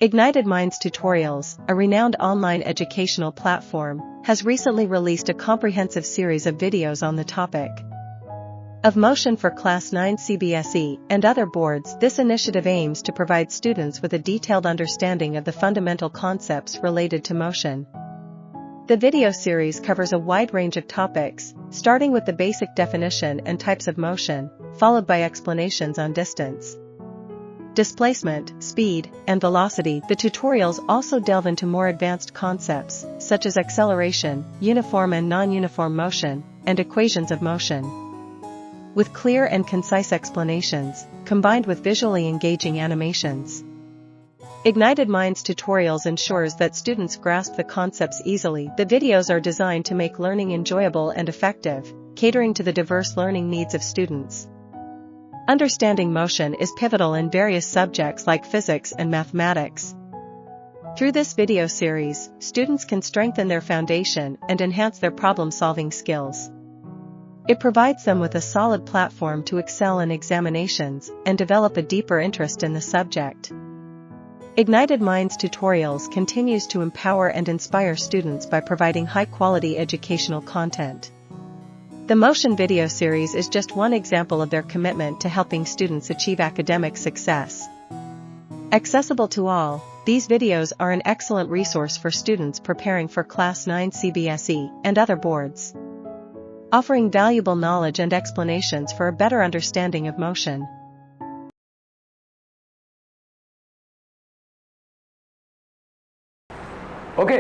Ignited Minds Tutorials, a renowned online educational platform, has recently released a comprehensive series of videos on the topic of motion for Class 9 CBSE and other boards. This initiative aims to provide students with a detailed understanding of the fundamental concepts related to motion. The video series covers a wide range of topics, starting with the basic definition and types of motion, followed by explanations on distance, displacement, speed, and velocity. The tutorials also delve into more advanced concepts, such as acceleration, uniform and non-uniform motion, and equations of motion, with clear and concise explanations, combined with visually engaging animations. Ignited Minds Tutorials ensures that students grasp the concepts easily. The videos are designed to make learning enjoyable and effective, catering to the diverse learning needs of students. Understanding motion is pivotal in various subjects like physics and mathematics. Through this video series, students can strengthen their foundation and enhance their problem-solving skills. It provides them with a solid platform to excel in examinations and develop a deeper interest in the subject. Ignited Minds Tutorials continues to empower and inspire students by providing high-quality educational content. The Motion video series is just one example of their commitment to helping students achieve academic success. Accessible to all, these videos are an excellent resource for students preparing for Class 9 CBSE and other boards, offering valuable knowledge and explanations for a better understanding of motion. Okay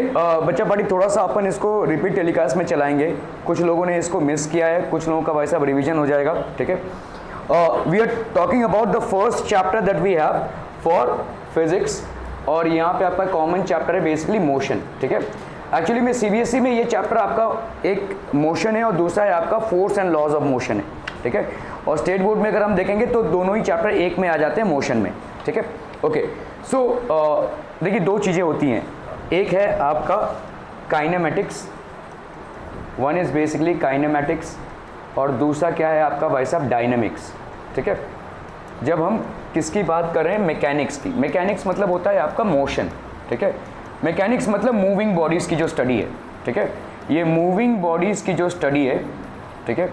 बच्चा party थोड़ा सा अपन इसको repeat telecast में चलाएंगे. कुछ लोगों ने इसको मिस किया है, कुछ लोगों का भाई साहब रिवीजन हो जाएगा. ठीक है. We are talking about the first chapter that we have for physics, और यहाँ पे आपका कॉमन चैप्टर है बेसिकली मोशन. ठीक है. एक्चुअली में सीबीएसई में ये चैप्टर आपका एक मोशन है और दूसरा है आपका force and laws of motion है. ठीक है. और स्टेट बोर्ड में अगर हम देखेंगे तो दोनों ही चैप्टर एक में आ जाते हैं मोशन में. ठीक है. ओके. सो देखिए दो चीज़ें होती हैं. एक है आपका kinematics, one is basically kinematics, और दूसरा क्या है आपका भाई साहब डायनेमिक्स. ठीक है. जब हम किसकी बात कर रहे हैं, मैकेनिक्स की. मैकेनिक्स मतलब होता है आपका मोशन. ठीक है. मैकेनिक्स मतलब मूविंग बॉडीज़ की जो स्टडी है. ठीक है. ये मूविंग बॉडीज़ की जो स्टडी है, ठीक है,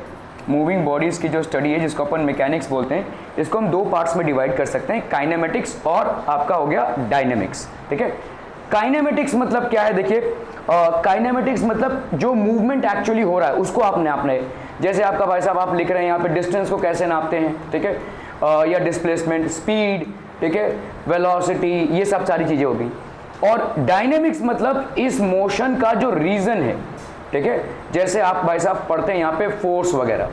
मूविंग बॉडीज़ की जो स्टडी है जिसको अपन मैकेनिक्स बोलते हैं, इसको हम दो पार्ट्स में डिवाइड कर सकते हैं, काइनेमेटिक्स और आपका हो गया डायनेमिक्स. ठीक है. काइनेमेटिक्स मतलब क्या है, देखिए काइनेमेटिक्स मतलब जो मूवमेंट एक्चुअली हो रहा है उसको आप नापना है. जैसे आपका भाई साहब आप लिख रहे हैं यहाँ पे डिस्टेंस को कैसे नापते हैं. ठीक है. या डिस्प्लेसमेंट, स्पीड, ठीक है, वेलोसिटी, ये सब सारी चीज़ें होगी. और डायनेमिक्स मतलब इस मोशन का जो रीज़न है. ठीक है. जैसे आप भाई साहब पढ़ते हैं यहाँ पे फोर्स वगैरह,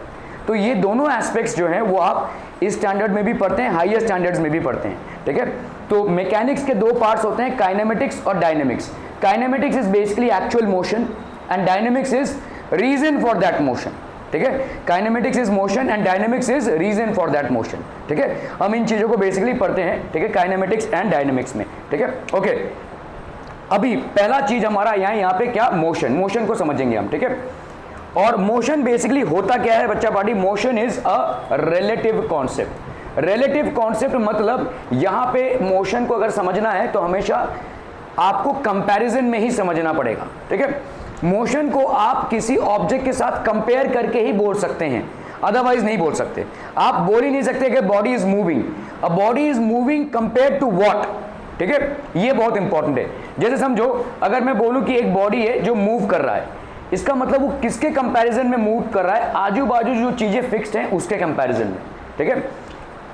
तो ये दोनों एस्पेक्ट्स जो हैं वो आप इस स्टैंडर्ड में भी पढ़ते हैं, हाईएस्ट स्टैंडर्ड्स में भी पढ़ते हैं. ठीक है. तो मैकेनिक्स के दो पार्ट्स होते हैं, काइनेमेटिक्स और dynamics. Kinematics is basically actual motion and dynamics is reason for that motion. ठीक है. Kinematics is motion and dynamics is reason for that motion. ठीक है. हम इन चीज़ों को बेसिकली पढ़ते हैं. ठीक है. काइनेमेटिक्स एंड डायनेमिक्स में. ठीक है. ओके. अभी पहला चीज़ हमारा यहाँ पे क्या, मोशन. मोशन को समझेंगे हम. ठीक है. और मोशन बेसिकली होता क्या है बच्चा party, motion is a relative concept. Relative concept मतलब यहां पे मोशन को अगर समझना है तो हमेशा आपको कंपैरिजन में ही समझना पड़ेगा. ठीक है. मोशन को आप किसी ऑब्जेक्ट के साथ कंपेयर करके ही बोल सकते हैं, अदरवाइज नहीं बोल सकते. आप बोल ही नहीं सकते कि body is moving. A body is moving compare to what. ठीक है. ये बहुत इंपॉर्टेंट है. जैसे समझो अगर मैं बोलूं कि एक बॉडी है जो मूव कर रहा है, इसका मतलब वो किसके कंपैरिजन में मूव कर रहा है, आजू बाजू जो चीजें फिक्स्ड हैं उसके कंपैरिजन में. ठीक है.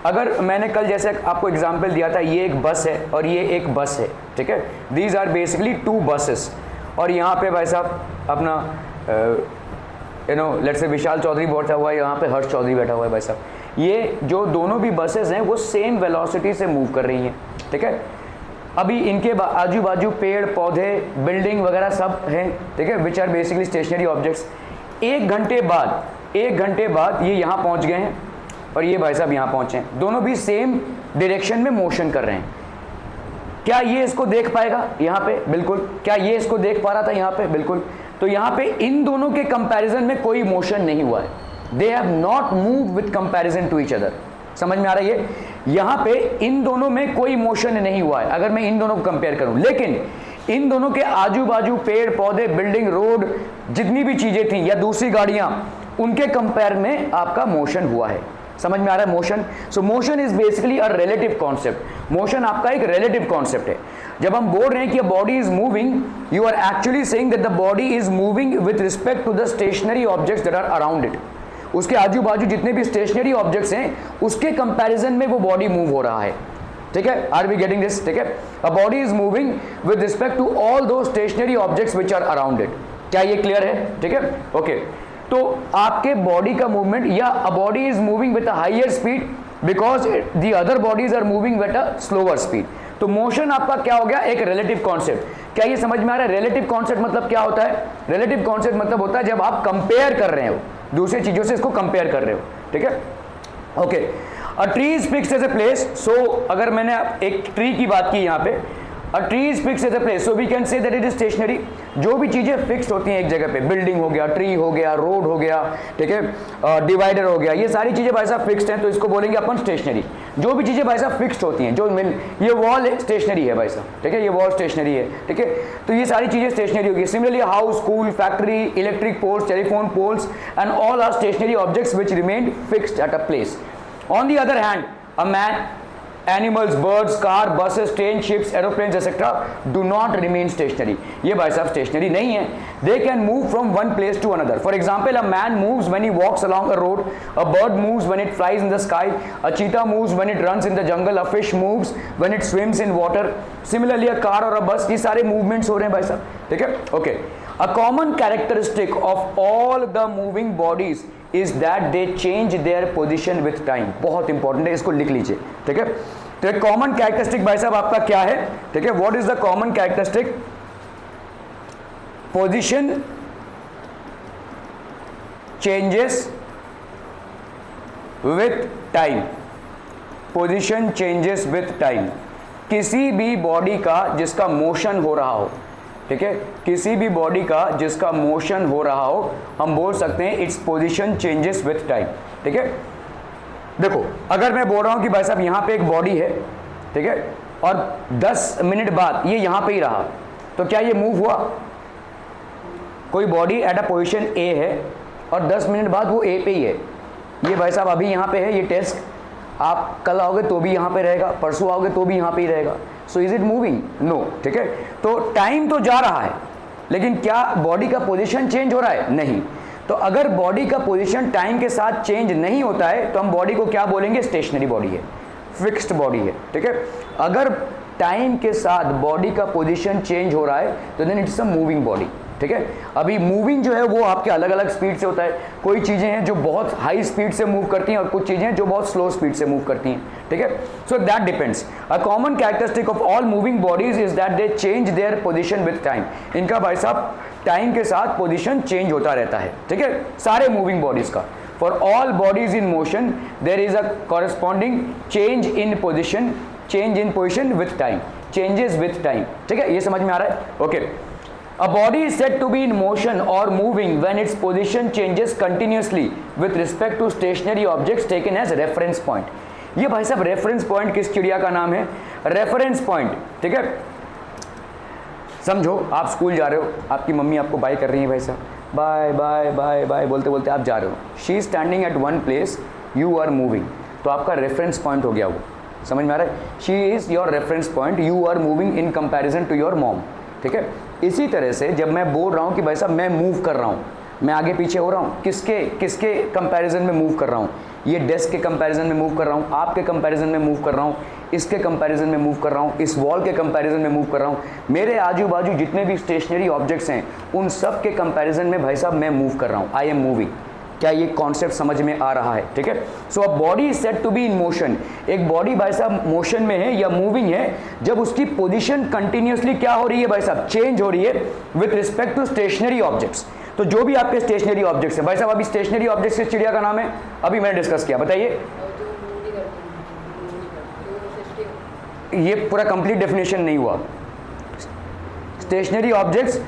अगर मैंने कल जैसे आपको एग्जांपल दिया था, ये एक बस है और ये एक बस है. ठीक है. These are basically two buses. और यहाँ पे भाई साहब अपना लेट्स से विशाल चौधरी बैठा हुआ है, यहाँ पे हर्ष चौधरी बैठा हुआ है भाई साहब. ये जो दोनों भी बसेस हैं वो सेम वेलोसिटी से मूव कर रही हैं. ठीक है. अभी इनके आजू बाजू पेड़ पौधे बिल्डिंग वगैरह सब हैं. ठीक है. Which are basically stationary objects. एक घंटे बाद ये यहाँ पहुँच गए हैं और ये भाई साहब यहाँ पहुँचे हैं. दोनों भी सेम डायरेक्शन में मोशन कर रहे हैं. क्या ये इसको देख पाएगा यहाँ पे? बिल्कुल. क्या ये इसको देख पा रहा था यहाँ पे? बिल्कुल. तो यहाँ पे इन दोनों के कंपैरिजन में कोई मोशन नहीं हुआ है. They have not move with comparison to each other. समझ में आ रहा है ये? यहां पे इन दोनों में कोई मोशन नहीं हुआ है अगर मैं इन दोनों को कंपेयर करूं, लेकिन इन दोनों के आजू बाजू पेड़ पौधे, बिल्डिंग, रोड, जितनी भी चीजें थी या दूसरी गाड़ियां, उनके कंपेयर में आपका मोशन हुआ है। समझ में आ रहा है motion? So motion is basically a relative concept. Motion आपका एक रिलेटिव कॉन्सेप्ट है। जब हम बोल रहे हैं कि body is moving, you are actually saying that the body is moving with respect to the stationary objects that are around it. उसके आजू बाजू जितने भी स्टेशनरी ऑब्जेक्ट्स हैं उसके कंपैरिजन में वो बॉडी मूव हो रहा है। ठीक है, आर वी गेटिंग दिस? ठीक है, a body is moving with respect to all दो stationary objects which are around it. क्या ये क्लियर है? ठीक है, ओके। तो आपके बॉडी का मूवमेंट, या a body is moving with a higher speed because the other bodies are moving with a slower speed. तो मोशन आपका क्या हो गया? एक रिलेटिव कॉन्सेप्ट। क्या ये समझ में आ रहा है? रिलेटिव कॉन्सेप्ट मतलब क्या होता है? रिलेटिव कॉन्सेप्ट मतलब होता है जब आप कंपेयर कर रहे हो दूसरी चीजों से, इसको कंपेयर कर रहे हो। ठीक है, okay. A tree is fixed as a place. So अगर मैंने एक ट्री की बात की यहाँ पे, a tree is fixed as a place, so we can say that it is stationary. जो भी चीजें फिक्स्ड होती हैं एक जगह पे, बिल्डिंग हो गया, ट्री हो गया, रोड हो गया, ठीक है, डिवाइडर हो गया, ये सारी चीजें भाई साहब फिक्स्ड हैं, तो इसको बोलेंगे अपन स्टेशनरी। जो भी चीजें भाई साहब फिक्स्ड होती हैं, जो ये वॉल स्टेशनरी है भाई साहब, ठीक है, ये वॉल स्टेशनरी है, ठीक है, तो ये सारी चीजें स्टेशनरी होगी। Similarly house, school, factory, electric poles, telephone poles and all are stationary objects which remain fixed at a place. On the other hand, a man, animals, birds, car, buses, trains, ships, aeroplanes, etc. do not remain stationary. ये भाई साहब stationary नहीं है. They can move from one place to another. For example, a man moves when he walks along a road. A bird moves when it flies in the sky. A cheetah moves when it runs in the jungle. A fish moves when it swims in water. Similarly, a car or a bus, ये सारे movements हो रहे हैं भाई साहब. ठीक है? Okay. A common characteristic of all the moving bodies is that they change their position with time. बहुत इंपॉर्टेंट है, इसको लिख लीजिए। ठीक है, तो एक कॉमन कैरेक्टरिस्टिक भाई साहब आपका क्या है? ठीक है, what is the common characteristic? Position changes with time. Position changes with time. किसी भी बॉडी का जिसका मोशन हो रहा हो, ठीक है, किसी भी बॉडी का जिसका मोशन हो रहा हो, हम बोल सकते हैं its position changes with time. ठीक है, देखो अगर मैं बोल रहा हूं कि भाई साहब यहां पे एक बॉडी है, ठीक है, और 10 मिनट बाद ये यहां पे ही रहा, तो क्या ये मूव हुआ? कोई body at a position A है और 10 मिनट बाद वो ए पे ही है। ये भाई साहब अभी यहां पे है, ये टेस्ट आप कल आओगे तो भी यहां पे रहेगा, परसों आओगे तो भी यहां पे ही रहेगा। So is it moving? No. ठीक है, तो टाइम तो जा रहा है, लेकिन क्या बॉडी का पोजीशन चेंज हो रहा है? नहीं। तो अगर बॉडी का पोजीशन टाइम के साथ चेंज नहीं होता है तो हम बॉडी को क्या बोलेंगे? स्टेशनरी बॉडी है, फिक्स्ड बॉडी है। ठीक है, अगर टाइम के साथ बॉडी का पोजीशन चेंज हो रहा है तो then it's a moving body. ठीक है, अभी मूविंग जो है वो आपके अलग अलग स्पीड से होता है। कोई चीजें हैं जो बहुत हाई स्पीड से मूव करती हैं और कुछ चीजें हैं जो बहुत स्लो स्पीड से मूव करती हैं। ठीक है, so that depends. A common characteristic of all moving bodies is that they change their position with time. इनका भाई साहब टाइम के साथ पोजीशन चेंज होता रहता है। ठीक है, सारे मूविंग बॉडीज का। For all bodies in motion there is a corresponding change in position with time, changes with time. ठीक है, ये समझ में आ रहा है? Okay. A body is said to be in motion or moving when its position changes continuously with respect to stationary objects taken as reference point. ये भाई साहब रेफरेंस पॉइंट किस चिड़िया का नाम है? Reference point. ठीक है, समझो आप स्कूल जा रहे हो, आपकी मम्मी आपको बाय कर रही है भाई साहब, बाय बाय बाय बाय बोलते बोलते आप जा रहे हो। She is standing at one place, you are moving, तो आपका रेफरेंस पॉइंट हो गया वो। समझ में आ रहा है? She is your reference point, you are moving in comparison to your mom. ठीक है, इसी तरह से जब मैं बोल रहा हूँ कि भाई साहब मैं मूव कर रहा हूँ, मैं आगे पीछे हो रहा हूँ, किसके कंपैरिजन में मूव कर रहा हूँ? ये डेस्क के कंपैरिजन में मूव कर रहा हूँ, आपके कंपैरिजन में मूव कर रहा हूँ, इसके कंपैरिजन में मूव कर रहा हूँ, इस वॉल के कंपैरिजन में मूव कर रहा हूँ, मेरे आजू बाजू जितने भी स्टेशनरी ऑब्जेक्ट्स हैं उन सब के कंपैरिजन में भाई साहब मैं मूव कर रहा हूँ, आई एम मूविंग। क्या ये कॉन्सेप्ट समझ में आ रहा है? ठीक है, so a body is said to be in motion. एक बॉडी भाई साहब मोशन में है या मूविंग है जब उसकी पोजीशन कंटिन्यूअसली क्या हो रही है भाई साहब? चेंज हो रही है with respect to stationary objects. तो जो भी आपके स्टेशनरी ऑब्जेक्ट्स है भाई साहब, अभी स्टेशनरी ऑब्जेक्ट्स किस चिड़िया का नाम है? अभी मैंने डिस्कस किया, बताइए। ये पूरा कंप्लीट डेफिनेशन नहीं हुआ। Stationary objects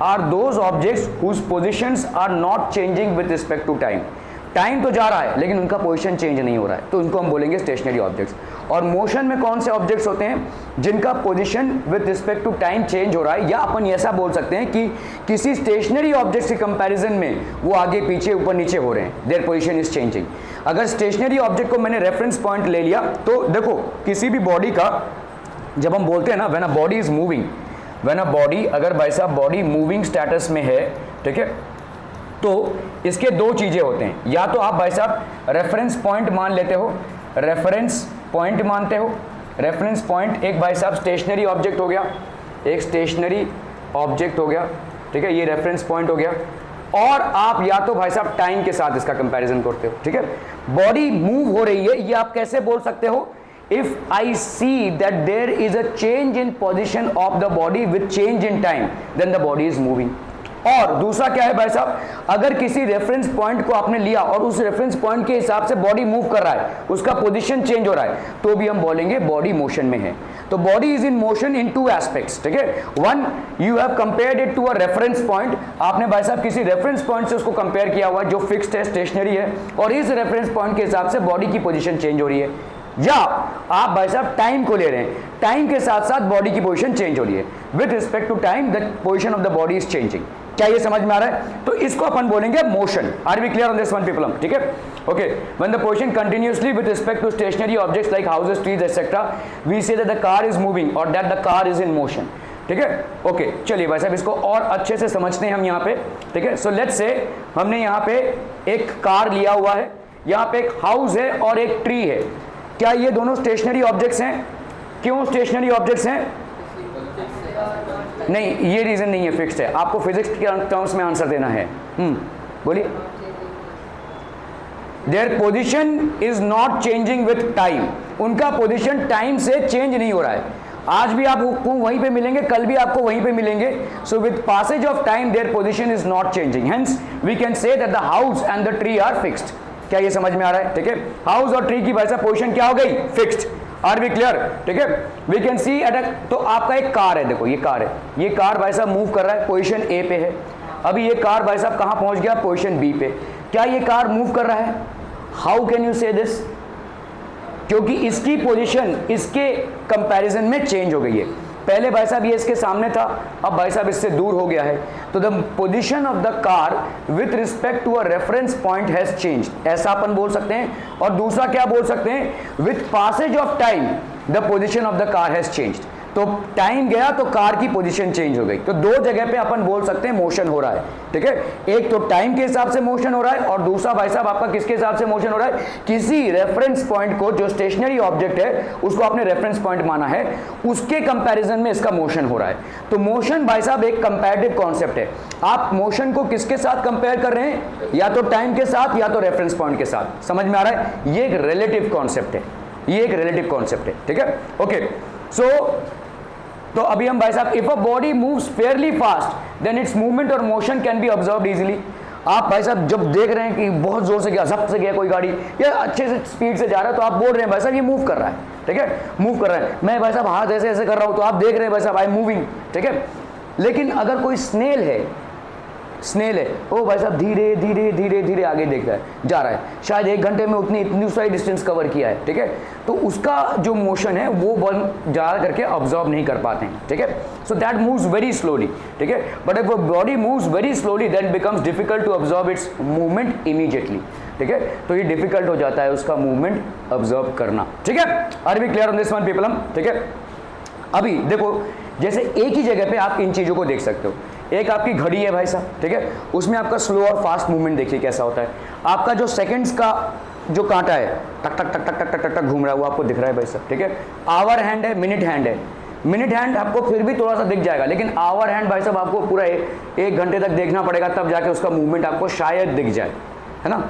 are those objects whose positions are not changing with respect to time. Time तो जा रहा है लेकिन उनका पोजीशन चेंज नहीं हो रहा है, तो उनको हम बोलेंगे स्टेशनरी ऑब्जेक्ट्स। और मोशन में कौन से ऑब्जेक्ट्स होते हैं जिनका position with respect to time change हो रहा है, या अपन ऐसा बोल सकते हैं कि किसी स्टेशनरी ऑब्जेक्ट्स के कंपैरिजन में वो आगे पीछे ऊपर नीचे हो रहे हैं, देयर पोजीशन इज चेंजिंग। अगर स्टेशनरी ऑब्जेक्ट को मैंने रेफरेंस पॉइंट ले लिया तो देखो किसी भी बॉडी का जब हम बोलते हैं ना when a body is moving, when a body, अगर भाई साहब बॉडी मूविंग स्टेटस में है, ठीक है, तो इसके दो चीजें होते हैं, या तो आप भाई साहब रेफरेंस पॉइंट मान लेते हो, रेफरेंस पॉइंट मानते हो। रेफरेंस पॉइंट एक भाई साहब स्टेशनरी ऑब्जेक्ट हो गया, एक स्टेशनरी ऑब्जेक्ट हो गया, ठीक है, ये रेफरेंस पॉइंट हो गया। और आप या तो भाई साहब टाइम के साथ इसका कंपैरिजन करते हो, ठीक है, बॉडी मूव हो रही है, ये आप कैसे बोल सकते हो, if I see that there is a change in position of the body with change in time then the body is moving. और दूसरा क्या है भाई साहब, अगर किसी रेफरेंस पॉइंट को आपने लिया और उस रेफरेंस पॉइंट के हिसाब से बॉडी मूव कर रहा है, उसका पोजीशन चेंज हो रहा है, तो भी हम बोलेंगे बॉडी मोशन में है। तो body is in motion in two aspects, ठीक है। One, you have compared it to a reference point, आपने भाई साहब किसी रेफरेंस पॉइंट से उसको कंपेयर किया हुआ जो फिक्स्ड है, स्टेशनरी है, और इस रेफरेंस पॉइंट के हिसाब से बॉडी की पोजीशन चेंज हो रही है। या आप भाई साहब टाइम को ले रहे हैं, टाइम के साथ साथ बॉडी की पोजीशन चेंज हो रही है, with respect to time the position of the body is changing. क्या ये समझ में आ रहा है? तो इसको अपन बोलेंगे motion. Are we clear on this one people? ठीक है, okay. When the position continuously with respect to stationary objects like houses, trees etcetera, we say that the car is moving और that the car is in motion. ठीक है, okay. चलिए भाई साहब इसको और अच्छे से समझते हैं हम यहाँ पे, ठीक है। सो लेट्स से हमने यहाँ पे एक कार लिया हुआ है, यहाँ पे एक हाउस है और एक ट्री है। क्या ये दोनों स्टेशनरी ऑब्जेक्ट्स हैं? क्यों स्टेशनरी ऑब्जेक्ट्स हैं? नहीं, ये रीजन नहीं है, फिक्स्ड है। आपको फिजिक्स के टर्म्स में आंसर देना है। बोलिए। There position is not changing with time, उनका पोजीशन टाइम से चेंज नहीं हो रहा है। आज भी आपको वहीं पे मिलेंगे, कल भी आपको वहीं पे मिलेंगे। So with passage of time their position is not changing, hence we can say that the house and the tree are fixed. क्या ये समझ में आ रहा है? ठीक है, हाउस और ट्री की वैसा पोजीशन क्या हो गई? फिक्स्ड। Are we clear? ठीक है, we can see at a, तो आपका एक कार है, देखो ये कार है, ये कार भाई साहब मूव कर रहा है, पोजीशन ए पे है। अभी ये कार भाई साहब कहां पहुंच गया? पोजीशन बी पे। क्या ये कार मूव कर रहा है? हाउ कैन यू से दिस? क्योंकि इसकी पोजीशन इसके कंपैरिजन में चेंज हो गई है। पहले भाई साहब ये इसके सामने था, अब भाई साहब इससे दूर हो गया है, तो the position of the car with respect to a reference point has changed, ऐसा अपन बोल सकते हैं। और दूसरा क्या बोल सकते हैं? With passage of time the position of the car has changed. तो टाइम गया तो कार की पोजीशन चेंज हो गई। तो दो जगह पे अपन बोल सकते हैं मोशन हो रहा है, ठीक है। एक तो टाइम के हिसाब से मोशन हो रहा है, और दूसरा भाई साहब आपका किसके हिसाब से मोशन हो रहा है? किसी रेफरेंस पॉइंट को, जो स्टेशनरी ऑब्जेक्ट है उसको आपने रेफरेंस पॉइंट माना है, उसके कंपैरिजन में इसका मोशन हो रहा है। तो मोशन भाई साहब एक कंपैरेटिव कॉन्सेप्ट है। आप मोशन को किसके साथ कंपेयर कर रहे हैं? या तो टाइम के साथ या तो रेफरेंस पॉइंट के साथ। समझ में आ रहा है? ये एक रिलेटिव कॉन्सेप्ट है, ये एक रिलेटिव कॉन्सेप्ट है, ठीक है, ओके। सो तो अभी हम भाई साहब, if a body moves fairly fast then its movement और motion can be observed easily. आप भाई साहब जब देख रहे हैं कि बहुत जोर से गया, झप से गया कोई गाड़ी, या अच्छे से स्पीड से जा रहा है, तो आप बोल रहे हैं भाई साहब ये मूव कर रहा है, ठीक है, मूव कर रहा है। मैं भाई साहब हाथ ऐसे ऐसे कर रहा हूं, तो आप देख रहे हैं भाई साहब आई मूविंग, ठीक है। लेकिन अगर कोई स्नेल है, स्नेल है, वो भाई साहब धीरे धीरे धीरे धीरे आगे देख रहा है, जा रहा है, शायद 1 घंटे में इतनी सारी डिस्टेंस कवर किया है, ठीक है। तो उसका जो मोशन है वो ज़्यादा करके ऑब्जर्व नहीं कर पाते हैं, ठीक है। So that moves very slowly, ठीक है। But if body moves very slowly then becomes difficult to observe its movement immediately, ठीक है। तो ये डिफिकल्ट हो जाता है उसका मूवमेंट ऑब्जर्व करना, ठीक है। Are we clear on this one people? ठीक है। अभी देखो, जैसे एक ही जगह पे आप इन चीज़ों को देख सकते हो। एक आपकी घड़ी है भाई साहब, ठीक है, उसमें आपका स्लो और फास्ट मूवमेंट देखिए कैसा होता है। आपका जो सेकंड्स का जो कांटा है, टक टक टक टक टक टक टक टक घूम रहा है, वो आपको दिख रहा है भाई साहब, ठीक है। आवर हैंड है, मिनट हैंड है। मिनट हैंड आपको फिर भी थोड़ा सा दिख जाएगा, लेकिन आवर हैंड भाई साहब आपको पूरा 1 घंटे तक देखना पड़ेगा, तब जाके उसका मूवमेंट आपको शायद दिख जाए, है ना।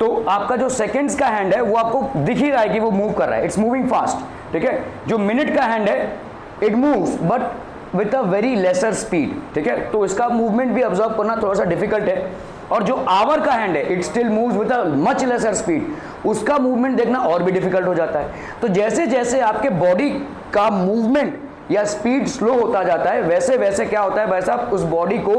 तो आपका जो सेकंड्स का हैंड है वो आपको दिख ही रहा है कि वो मूव कर रहा है, इट्स मूविंग फास्ट, ठीक है। जो मिनट का हैंड है, it moves but with a very lesser speed, ठीक है। तो इसका मूवमेंट भी ऑब्जर्व करना थोड़ा सा डिफिकल्ट है। और जो आवर का हैंड है, it still moves with a much laser speed, उसका मूवमेंट देखना और भी डिफिकल्ट हो जाता है। तो जैसे जैसे आपके बॉडी का मूवमेंट या स्पीड स्लो होता जाता है, वैसे वैसे क्या होता है भाई साहब, उस बॉडी को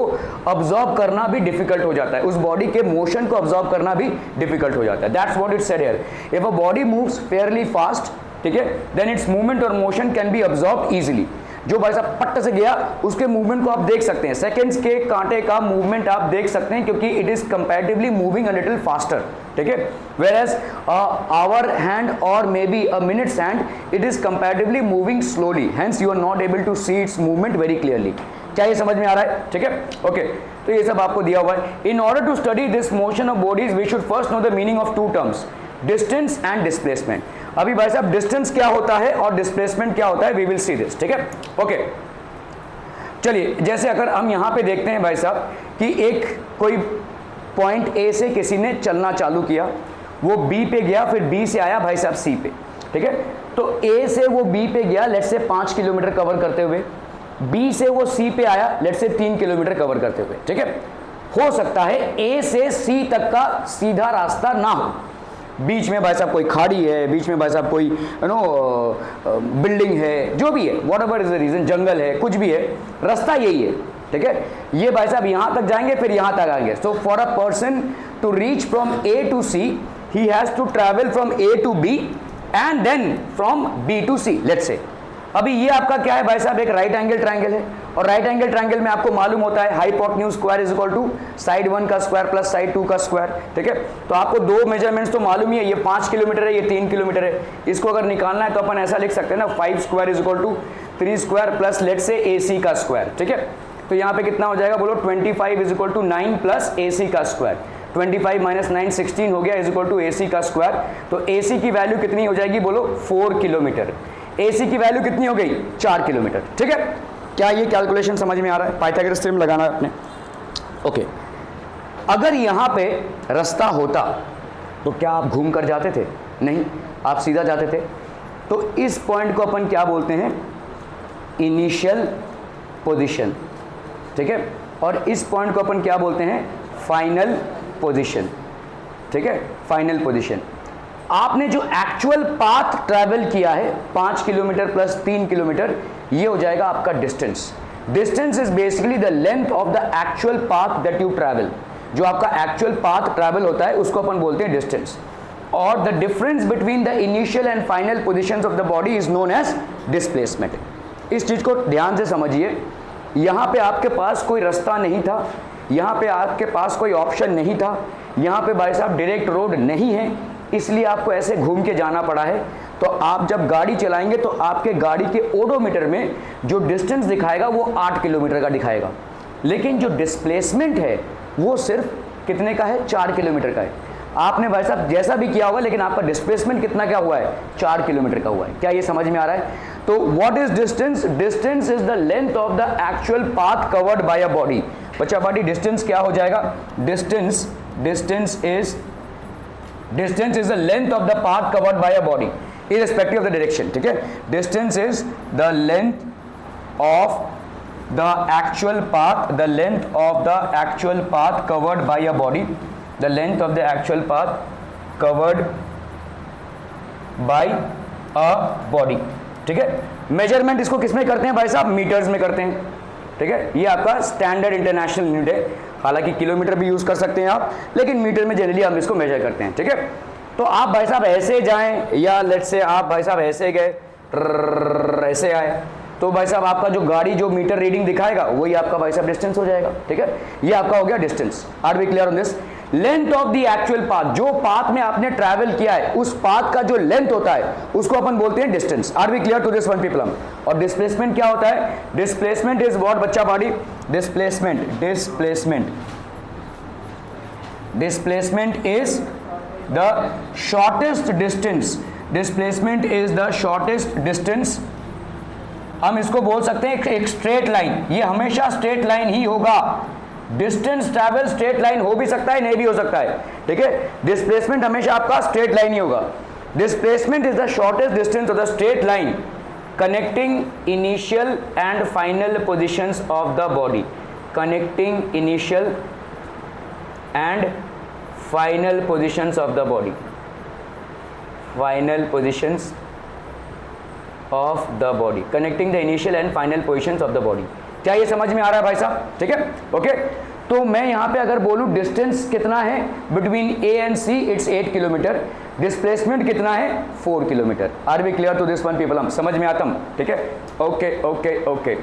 ऑब्जॉर्व करना भी डिफिकल्ट हो जाता है, उस बॉडी के मोशन को ऑब्जॉर्व करना भी डिफिकल्ट हो जाता है। That's what it said here, if a body moves fairly fast, ठीक है, देन इट्स मूवमेंट और motion can be observe easily. जो भाई साहब पट्ट से गया उसके मूवमेंट को आप देख सकते हैं, सेकंड्स के कांटे का मूवमेंट आप देख सकते हैं, क्योंकि it is comparatively moving a little faster, ठीक है, वेयर एज आवर हैंड और maybe a minutes hand, it is comparatively moving slowly, hence you are not able to see its movement very clearly. क्या ये समझ में आ रहा है? ठीक है, ओके, तो ये सब आपको दिया हुआ है। In order to study this motion of bodies we should first know the meaning of two terms, distance and displacement. अभी भाई साहब डिस्टेंस क्या होता है और डिस्प्लेसमेंट क्या होता है, वी विल सी दिस, ठीक है, ओके। चलिए, जैसे अगर हम यहां पे देखते हैं भाई साहब कि एक कोई पॉइंट ए से किसी ने चलना चालू किया, वो बी पे गया, फिर बी से आया भाई साहब सी पे, ठीक है, तो ए से वो बी पे गया लेट्स से 5 किलोमीटर कवर करते हुए, बी से वो सी पे आया लेट्स से 3 किलोमीटर कवर करते हुए, ठीक है। हो सकता है ए से सी तक का सीधा रास्ता ना हो, बीच में भाई साहब कोई खाड़ी है, बीच में भाई साहब कोई बिल्डिंग है, जो भी है, whatever is the reason, जंगल है, कुछ भी है, रास्ता यही है, ठीक है। ये भाई साहब यहां तक जाएंगे फिर यहां तक आएंगे। So for a person to reach from A to C he has to travel from A to B and then from B to C, let's say. अभी ये आपका क्या है भाई साहब, एक राइट एंगल ट्रायंगल है, और राइट एंगल ट्रायंगल में आपको मालूम होता है hypotenuse square is equal to side 1 का स्क्वायर प्लस साइड 2 का स्क्वायर, ठीक है। तो आपको दो मेजरमेंट्स तो मालूम ही है, ये 5 किलोमीटर है, ये 3 किलोमीटर है। इसको अगर निकालना है तो अपन ऐसा लिख सकते हैं ना, 5 square is equal to 3 square plus let say AC का स्क्वायर, ठीक है। तो यहाँ पे कितना हो जाएगा बोलो, 25 is equal to 9 plus AC का स्क्वायर, 25 माइनस 9 16 हो गया, इज इक्वल टू AC का स्क्वायर। तो AC की वैल्यू कितनी हो जाएगी बोलो, 4 किलोमीटर। AC की वैल्यू कितनी हो गई, 4 किलोमीटर, ठीक है। क्या ये कैलकुलेशन समझ में आ रहा है? पाइथागोरस थ्योरम लगाना है अपने, ओके। अगर यहां पे रास्ता होता तो क्या आप घूम कर जाते थे? नहीं, आप सीधा जाते थे। तो इस पॉइंट को अपन क्या बोलते हैं, इनिशियल पोजीशन, ठीक है, और इस पॉइंट को अपन क्या बोलते हैं, फाइनल पोजीशन, ठीक है, फाइनल पोजीशन। आपने जो एक्चुअल पाथ ट्रैवल किया है 5 किलोमीटर प्लस 3 किलोमीटर, ये हो जाएगा आपका distance. Distance is basically the length of the actual path that you travel. जो आपका एक्चुअल पाथ ट्रैवल होता है उसको अपन बोलते हैं डिस्टेंस। और the difference between the initial and final positions of the body is known as displacement. इस चीज को ध्यान से समझिए, यहाँ पे आपके पास कोई रास्ता नहीं था, यहाँ पे आपके पास कोई ऑप्शन नहीं था, यहाँ पे भाई साहब डायरेक्ट रोड नहीं है, इसलिए आपको ऐसे घूम के जाना पड़ा है। तो आप जब गाड़ी चलाएंगे तो आपके गाड़ी के ओडोमीटर में जो डिस्टेंस दिखाएगा वो 8 किलोमीटर का दिखाएगा, लेकिन जो डिस्प्लेसमेंट है वो सिर्फ कितने का है, 4 किलोमीटर का है। आपने भाई साहब जैसा भी किया होगा, लेकिन आपका डिस्प्लेसमेंट कितना क्या हुआ है, 4 किलोमीटर का हुआ है। क्या ये समझ में आ रहा है? तो what is distance? Distance is the length of the actual path covered bye a body. बच्चा बॉडी डिस्टेंस क्या हो जाएगा, distance is the length of the path covered by a body irrespective of the direction, ठीक है। distance is the length of the actual path, the length of the actual path covered by a body, the length of the actual path covered by a body, ठीक है। Measurement इसको किस में करते हैं भाई साहब, मीटर्स में करते हैं, ठीक है। ये आपका स्टैंडर्ड इंटरनेशनल यूनिट है, हालांकि किलोमीटर भी यूज कर सकते हैं आप, लेकिन मीटर में जनरली हम इसको मेजर करते हैं, ठीक है। तो आप भाई साहब ऐसे जाएं या लेट्स से आप भाई साहब ऐसे गए, ऐसे आए, तो भाई साहब आपका जो गाड़ी जो मीटर रीडिंग दिखाएगा वही आपका भाई साहब डिस्टेंस हो जाएगा, ठीक है। ये आपका हो गया distance. Are we clear on this? Length of the actual path, जो पाथ में आपने ट्रैवल किया है उस पाथ का जो लेंथ होता है उसको अपन बोलते हैं distance. Are we clear to this one people? और डिस्प्लेसमेंट क्या होता है? डिस्प्लेसमेंट इज व्हाट बच्चा body? Displacement is the shortest distance. Displacement is the shortest distance. हम इसको बोल सकते हैं एक स्ट्रेट लाइन, ये हमेशा स्ट्रेट लाइन ही होगा। डिस्टेंस ट्रैवल स्ट्रेट लाइन हो भी सकता है, नहीं भी हो सकता है, ठीक है। डिस्प्लेसमेंट हमेशा आपका स्ट्रेट लाइन ही होगा। Displacement is the shortest distance of the straight line connecting initial and final positions of the body. Connecting initial and final positions of the body. Final positions of the body, connecting the initial and final position of the body. क्या ये समझ में आ रहा है भाई साहब? ठीक है, ओके। तो मैं यहाँ पे अगर बोलूँ डिस्टेंस कितना है between A and C, it's 8 kilometre, displacement कितना है 4 kilometre. Are we clear to this one people? हम समझ में आता हूँ, ठीक है, ओके ओके ओके।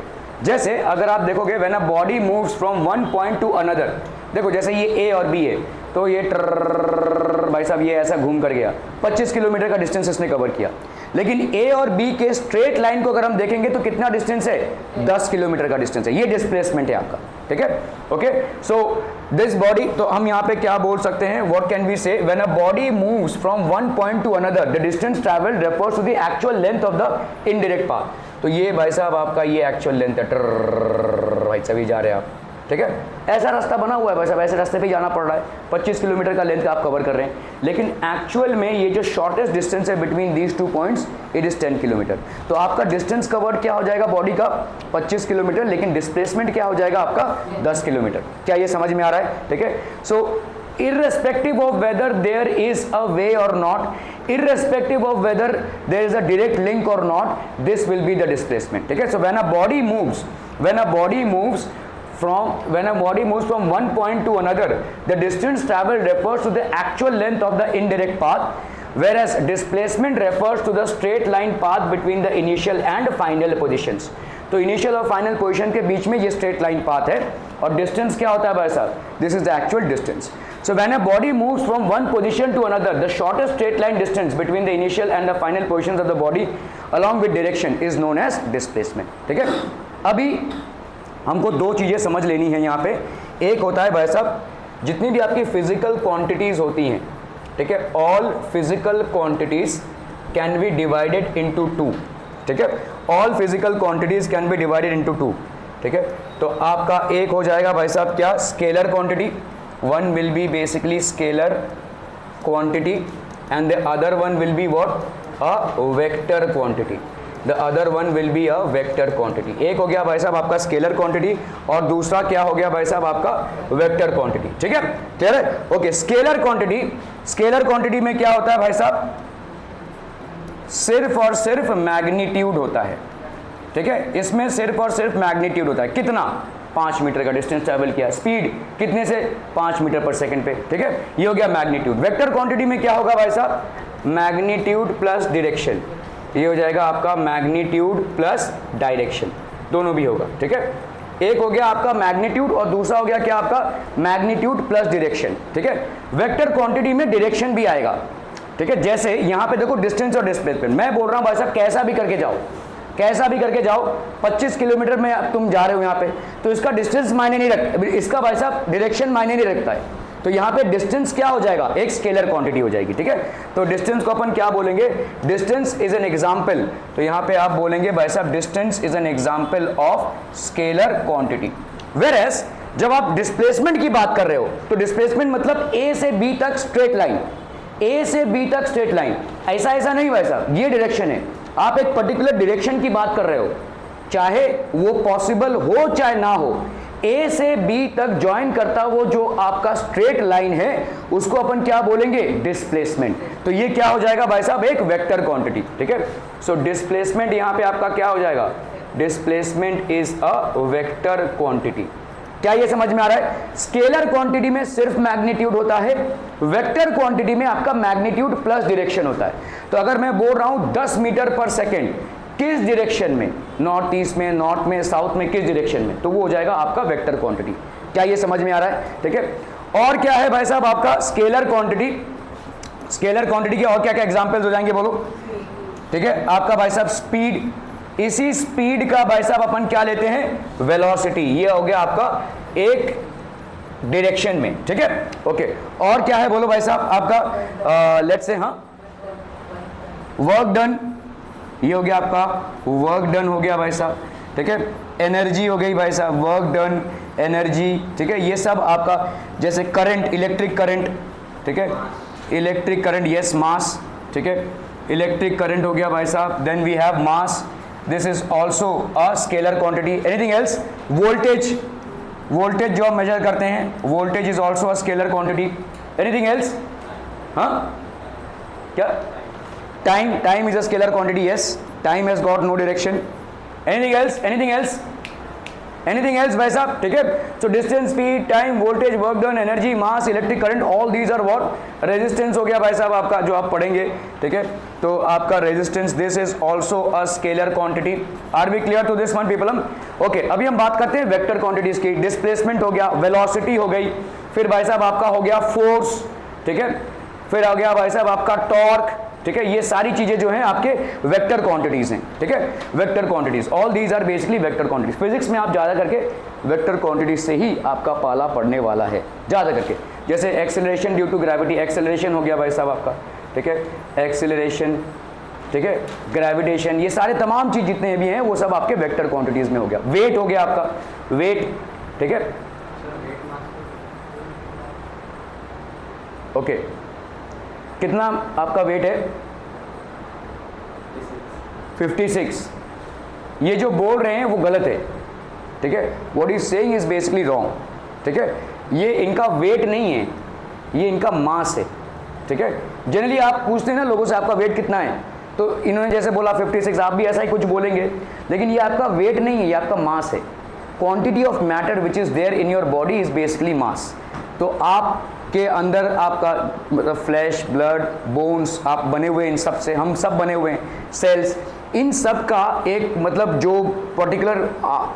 जैसे अगर आप देखोगे when a body moves from one point to another, देखो जैसे ये ए और बी है, तो ये भाई साहब ये ऐसा घूम कर गया, 25 किलोमीटर का डिस्टेंस इसने कवर किया। लेकिन ए और बी के स्ट्रेट लाइन को अगर हम देखेंगे तो कितना डिस्टेंस है, 10 किलोमीटर का डिस्टेंस है। ये डिस्प्लेसमेंट है आपका, ठीक है, ओके। सो दिस बॉडी, तो हम यहाँ पे क्या बोल सकते हैं, what can we say, when a body moves from one point to another the distance travelled refers to the actual length of the indirect path. तो ये भाई साहब आपका ये एक्चुअल लेंथ है, भाई साहब जा रहे हैं आप, ठीक है, ऐसा रास्ता बना हुआ है भाई साहब, ऐसे रास्ते पे जाना पड़ रहा है, 25 किलोमीटर का लेंथ आप कवर कर रहे हैं। लेकिन एक्चुअल में ये जो शॉर्टेस्ट डिस्टेंस है between these two points, it is 10 kilometre. तो आपका डिस्टेंस कवर्ड क्या हो जाएगा बॉडी का, 25 किलोमीटर, लेकिन डिस्प्लेसमेंट क्या हो जाएगा आपका 10 किलोमीटर। क्या ये समझ में आ रहा है? ठीक है। सो irrespective of whether there is a way or not, irrespective of whether there is a direct link or not, this will be the displacement, ठीक है। So when a body moves from one point to another, the distance traveled refers to the actual length of the indirect path, whereas displacement refers to the straight line path between the initial and final positions। तो initial और final position के बीच में ये straight line path है, और distance क्या होता है भाई साहब, this is the actual distance. So when a body moves from one position to another, the shortest straight line distance between the initial and the final positions of the body along with direction is known as displacement, ठीक है। अभी हमको दो चीज़ें समझ लेनी है यहाँ पे। एक होता है भाई साहब, जितनी भी आपकी फिजिकल क्वांटिटीज़ होती हैं, ठीक है, all physical quantities can be divided into two, ठीक है, all physical quantities can be divided into two, ठीक है। तो आपका एक हो जाएगा भाई साहब क्या, scalar quantity, one will be basically scalar quantity and the other one will be what, a vector quantity, the other one will be a vector quantity। एक हो गया भाई साहब आपका स्केलर क्वांटिटी और दूसरा क्या हो गया भाई साहब आपका वेक्टर क्वांटिटी, ठीक है, क्लियर है, ओके। स्केलर क्वांटिटी में क्या होता है भाई साहब, सिर्फ और सिर्फ मैग्नीट्यूड होता है, ठीक है, इसमें सिर्फ और सिर्फ मैग्नीट्यूड होता है। कितना, 5 मीटर का डिस्टेंस ट्रैवल किया, स्पीड कितने से, 5 मीटर पर सेकंड पे, ठीक है, ये हो गया मैग्नीट्यूड। वेक्टर क्वांटिटी में क्या होगा भाई साहब, मैग्नीट्यूड प्लस डायरेक्शन, ये हो जाएगा आपका मैग्नीट्यूड प्लस डायरेक्शन, दोनों भी होगा, ठीक है। एक हो गया आपका मैग्नीट्यूड और दूसरा हो गया क्या आपका मैग्नीट्यूड प्लस डायरेक्शन, ठीक है। वेक्टर क्वांटिटी में डायरेक्शन भी आएगा, ठीक है। जैसे यहाँ पे देखो डिस्टेंस और डिस्प्लेसमेंट, मैं बोल रहा हूँ भाई साहब कैसा भी करके जाओ, 25 किलोमीटर में अब तुम जा रहे हो यहाँ पे, तो इसका डिस्टेंस मायने नहीं रखता, इसका भाई साहब डायरेक्शन मायने नहीं रखता है। तो यहाँ पे डिस्टेंस क्या हो जाएगा, एक स्केलर क्वांटिटी हो जाएगी, ठीक है। तो डिस्टेंस को अपन क्या बोलेंगे, डिस्टेंस इज एन एग्जाम्पल, तो यहाँ पे आप बोलेंगे भाई साहब distance is an example of scalar quantity. Whereas जब आप डिस्प्लेसमेंट की बात कर रहे हो, तो डिस्प्लेसमेंट मतलब ए से बी तक स्ट्रेट लाइन, ए से बी तक स्ट्रेट लाइन, ऐसा नहीं भाई साहब, ये डायरेक्शन है, आप एक पर्टिकुलर डायरेक्शन की बात कर रहे हो, चाहे वो पॉसिबल हो चाहे ना हो, ए से बी तक ज्वाइन करता वो जो आपका स्ट्रेट लाइन है उसको अपन क्या बोलेंगे, डिस्प्लेसमेंट। तो ये क्या हो जाएगा भाई साहब, एक वेक्टर क्वांटिटी, ठीक है। सो डिस्प्लेसमेंट यहां पे आपका क्या हो जाएगा, displacement is a vector quantity. क्या ये समझ में आ रहा है? स्केलर क्वांटिटी में सिर्फ मैग्नीट्यूड होता है, वेक्टर क्वांटिटी में आपका मैग्नीट्यूड प्लस डायरेक्शन होता है। तो अगर मैं बोल रहा हूं 10 मीटर पर सेकेंड किस डायरेक्शन में, नॉर्थ ईस्ट में, नॉर्थ में, साउथ में, किस डायरेक्शन में, तो वो हो जाएगा आपका वेक्टर क्वांटिटी। क्या ये समझ में आ रहा है? ठीक है। और क्या है भाई साहब आपका स्केलर क्वांटिटी, स्केलर क्वांटिटी के और क्या क्या एग्जांपल्स हो जाएंगे बोलो? ठीक है, आपका भाई साहब स्पीड, इसी स्पीड का भाई साहब अपन क्या लेते हैं, वेलोसिटी, ये हो गया आपका एक डायरेक्शन में, ठीक है, ओके। और क्या है बोलो भाई साहब आपका, लेट्स से हाँ वर्क डन, ये हो गया आपका वर्क डन हो गया भाई साहब, ठीक है। एनर्जी हो गई भाई साहब, वर्क डन, एनर्जी, ठीक है। ये सब आपका जैसे करंट, इलेक्ट्रिक करंट, ठीक है, इलेक्ट्रिक करंट, यस, मास, ठीक है, इलेक्ट्रिक करंट हो गया भाई साहब। Then we have mass, this is also a scalar quantity. Anything else? Voltage, voltage जो हम मेजर करते हैं, voltage is also a scalar quantity. Anything else? हाँ क्या? Time, time is a scalar quantity, yes. Time has got no direction. Anything else, anything else, anything else भाई साहब, ठीक है. So distance, speed, time, voltage, work done, energy, mass, electric current, all these are what, resistance हो गया भाई साहब आपका जो आप पढ़ेंगे, ठीक है. तो आपका resistance, this is also a scalar quantity. Are we clear to this one people? हम ओके. अभी हम बात करते हैं वेक्टर क्वांटिटीज की. डिस्प्लेसमेंट हो गया, वेलोसिटी हो गई, फिर भाई साहब आपका हो गया फोर्स, ठीक है, फिर आ गया भाई साहब आपका टॉर्क, ठीक है. ये सारी चीजें जो हैं आपके वेक्टर क्वांटिटीज हैं, ठीक है. Vector quantities, all these are basically vector quantities. Physics में आप ज्यादा करके वेक्टर क्वांटिटीज से ही आपका पाला पड़ने वाला है ज्यादा करके. जैसे acceleration due to gravity, acceleration हो गया भाई साहब आपका, ठीक है. एक्सेलरेशन, ठीक है, ग्रेविटेशन, ये सारे तमाम चीज जितने भी हैं वो सब आपके वेक्टर क्वांटिटीज में हो गया. वेट हो गया आपका, वेट, ठीक है. ओके, कितना आपका वेट है? 56. ये जो बोल रहे हैं वो गलत है, ठीक है. What is saying is basically wrong, ठीक है. ये इनका वेट नहीं है, ये इनका मास है, ठीक है. जनरली आप पूछते हैं ना लोगों से आपका वेट कितना है, तो इन्होंने जैसे बोला 56, आप भी ऐसा ही कुछ बोलेंगे, लेकिन ये आपका वेट नहीं है, ये आपका मास है. Quantity of matter which is there in your body is basically mass. तो आप के अंदर आपका मतलब फ्लैश, ब्लड, बोन्स आप बने हुए, इन सब से हम सब बने हुए हैं, सेल्स, इन सब का एक मतलब जो पर्टिकुलर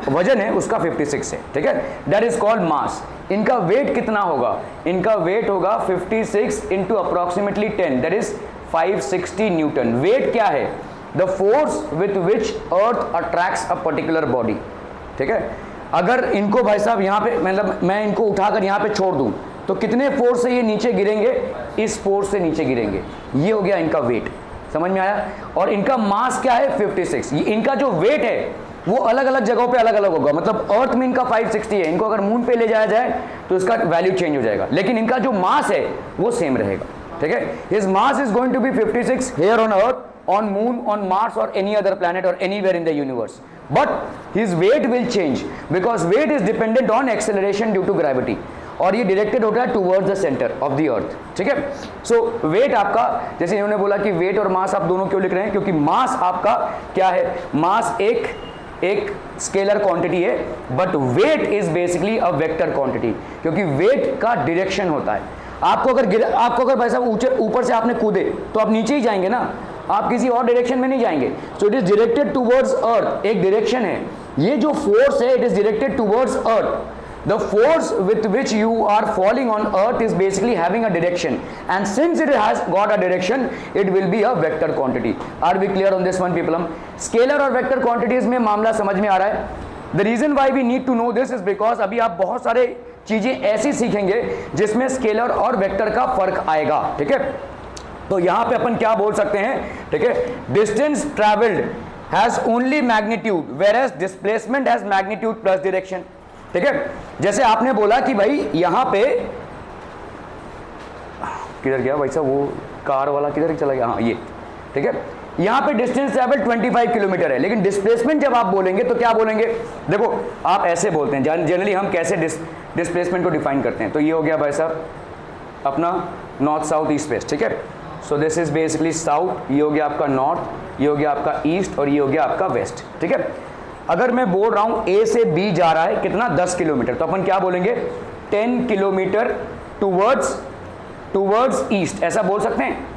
वजन है उसका 56 है, ठीक है. That is called mass. इनका वेट कितना होगा? इनका वेट होगा 56 into approximately 10, that is 560 newton. Weight क्या है? The force with which earth attracts a particular body, ठीक है. अगर इनको भाई साहब यहाँ पे मतलब मैं इनको उठाकर यहाँ पे छोड़ दूं तो कितने फोर्स से ये नीचे गिरेंगे? इस फोर्स से नीचे गिरेंगे. ये हो गया इनका वेट. समझ में आया? और इनका मास क्या है? 56. ये इनका जो वेट है वो अलग अलग जगहों पे अलग अलग होगा. मतलब अर्थ में इनका 560 है, इनको अगर मून पे ले जाया जाए तो इसका वैल्यू चेंज हो जाएगा, लेकिन इनका जो मास है वो सेम रहेगा, ठीक है. His mass is going to be 56 here on earth, on moon, on Mars or any other planet or anywhere in the universe, but his weight will change because weight is dependent on acceleration due to gravity और ये directed होता है towards the centre of the earth, ठीक है. सो wait आपका, जैसे इन्होंने बोला कि वेट और मास आप दोनों क्यों लिख रहे हैं? क्योंकि मास आपका क्या है? मास एक स्केलर क्वांटिटी है, but weight is basically a vector quantity, क्योंकि वेट का डायरेक्शन होता है. आपको अगर भाई साहब ऊपर से आपने कूदे तो आप नीचे ही जाएंगे ना, आप किसी और डायरेक्शन में नहीं जाएंगे. So it is directed towards अर्थ, एक डायरेक्शन है. ये जो फोर्स है it is directed towards earth. The force with which you are falling on earth is basically having a direction, and since it has got a direction it will be a vector quantity. Are we clear on this one people? हम scalar और vector quantities में मामला समझ में आ रहा है. The reason why we need to know this is because अभी आप बहुत सारे चीजें ऐसी सीखेंगे जिसमें स्केलर और वेक्टर का फर्क आएगा, ठीक है. तो यहां पे अपन क्या बोल सकते हैं, ठीक है. Distance travelled has only magnitude whereas displacement has magnitude plus direction, ठीक है. जैसे आपने बोला कि भाई यहां पे किधर गया भाई साहब, वो कार वाला किधर चला गया? हाँ ये, ठीक है. यहां पे डिस्टेंस ट्रेवल 25 किलोमीटर है, लेकिन डिस्प्लेसमेंट जब आप बोलेंगे तो क्या बोलेंगे? देखो आप ऐसे बोलते हैं जनरली, हम कैसे डिस्प्लेसमेंट को डिफाइन करते हैं. तो ये हो गया भाई साहब अपना नॉर्थ साउथ ईस्ट वेस्ट, ठीक है. So this is basically south, ये हो गया आपका नॉर्थ, ये हो गया आपका ईस्ट और ये हो गया आपका वेस्ट, ठीक है. अगर मैं बोल रहा हूं ए से बी जा रहा है कितना? 10 किलोमीटर, तो अपन क्या बोलेंगे? 10 किलोमीटर टूवर्ड्स ईस्ट, ऐसा बोल सकते हैं.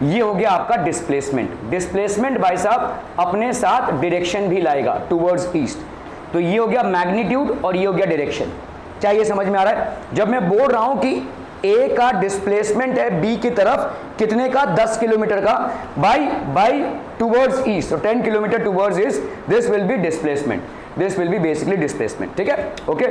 ये हो गया आपका डिस्प्लेसमेंट. डिस्प्लेसमेंट भाई साहब अपने साथ डायरेक्शन भी लाएगा टूवर्ड्स ईस्ट. तो ये हो गया मैग्नीट्यूड और ये हो गया डायरेक्शन. क्या ये समझ में आ रहा है? जब मैं बोल रहा हूं कि ए का डिस्प्लेसमेंट है बी की तरफ कितने का? 10 किलोमीटर का, बाई टूवर्ड्स ईस्ट. तो 10 kilometre towards east, this will B displacement, this will be basically displacement, ठीक है. ओके.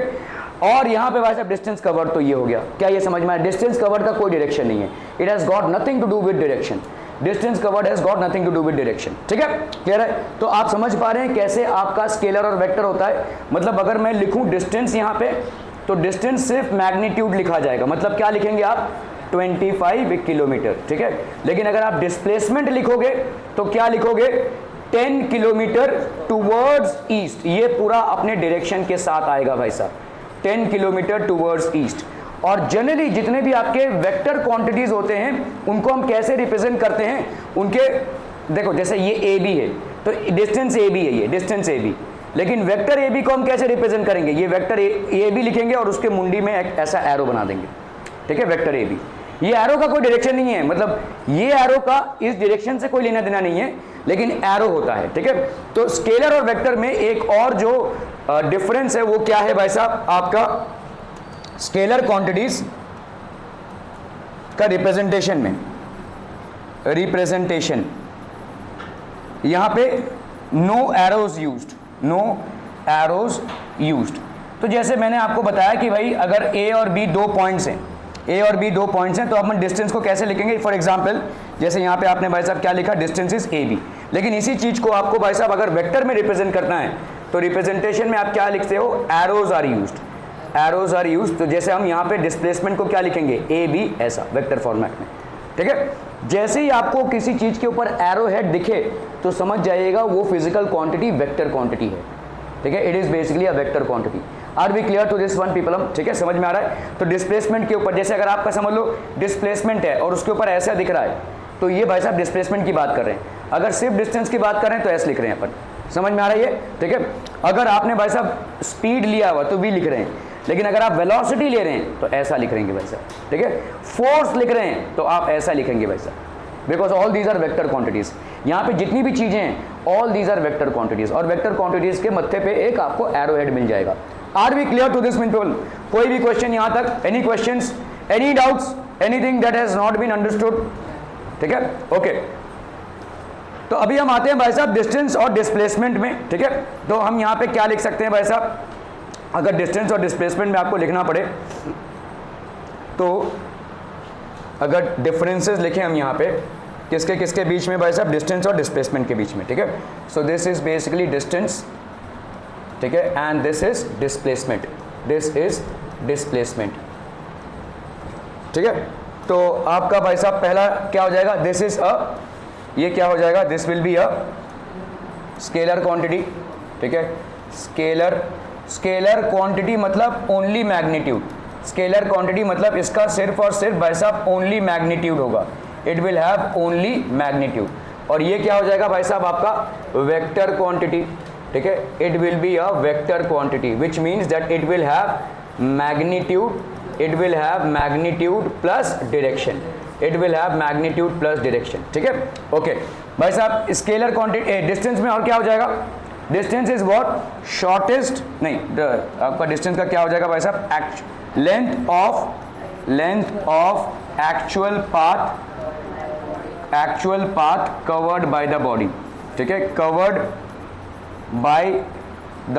और यहां पे भाई साहब डिस्टेंस कवर्ड, तो ये हो गया. क्या ये समझ में आया? डिस्टेंस कवर्ड का कोई डायरेक्शन नहीं है, it has got nothing to do with direction. Distance covered has got nothing to do with direction, ठीक है. क्लियर है? तो आप समझ पा रहे हैं कैसे आपका स्केलर और वेक्टर होता है. मतलब अगर मैं लिखूं डिस्टेंस यहां पे, तो डिस्टेंस सिर्फ मैग्नीट्यूड लिखा जाएगा. मतलब क्या लिखेंगे आप? 25 किलोमीटर, ठीक है. लेकिन अगर आप डिस्प्लेसमेंट लिखोगे तो क्या लिखोगे? 10 किलोमीटर टूवर्ड्स ईस्ट. ये पूरा अपने डायरेक्शन के साथ आएगा भाई साहब, 10 किलोमीटर टूवर्ड्स ईस्ट. और जनरली जितने भी आपके वेक्टर क्वांटिटीज होते हैं उनको हम कैसे रिप्रेजेंट करते हैं? उनके देखो जैसे ये ए बी है, तो डिस्टेंस ए बी है, ये डिस्टेंस ए बी। लेकिन वेक्टर ए बी को हम कैसे रिप्रेजेंट करेंगे, ये वेक्टर ए बी लिखेंगे और उसके मुंडी में एक ऐसा एरो बना देंगे, ठीक है, वेक्टर ए बी। ये एरो का कोई डायरेक्शन नहीं है, मतलब ये एरो का इस डायरेक्शन से कोई लेना देना नहीं है, लेकिन एरो होता है, ठीक है। तो स्केलर और वेक्टर में एक और जो डिफरेंस है वो क्या है भाई साहब, आपका स्केलर क्वांटिटीज का रिप्रेजेंटेशन में, रिप्रेजेंटेशन यहां पे no arrows used, no arrows used. तो जैसे मैंने आपको बताया कि भाई अगर ए और बी दो पॉइंट्स हैं, ए और बी दो पॉइंट्स हैं, तो अपन डिस्टेंस को कैसे लिखेंगे। फॉर एग्जांपल जैसे यहाँ पे आपने भाई साहब क्या लिखा, डिस्टेंस इज ए बी। लेकिन इसी चीज को आपको भाई साहब अगर वेक्टर में रिप्रेजेंट करना है तो रिप्रेजेंटेशन में आप क्या लिखते हो, arrows are used, arrows are used. तो जैसे हम यहाँ पे डिस्प्लेसमेंट को क्या लिखेंगे, ए बी, ऐसा वेक्टर फॉर्मेट में, ठीक है। जैसे ही आपको किसी चीज के ऊपर एरो हेड दिखे तो समझ जाइएगा वो फिजिकल क्वांटिटी वेक्टर क्वांटिटी है, ठीक है। It is basically a vector quantity. Are we clear to this one people, ठीक है, समझ में आ रहा है। तो डिस्प्लेसमेंट के ऊपर जैसे अगर आपका समझ लो डिस्प्लेसमेंट है और उसके ऊपर ऐसा दिख रहा है, तो ये भाई साहब डिस्प्लेसमेंट की बात कर रहे हैं। अगर सिर्फ डिस्टेंस की बात कर रहे हैं तो एस लिख रहे हैं अपन, समझ में आ रही है, ठीक है। अगर आपने भाई साहब स्पीड लिया हुआ तो वी लिख रहे हैं, लेकिन अगर आप वेलोसिटी ले रहे हैं तो ऐसा लिख रहेंगे भाई साहब, ठीक है। फोर्स लिख रहे हैं तो आप ऐसा लिखेंगे भाई साहब, because all these are vector quantities. यहाँ पे जितनी भी चीजें हैं all these are vector quantities, और वेक्टर क्वांटिटीज के मत्थे पे एक आपको एरो हेड मिल जाएगा। Are we clear to this people? कोई भी क्वेश्चन यहाँ तक, any questions, any doubts, anything that has not been understood, ठीक है, ओके। तो अभी हम आते हैं भाई साहब डिस्टेंस और डिस्प्लेसमेंट में, ठीक है। तो हम यहाँ पे क्या लिख सकते हैं भाई साहब, अगर डिस्टेंस और डिस्प्लेसमेंट में आपको लिखना पड़े तो अगर डिफरेंसेस लिखें हम यहाँ पे किसके किसके बीच में भाई साहब, डिस्टेंस और डिस्प्लेसमेंट के बीच में, ठीक है। So this is basically distance, ठीक है, and this is displacement, this is displacement, ठीक है। तो आपका भाई साहब पहला क्या हो जाएगा, दिस इज अ, ये क्या हो जाएगा, this will be a scalar quantity, ठीक है। स्केलर, स्केलर क्वांटिटी मतलब ओनली मैग्नीट्यूड, स्केलर क्वांटिटी मतलब इसका सिर्फ और सिर्फ भाई साहब ओनली मैग्नीट्यूड होगा, it will have only magnitude. और ये क्या हो जाएगा भाई साहब आपका वेक्टर क्वांटिटी, ठीक है। It will be a vector quantity which means that it will have magnitude, it will have magnitude plus direction, it will have magnitude plus direction, ठीक है, ओके। भाई साहब स्केलर क्वांटिटी डिस्टेंस में और क्या हो जाएगा, डिस्टेंस इज व्हाट, शॉर्टेस्ट, नहीं आपका डिस्टेंस का क्या हो जाएगा भाई साहब, length of actual path covered by the body, ठीक है, covered by the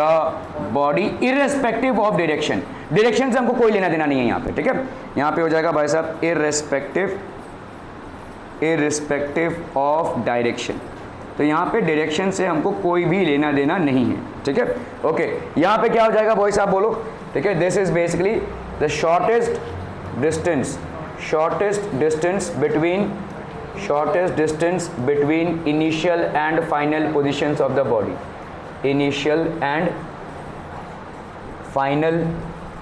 body irrespective of direction. Direction से हमको कोई लेना देना नहीं है यहाँ पे, ठीक है। यहाँ पे हो जाएगा भाई साहब इररेस्पेक्टिव ऑफ डायरेक्शन, तो यहाँ पे डायरेक्शन से हमको कोई भी लेना देना नहीं है, ठीक है, ओके। यहाँ पे क्या हो जाएगा भाई साहब बोलो, ठीक है, this is basically the shortest distance between initial and final positions of the body, initial and final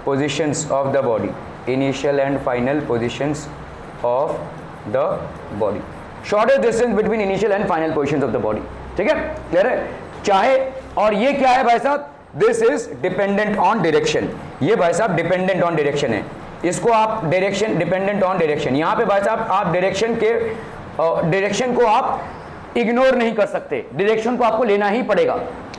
positions of the body, initial and final positions of the body, shortest distance between initial and final positions of the body, ठीक है, clear है। चाहे, और ये क्या है भाई साहब, this is dependent on direction, ये भाई साहब डिपेंडेंट ऑन डायरेक्शन है, इसको आप डायरेक्शन, डिपेंडेंट ऑन डायरेक्शन, यहाँ पे भाई साहब आप डायरेक्शन को आप इग्नोर नहीं कर सकते, डायरेक्शन को आपको लेना ही पड़ेगा,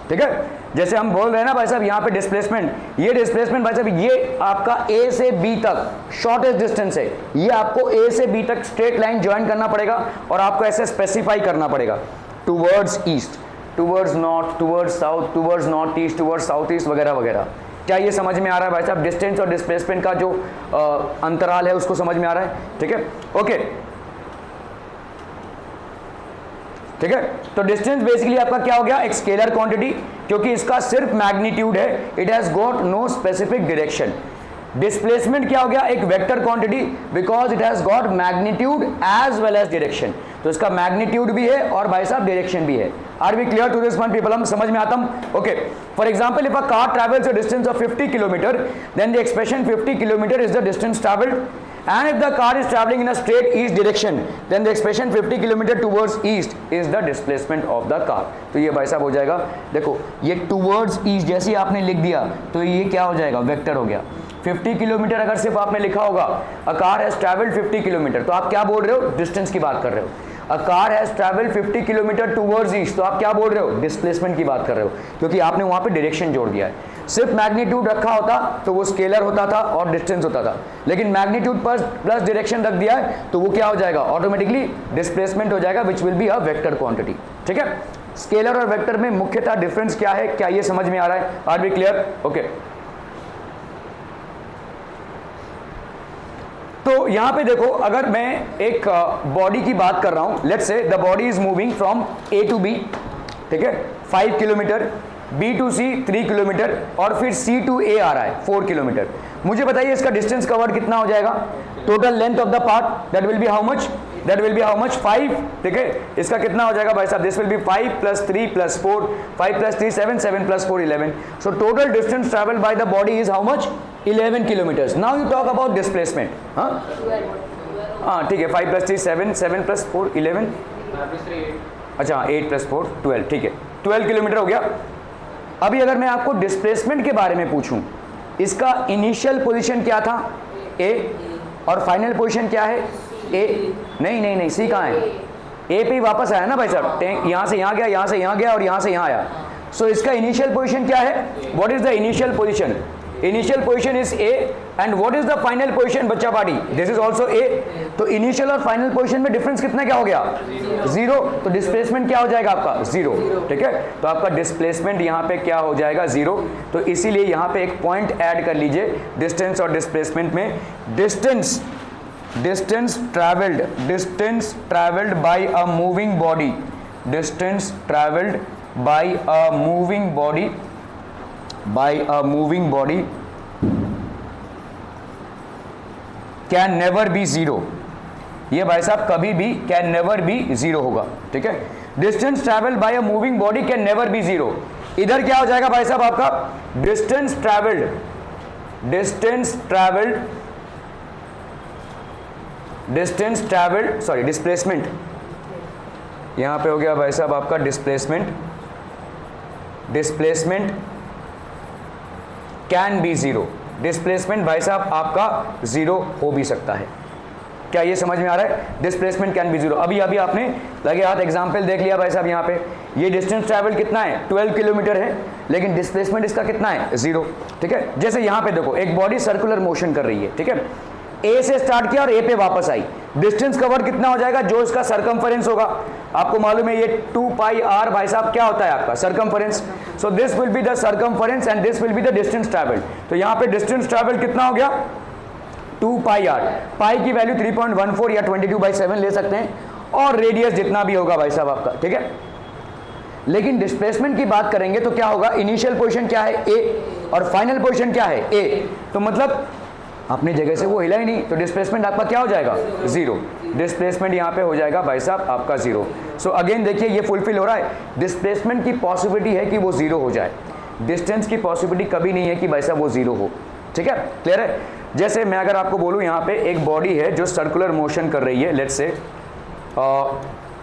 ठीक है। जैसे हम बोल रहे हैं ना भाई साहब यहाँ पे डिस्प्लेसमेंट, ये डिस्प्लेसमेंट भाई साहब ये आपका ए से बी तक शॉर्टेस्ट डिस्टेंस है, ये आपको ए से बी तक स्ट्रेट लाइन ज्वाइन करना पड़ेगा और आपको ऐसे स्पेसिफाई करना पड़ेगा, towards east, towards north, towards south, towards north east, towards south east वगैरह वगैरह। क्या ये समझ में आ रहा है भाई साहब, डिस्टेंस और डिस्प्लेसमेंट का जो अंतराल है उसको समझ में आ रहा है, ठीक है, ओके, ठीक है। तो डिस्टेंस बेसिकली आपका क्या हो गया, एक स्केलर क्वांटिटी, क्योंकि इसका सिर्फ मैग्नीट्यूड है, it has got no specific direction. Displacement क्या हो गया, एक vector quantity, because it has got magnitude as well as direction, तो इसका मैग्नीट्यूड भी है और भाई साहब डायरेक्शन भी है। Are we clear to this one people, हम समझ में आता हूं, okay. For example if a car travels a distance of 50 kilometre, then the expression 50 kilometre is the distance travelled and if the car is traveling in a straight east direction then the expression 50 km towards east is the displacement of the car। तो ये भाई साहब हो जाएगा, देखो ये towards east जैसे आपने लिख दिया तो ये क्या हो जाएगा, वेक्टर हो गया। 50 किलोमीटर अगर सिर्फ आपने लिखा होगा a car has travelled 50 kilometre, तो आप क्या बोल रहे हो, डिस्टेंस की बात कर रहे हो। A car has travelled 50 kilometre towards east, तो आप क्या बोल रहे हो, डिस्प्लेसमेंट की बात कर रहे हो, क्योंकि आपने वहां पे डायरेक्शन जोड़ दिया है। सिर्फ मैग्नीट्यूड रखा होता तो वो स्केलर होता था और डिस्टेंस होता था, लेकिन मैग्नीट्यूड पर प्लस डायरेक्शन रख दिया है तो वो क्या हो जाएगा, ऑटोमेटिकली डिस्प्लेसमेंट हो जाएगा, which will be a vector quantity. ठीक है, स्केलर और वेक्टर में मुख्यतः डिफरेंस क्या है, क्या ये समझ में आ रहा है, आर बी क्लियर? ओके, तो यहां पे देखो अगर मैं एक बॉडी की बात कर रहा हूं, let's say the body is moving from A to B, ठीक है 5 kilometre, B to C 3 kilometre और फिर सी टू ए आ रहा है 4 किलोमीटर। मुझे बताइए इसका डिस्टेंस कवर्ड कितना हो जाएगा, total length of the part that will be how much, that will be how much 5। ठीक है, इसका कितना हो जाएगा भाई साहब, this will B 5 + 3 + 4, 5 + 3 7, 7 + 4 11। So total distance travelled bye the body is how much, 11 kilometres. Now you talk about displacement. हाँ ठीक है, 5 + 3 7, 7 + 4 11, अच्छा 8 + 4 12, ठीक है 12 किलोमीटर हो गया। अभी अगर मैं आपको डिस्प्लेसमेंट के बारे में पूछूं, इसका इनिशियल पोजीशन क्या था, ए, और फाइनल पोजीशन क्या है, ए, नहीं सी कहाँ है, ए पे ही वापस आया ना भाई साहब, यहाँ से यहाँ गया, यहाँ से यहाँ गया और यहाँ से यहाँ आया। सो इसका इनिशियल पोजीशन क्या है, what is the initial position, initial position is A and what is the final position बच्चा party, this is also A. तो इनिशियल और फाइनल पोजीशन में डिफरेंस कितना क्या हो गया, 0, तो डिस्प्लेसमेंट क्या हो जाएगा आपका 0। ठीक है, तो आपका डिस्प्लेसमेंट यहाँ पे क्या हो जाएगा 0। तो इसीलिए यहाँ पे एक पॉइंट ऐड कर लीजिए डिस्टेंस और डिस्प्लेसमेंट में, distance travelled bye a moving body, distance travelled bye a moving body, by a moving body can never be 0। ये भाई साहब कभी भी can never be 0 होगा। ठीक है, distance traveled by a moving body can never be 0। इधर क्या हो जाएगा भाई साहब आपका, distance traveled सॉरी डिस्प्लेसमेंट, यहां पे हो गया भाई साहब आपका डिस्प्लेसमेंट कैन बी 0। डिस्प्लेसमेंट भाई साहब आपका 0 हो भी सकता है, क्या ये समझ में आ रहा है, डिस्प्लेसमेंट कैन बी 0। अभी आपने लगे हाथ एग्जांपल देख लिया भाई साहब, यहाँ पे ये डिस्टेंस ट्रैवल कितना है 12 किलोमीटर है, लेकिन डिस्प्लेसमेंट इसका कितना है 0। ठीक है, जैसे यहाँ पे देखो एक बॉडी सर्कुलर मोशन कर रही है, ठीक है, ए से स्टार्ट किया और ए पे वापस आई, डिस्टेंस कवर कितना हो जाएगा, जो इसका सरकमफरेंस होगा, आपको मालूम है ये 2πr भाई साहब क्या होता है आपका circumference. So this will be the circumference and this will be the distance travelled. तो यहाँ पे डिस्टेंस ट्रैवल कितना हो गया 2πr, पाई की वैल्यू 3.14 या 22/7 ले सकते हैं, और रेडियस जितना भी होगा भाई साहब आपका। ठीक है, लेकिन डिस्प्लेसमेंट की बात करेंगे तो क्या होगा, इनिशियल पोजीशन क्या है ए और फाइनल पोजीशन क्या है ए, तो मतलब अपनी जगह से वो हिला ही नहीं, तो डिस्प्लेसमेंट आपका क्या हो जाएगा 0। डिस्प्लेसमेंट यहाँ पे हो जाएगा भाई साहब आपका 0। सो अगेन देखिए ये फुलफिल हो रहा है, डिस्प्लेसमेंट की पॉसिबिलिटी है कि वो 0 हो जाए, डिस्टेंस की पॉसिबिलिटी कभी नहीं है कि भाई साहब वो 0 हो। ठीक है, क्लियर है। जैसे मैं अगर आपको बोलूँ यहाँ पे एक बॉडी है जो सर्कुलर मोशन कर रही है, लेट्स से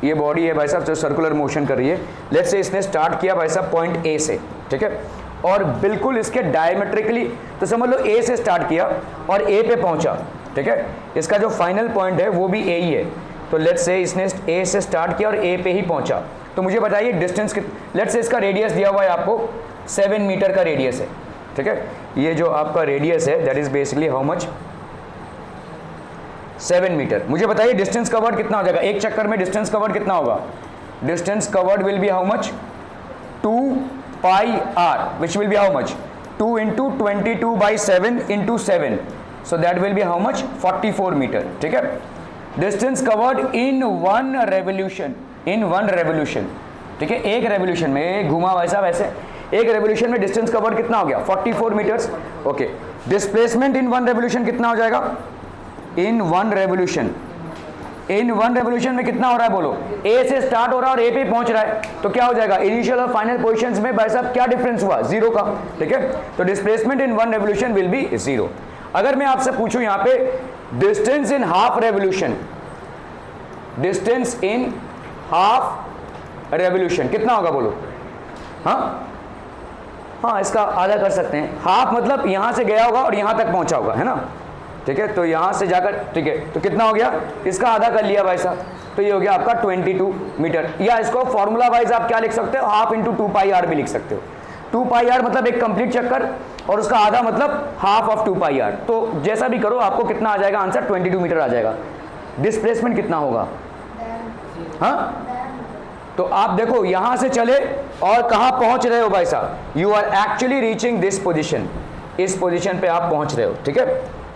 ये बॉडी है भाई साहब जो सर्कुलर मोशन कर रही है, लेट्स से इसने स्टार्ट किया भाई साहब पॉइंट ए से, ठीक है, और बिल्कुल इसके डायमेट्रिकली, तो समझ लो ए से स्टार्ट किया और ए पे पहुंचा। ठीक है, इसका जो फाइनल पॉइंट है वो भी ए ही है, तो लेट्स से इसने ए से स्टार्ट किया और ए पे ही पहुंचा। तो मुझे बताइए डिस्टेंस कितना, लेट्स से इसका रेडियस दिया हुआ है आपको 7 मीटर का रेडियस है। ठीक है, ये जो आपका रेडियस है that is basically how much 7 metre. मुझे बताइए डिस्टेंस कवर्ड कितना हो जाएगा, एक चक्कर में डिस्टेंस कवर्ड कितना होगा, distance covered will be how much 2πr, which will be how much 2 × 22/7 × 7, so that will be how much 44 metre. ठीक है, distance covered in one revolution, ठीक है, एक रेवोल्यूशन में घुमा भाई साहब ऐसे, एक रेवोल्यूशन में डिस्टेंस कवर्ड कितना हो गया 44 metres. Okay, displacement in one revolution कितना हो जाएगा, इन वन रेवोल्यूशन में कितना हो रहा है बोलो, ए से स्टार्ट हो रहा है और ए पे पहुंच रहा है, तो क्या हो जाएगा इनिशियल और फाइनल पोजीशंस में भाई साहब क्या डिफरेंस हुआ 0 का। ठीक है, तो displacement in one revolution will be 0। अगर मैं आपसे पूछूं यहां पे distance in half revolution, distance in half revolution कितना होगा बोलो? हाँ इसका आधा कर सकते हैं। हाफ मतलब यहां से गया होगा और यहां तक पहुंचा होगा, है ना? ठीक है, तो यहां से जाकर, ठीक है, तो कितना हो गया? इसका आधा कर लिया भाई साहब, तो ये हो गया आपका 22 मीटर। या इसको फॉर्मूला वाइज आप क्या लिख सकते हो? हाफ इंटू 2 पाई आर भी लिख सकते हो। 2 पाई आर मतलब एक कंप्लीट चक्कर और उसका आधा मतलब हाफ ऑफ 2 पाई आर। तो जैसा भी करो आपको कितना आ जाएगा आंसर? 22 मीटर आ जाएगा। डिस्प्लेसमेंट कितना होगा? हाँ, तो आप देखो यहां से चले और कहां पहुंच रहे हो भाई साहब? You are actually reaching this position, इस पोजीशन पे आप पहुंच रहे हो। ठीक है,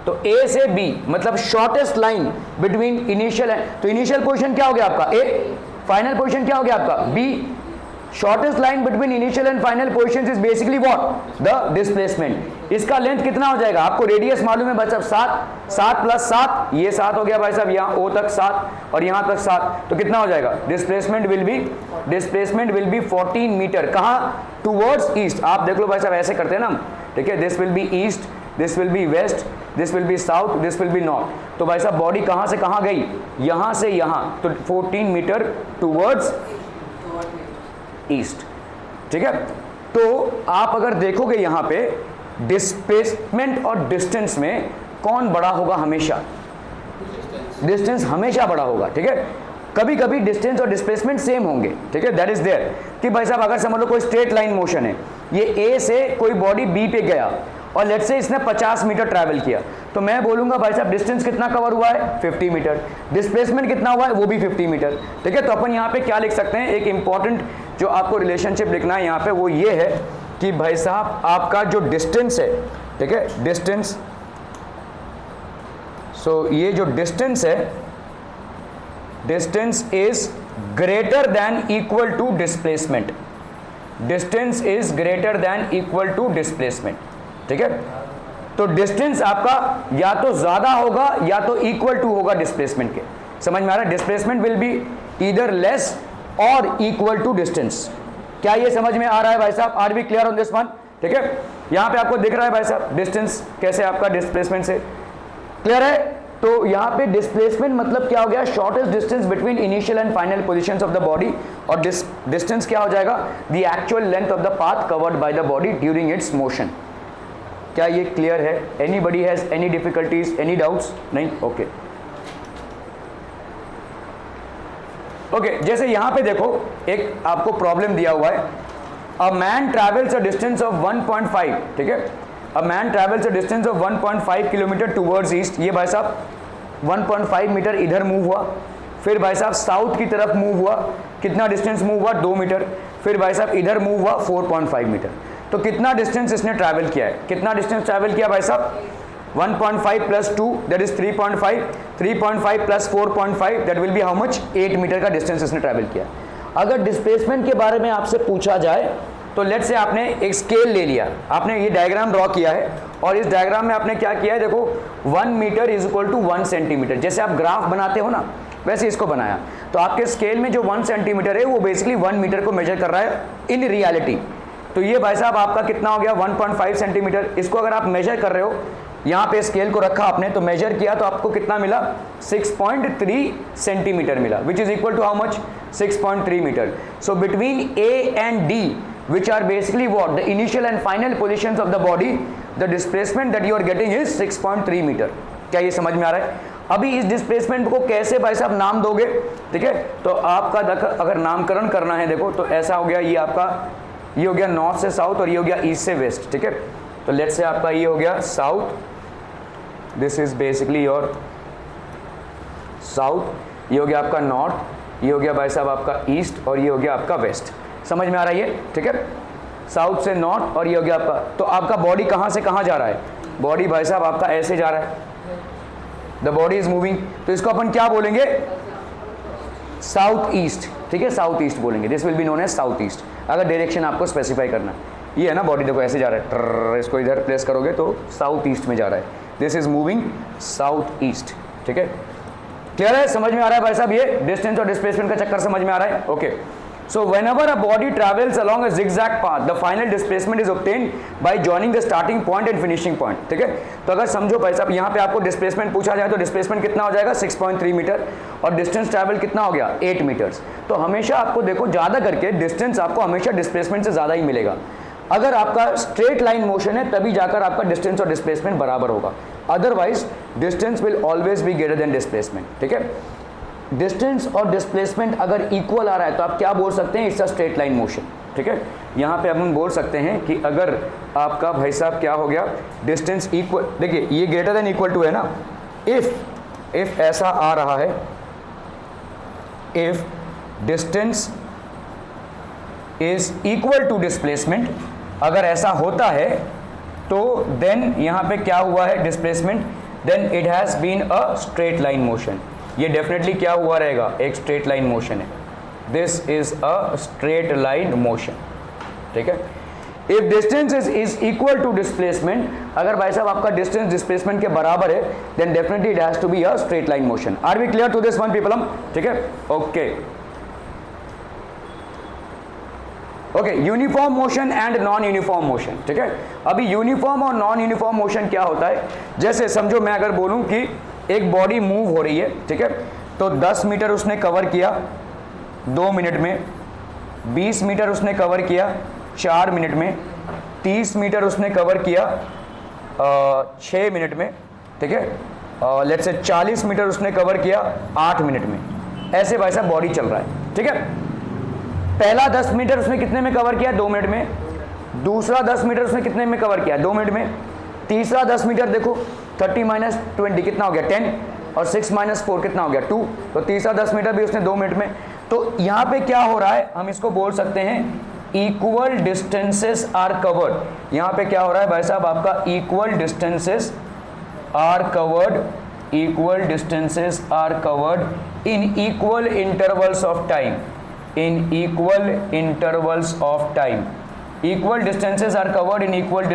तो ए से बी मतलब शॉर्टेस्ट लाइन बिटवीन इनिशियल, तो इनिशियल पोजीशन क्या हो गया आपका? ए। फाइनल पोजीशन क्या हो गया आपका? B. Shortest line between initial and final positions is basically what? The displacement. इसका लेंथ कितना हो जाएगा? आपको रेडियस मालूम है भाई साहब, 7, 7 प्लस 7, ये 7 हो गया भाई साहब, यहाँ O तक 7 और यहाँ तक 7, तो कितना हो जाएगा? Displacement will be 14 metre. कहाँ? Towards east. आप देख लो भाई साहब, ऐसे करते हैं ना, ठीक है, this will be east, this will be west, this will be south, this will be north. तो भाई साहब बॉडी कहाँ से कहाँ गई? यहाँ से यहाँ, तो 14 मीटर टूवर्ड्स ईस्ट। ठीक है, तो आप अगर देखोगे यहां पे डिस्प्लेसमेंट और डिस्टेंस में कौन बड़ा होगा? हमेशा डिस्टेंस हमेशा बड़ा होगा। ठीक है, कभी कभी डिस्टेंस और डिस्प्लेसमेंट सेम होंगे। ठीक है, दैट इज देयर कि भाई साहब अगर समझ लो कोई स्ट्रेट लाइन मोशन है, ये ए से कोई बॉडी बी पे गया और लेट्स से इसने 50 मीटर ट्रैवल किया, तो मैं बोलूंगा भाई साहब डिस्टेंस कितना कवर हुआ है? 50 मीटर। डिस्प्लेसमेंट कितना हुआ है? वो भी 50 मीटर। ठीक है, तो अपन यहाँ पे क्या लिख सकते हैं? एक इंपॉर्टेंट जो आपको रिलेशनशिप लिखना है यहाँ पे वो ये है कि भाई साहब आपका जो डिस्टेंस है, ठीक है, डिस्टेंस, सो ये जो डिस्टेंस है, distance is greater than equal to displacement. Distance is greater than equal to displacement. ठीक है, तो डिस्टेंस आपका या तो ज्यादा होगा या तो इक्वल टू होगा डिस्प्लेसमेंट के। समझ में आ रहा है? Displacement will be either less और इक्वल टू डिस्टेंस। क्या ये समझ में आ रहा है भाई साहब? Are we clear on this one? ठीक है, यहां पे आपको दिख रहा है भाई साहब डिस्टेंस कैसे आपका डिस्प्लेसमेंट से क्लियर है? तो यहां पे डिस्प्लेसमेंट मतलब क्या हो गया? Shortest distance between initial and final positions of the body. और डिस्टेंस क्या हो जाएगा? The actual length of the path covered by the body during its motion. क्या ये क्लियर है? Anybody has any difficulties, any doubts? नहीं? Okay okay, जैसे यहां पे देखो एक आपको प्रॉब्लम दिया हुआ है, a man travels a distance of 1.5, ठीक है, a man travels a distance of 1.5 kilometre towards east. ये भाई साहब 1.5 मीटर इधर मूव हुआ, फिर भाई साहब साउथ की तरफ मूव हुआ, कितना डिस्टेंस मूव हुआ? 2 मीटर। फिर भाई साहब इधर मूव हुआ 4.5 मीटर। तो कितना डिस्टेंस इसने ट्रैवल किया है? कितना डिस्टेंस ट्रैवल किया भाई साहब? 1.5 plus 2 that is 3.5, 3.5 plus 4.5 that will be how much? 8 metre का डिस्टेंस इसने ट्रैवल किया। अगर डिस्प्लेसमेंट के बारे में आपसे पूछा जाए तो लेट्स से आपने एक स्केल ले लिया, आपने ये डायग्राम ड्रॉ किया है और इस डायग्राम में आपने क्या किया है? देखो 1 metre is equal to 1 centimetre. जैसे आप ग्राफ बनाते हो ना वैसे इसको बनाया, तो आपके स्केल में जो 1 सेंटीमीटर है वो बेसिकली 1 मीटर को मेजर कर रहा है इन रियलिटी। तो ये भाई साहब आपका कितना हो गया? 1.5 सेंटीमीटर। इसको अगर आप मेजर कर रहे हो, यहाँ पे स्केल को रखा आपने तो मेजर किया तो आपको कितना मिला? 6.3 सेंटीमीटर मिला, which is equal to how much? 6.3 metre. So between A and D which are basically what? The initial and final positions of the body, the displacement that you are getting is 6.3 meter. क्या ये समझ में आ रहा है? अभी इस displacement को कैसे भाई साहब नाम दोगे? ठीक है, तो आपका अगर नामकरण करना है देखो तो ऐसा हो गया, ये आपका ये हो गया नॉर्थ से साउथ और ये हो गया ईस्ट से वेस्ट। ठीक है, तो लेट्स से आपका ये हो गया south, this is basically your south, ये हो गया आपका नॉर्थ, ये हो गया भाई साहब आपका ईस्ट और ये हो गया आपका वेस्ट। समझ में आ रहा है ये? ठीक है, साउथ से नॉर्थ और ये हो गया आपका। तो आपका बॉडी कहां से कहां जा रहा है? बॉडी भाई साहब आपका ऐसे जा रहा है, द बॉडी इज मूविंग, तो इसको अपन क्या बोलेंगे? South east. ठीक है, साउथ ईस्ट बोलेंगे, this will be known as south east. अगर डायरेक्शन आपको स्पेसिफाई करना है, ये है ना बॉडी देखो ऐसे जा रहा है, इसको इधर प्लेस करोगे तो साउथ ईस्ट में जा रहा है, this is moving south east. ठीक है, क्लियर है? समझ में आ रहा है भाई साहब? ये डिस्टेंस और डिस्प्लेसमेंट का चक्कर समझ में आ रहा है? Okay, So whenever a body travels along a zigzag path, the final displacement is obtained by joining the starting point and finishing point. ठीक है, तो अगर समझो भाई साहब यहाँ पे आपको डिस्प्लेसमेंट पूछा जाए तो डिस्प्लेसमेंट कितना हो जाएगा 6.3 मीटर और डिस्टेंस ट्रैवल कितना हो गया 8 मीटर्स। तो हमेशा आपको देखो ज़्यादा करके डिस्टेंस आपको हमेशा डिस्प्लेसमेंट से ज़्यादा ही मिलेगा। अगर आपका स्ट्रेट लाइन मोशन है तभी जाकर आपका डिस्टेंस और डिस्प्लेसमेंट बराबर होगा, otherwise distance will always be greater than displacement. ठीक है, डिस्टेंस और डिस्प्लेसमेंट अगर इक्वल आ रहा है तो आप क्या बोल सकते हैं, it's a straight line motion. ठीक है, यहाँ पे हम बोल सकते हैं कि अगर आपका भाई साहब क्या हो गया, डिस्टेंस इक्वल, देखिए ये ग्रेटर देन इक्वल टू है ना, इफ ऐसा आ रहा है, if distance is equal to displacement, अगर ऐसा होता है तो देन यहाँ पे क्या हुआ है displacement, then it has been a straight line motion. ये डेफिनेटली क्या हुआ रहेगा, एक स्ट्रेट लाइन मोशन है, this is a straight line motion. ठीक है, if distance is equal to displacement, अगर भाई साहब आपका डिस्टेंस डिस्प्लेसमेंट के बराबर है then definitely it has to be a straight line motion. Are we clear to this one people? ठीक है, okay okay, uniform motion and non uniform motion. ठीक है, अभी यूनिफॉर्म और नॉन यूनिफॉर्म मोशन क्या होता है, जैसे समझो मैं अगर बोलूं कि एक बॉडी मूव हो रही है, ठीक है, तो 10 मीटर उसने कवर किया 2 मिनट में, 20 मीटर उसने कवर किया 4 मिनट में, 30 मीटर उसने कवर किया 6 मिनट में, ठीक है, लेट्स से 40 मीटर उसने कवर किया 8 मिनट में। ऐसे भाई साहब बॉडी चल रहा है। ठीक है, पहला 10 मीटर उसने कितने में कवर किया, 2 मिनट में, दूसरा 10 मीटर उसने कितने में कवर किया, 2 मिनट में, तीसरा 10 मीटर देखो 30 माइनस 20 कितना हो गया 10, और 6 माइनस 4 कितना हो गया 2, तो तीसरा 10 मीटर भी उसने 2 मिनट में। तो यहाँ पे क्या हो रहा है, हम इसको बोल सकते हैं इक्वल डिस्टेंसेस आर कवर्ड। यहाँ पे क्या हो रहा है भाई साहब, आपका equal distances are covered, equal distances are covered in equal intervals of time, in equal intervals of time, equal distances are covered in equal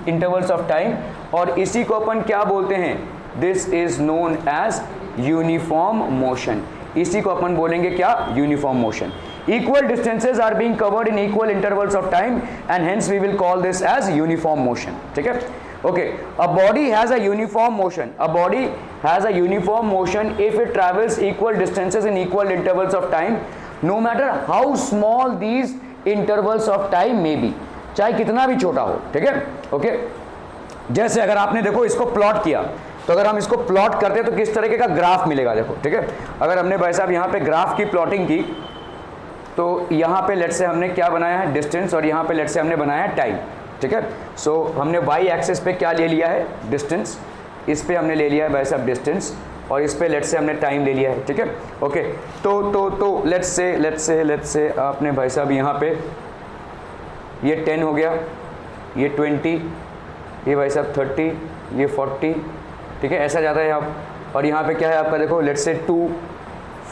intervals of time, और इसी को अपन क्या बोलते हैं, this is known as uniform motion। इसी को अपन बोलेंगे क्या, uniform motion। equal distances are being covered in equal intervals of time and hence we will call this as uniform motion। ठीक है, okay, a body has a uniform motion, a body has a uniform motion if it travels equal distances in equal intervals of time, no matter how small these intervals of time may be, चाहे कितना भी छोटा हो। ठीक है, okay, जैसे अगर आपने देखो इसको प्लॉट किया, तो अगर हम इसको प्लॉट करते हैं तो किस तरीके का ग्राफ मिलेगा, देखो। ठीक है, अगर हमने भाई साहब यहाँ पे ग्राफ की प्लॉटिंग की तो यहाँ पे लेट से हमने क्या बनाया है, डिस्टेंस, और यहाँ पे लेट से हमने बनाया है टाइम। ठीक है, सो हमने वाई एक्सिस पे क्या ले लिया है, डिस्टेंस, इस पे हमने ले लिया है भाई साहब डिस्टेंस, और इस पे लेट से हमने टाइम ले लिया है। ठीक है, ओके, तो लेट्स से आपने भाई साहब यहाँ पे ये 10 हो गया, ये 20, ये भाई साहब 30, ये 40, ठीक है, ऐसा जाता है आप। और यहाँ पे क्या है आपका, देखो लेट्स से 2,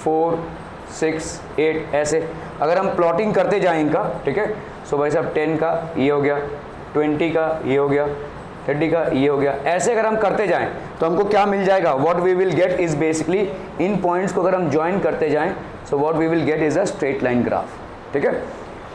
4, 6, 8, ऐसे अगर हम प्लॉटिंग करते जाएं इनका, ठीक है, सो भाई साहब 10 का ये हो गया, 20 का ये हो गया, 30 का ये हो गया, ऐसे अगर हम करते जाएं तो हमको क्या मिल जाएगा, what we will get is basically, इन पॉइंट्स को अगर हम ज्वाइन करते जाएं so what we will get is a straight line graph. ठीक है,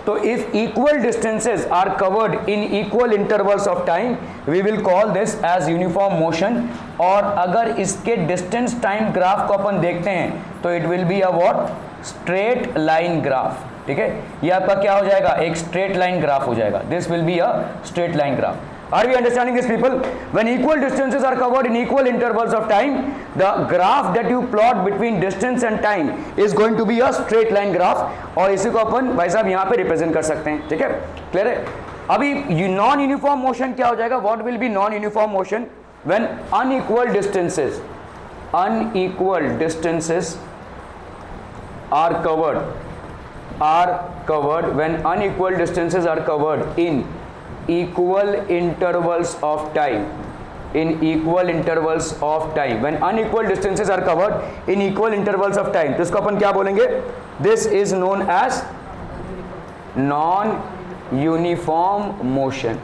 तो if equal distances are covered in equal intervals of time we will call this as uniform motion, और अगर इसके डिस्टेंस टाइम ग्राफ को अपन देखते हैं तो it will be a what, straight line graph. ठीक है, ये आपका क्या हो जाएगा, एक स्ट्रेट लाइन ग्राफ हो जाएगा, this will be a straight line graph. Are we understanding this, people? When equal distances are covered in equal intervals of time, the graph that you plot between distance and time is going to be a straight line graph, और इसी को अपन भाई साहब यहाँ पे represent कर सकते हैं। ठीक है, क्लियर है? अभी नॉन यूनिफॉर्म मोशन क्या हो जाएगा, what will B non uniform motion, when unequal distances are covered when unequal distances are covered in equal intervals of time, when unequal distances are covered in equal intervals of time, तो इसको अपन क्या बोलेंगे, this is known as non uniform motion।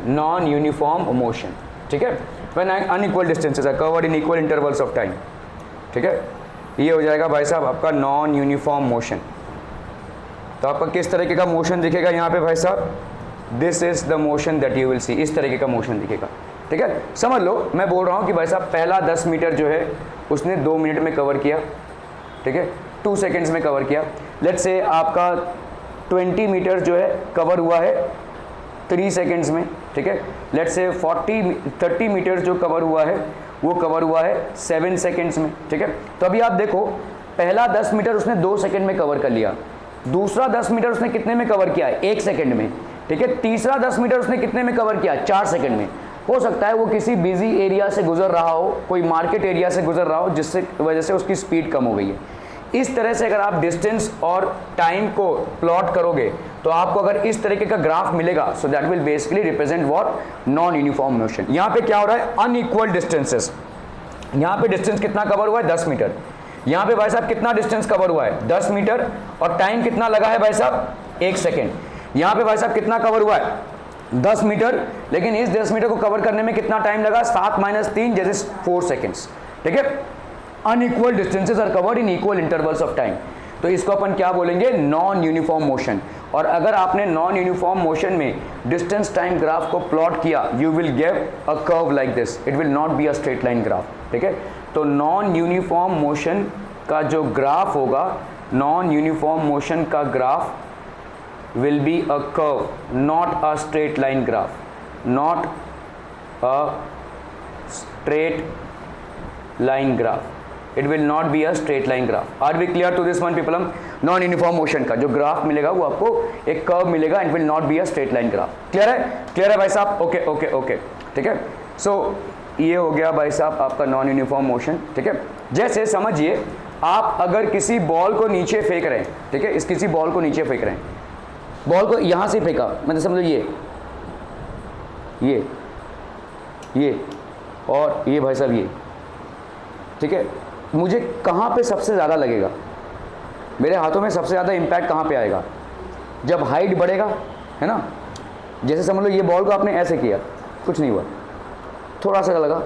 ठीक है, when unequal distances are covered in equal intervals of time। ठीक है, ये हो जाएगा भाई साहब आपका नॉन यूनिफॉर्म मोशन। तो आपका किस तरीके का मोशन दिखेगा यहाँ पे भाई साहब, this is the motion that you will सी, इस तरीके का मोशन दिखेगा। ठीक है, समझ लो मैं बोल रहा हूँ कि भाई साहब पहला 10 मीटर जो है उसने 2 मिनट में कवर किया, ठीक है, 2 सेकेंड्स में कवर किया। लेट्स से आपका 20 मीटर जो है कवर हुआ है 3 सेकेंड्स में, ठीक है। लेट्स से 30 मीटर जो कवर हुआ है वो कवर हुआ है 7 सेकेंड्स में, ठीक है। तो अभी आप देखो पहला 10 मीटर उसने 2 सेकेंड में कवर कर लिया, दूसरा 10 मीटर उसने कितने में कवर किया है, 1 सेकेंड में, ठीक है। तीसरा 10 मीटर उसने कितने में कवर किया, 4 सेकेंड में। हो सकता है वो किसी बिजी एरिया से गुजर रहा हो, कोई मार्केट एरिया से गुजर रहा हो, जिससे वजह से उसकी स्पीड कम हो गई है। इस तरह से अगर आप डिस्टेंस और टाइम को प्लॉट करोगे तो आपको अगर इस तरीके का ग्राफ मिलेगा, सो that will basically represent what, non uniform motion. यहाँ पे क्या हो रहा है, अनइक्वल डिस्टेंसेस। यहाँ पे डिस्टेंस कितना कवर हुआ है, 10 मीटर। यहाँ पे भाई साहब कितना डिस्टेंस कवर हुआ है, 10 मीटर, और टाइम कितना लगा है भाई साहब, 1 सेकेंड। यहाँ पे भाई साहब कितना कवर हुआ है, 10 मीटर, लेकिन इस 10 मीटर को कवर करने में कितना टाइम लगा, 7 - 3 जैसे 4 सेकेंड्स, ठीक है। Unequal distances are covered in equal intervals of time. तो इसको अपन क्या बोलेंगे, नॉन यूनिफॉर्म मोशन। और अगर आपने नॉन यूनिफॉर्म मोशन में डिस्टेंस टाइम ग्राफ को प्लॉट किया, you will get a curve like this, it will not be a straight line graph, ठीक है। तो नॉन यूनिफॉर्म मोशन का जो ग्राफ होगा, नॉन यूनिफॉर्म मोशन का graph will be a curve, not a straight line graph, not a straight line graph, it will not be a straight line graph. Are we clear to this one people? हम non uniform motion का जो graph मिलेगा वो आपको एक curve मिलेगा, it will not be a straight line graph. Clear है, clear है भाई साहब, ओके ओके ओके, ठीक है। सो ये हो गया भाई साहब आपका नॉन यूनिफॉर्म मोशन, ठीक है। जैसे समझिए आप अगर किसी बॉल को नीचे फेंक रहे हैं, ठीक है, इस किसी बॉल को नीचे फेंक रहे हैं, बॉल को यहाँ से फेंका, मतलब समझो ये और ये भाई साहब ये, ठीक है। मुझे कहाँ पे सबसे ज़्यादा लगेगा, मेरे हाथों में सबसे ज़्यादा इम्पैक्ट कहाँ पे आएगा, जब हाइट बढ़ेगा, है ना। जैसे समझ लो ये बॉल को आपने ऐसे किया, कुछ नहीं हुआ, थोड़ा सा लगा,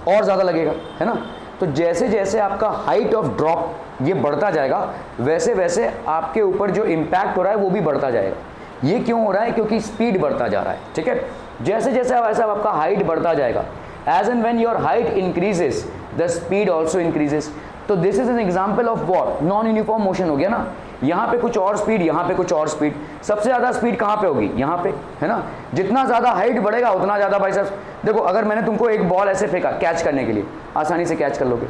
और ज़्यादा लगेगा, है ना। तो जैसे जैसे आपका हाइट ऑफ ड्रॉप ये बढ़ता जाएगा, वैसे वैसे आपके ऊपर जो इम्पैक्ट हो रहा है वो भी बढ़ता जाएगा। ये क्यों हो रहा है, क्योंकि स्पीड बढ़ता जा रहा है, ठीक है। जैसे जैसे वैसे आपका हाइट बढ़ता जाएगा, as and when your height increases the speed also increases. तो this is an example of what, non uniform motion हो गया ना। यहाँ पे कुछ और स्पीड, यहाँ पे कुछ और स्पीड। सबसे ज़्यादा स्पीड कहाँ पे होगी, यहाँ पे, है ना। जितना ज़्यादा हाइट बढ़ेगा उतना ज़्यादा भाई साहब, देखो अगर मैंने तुमको एक बॉल ऐसे फेंका कैच करने के लिए, आसानी से कैच कर लोगे।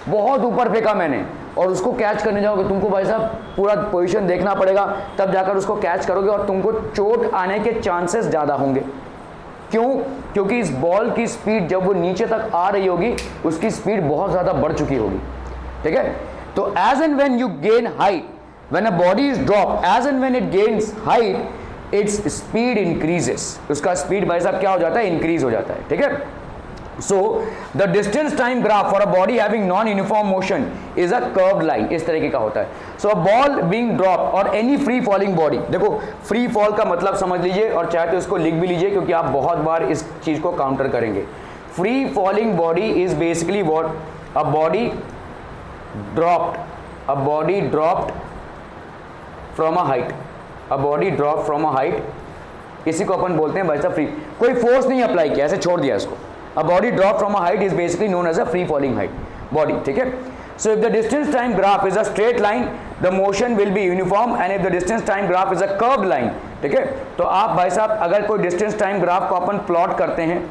बहुत ऊपर फेंका मैंने और उसको कैच करने जाओगे, तुमको भाई साहब पूरा पोजीशन देखना पड़ेगा, तब जाकर उसको कैच करोगे और तुमको चोट आने के चांसेस ज़्यादा होंगे। क्यों, क्योंकि इस बॉल की स्पीड जब वो नीचे तक आ रही होगी उसकी स्पीड बहुत ज़्यादा बढ़ चुकी होगी, ठीक है। तो as and when you gain height, when a body is dropped, as and when it gains height, its speed increases, उसका स्पीड भाई साहब क्या हो जाता है, इंक्रीज हो जाता है, ठीक है। So the distance time graph for a body having non-uniform motion is a curved line, इस तरीके का होता है। So a ball being dropped or any free falling body, देखो free fall का मतलब समझ लीजिए और चाहे तो इसको लिख भी लीजिए क्योंकि आप बहुत बार इस चीज को काउंटर करेंगे। Free falling body is basically what, a body dropped from a height, a body drop from a height, इसी को अपन बोलते हैं भाई साहब फ्री, कोई फोर्स नहीं अप्लाई किया, ऐसे छोड़ दिया इसको। A body drop from a height is basically known as a free falling height body, ठीक है। So if the distance time graph is a straight line, the motion will be uniform, and if the distance time graph is a curved line, ठीक है। तो आप भाई साहब अगर कोई डिस्टेंस टाइम ग्राफ को अपन प्लॉट करते हैं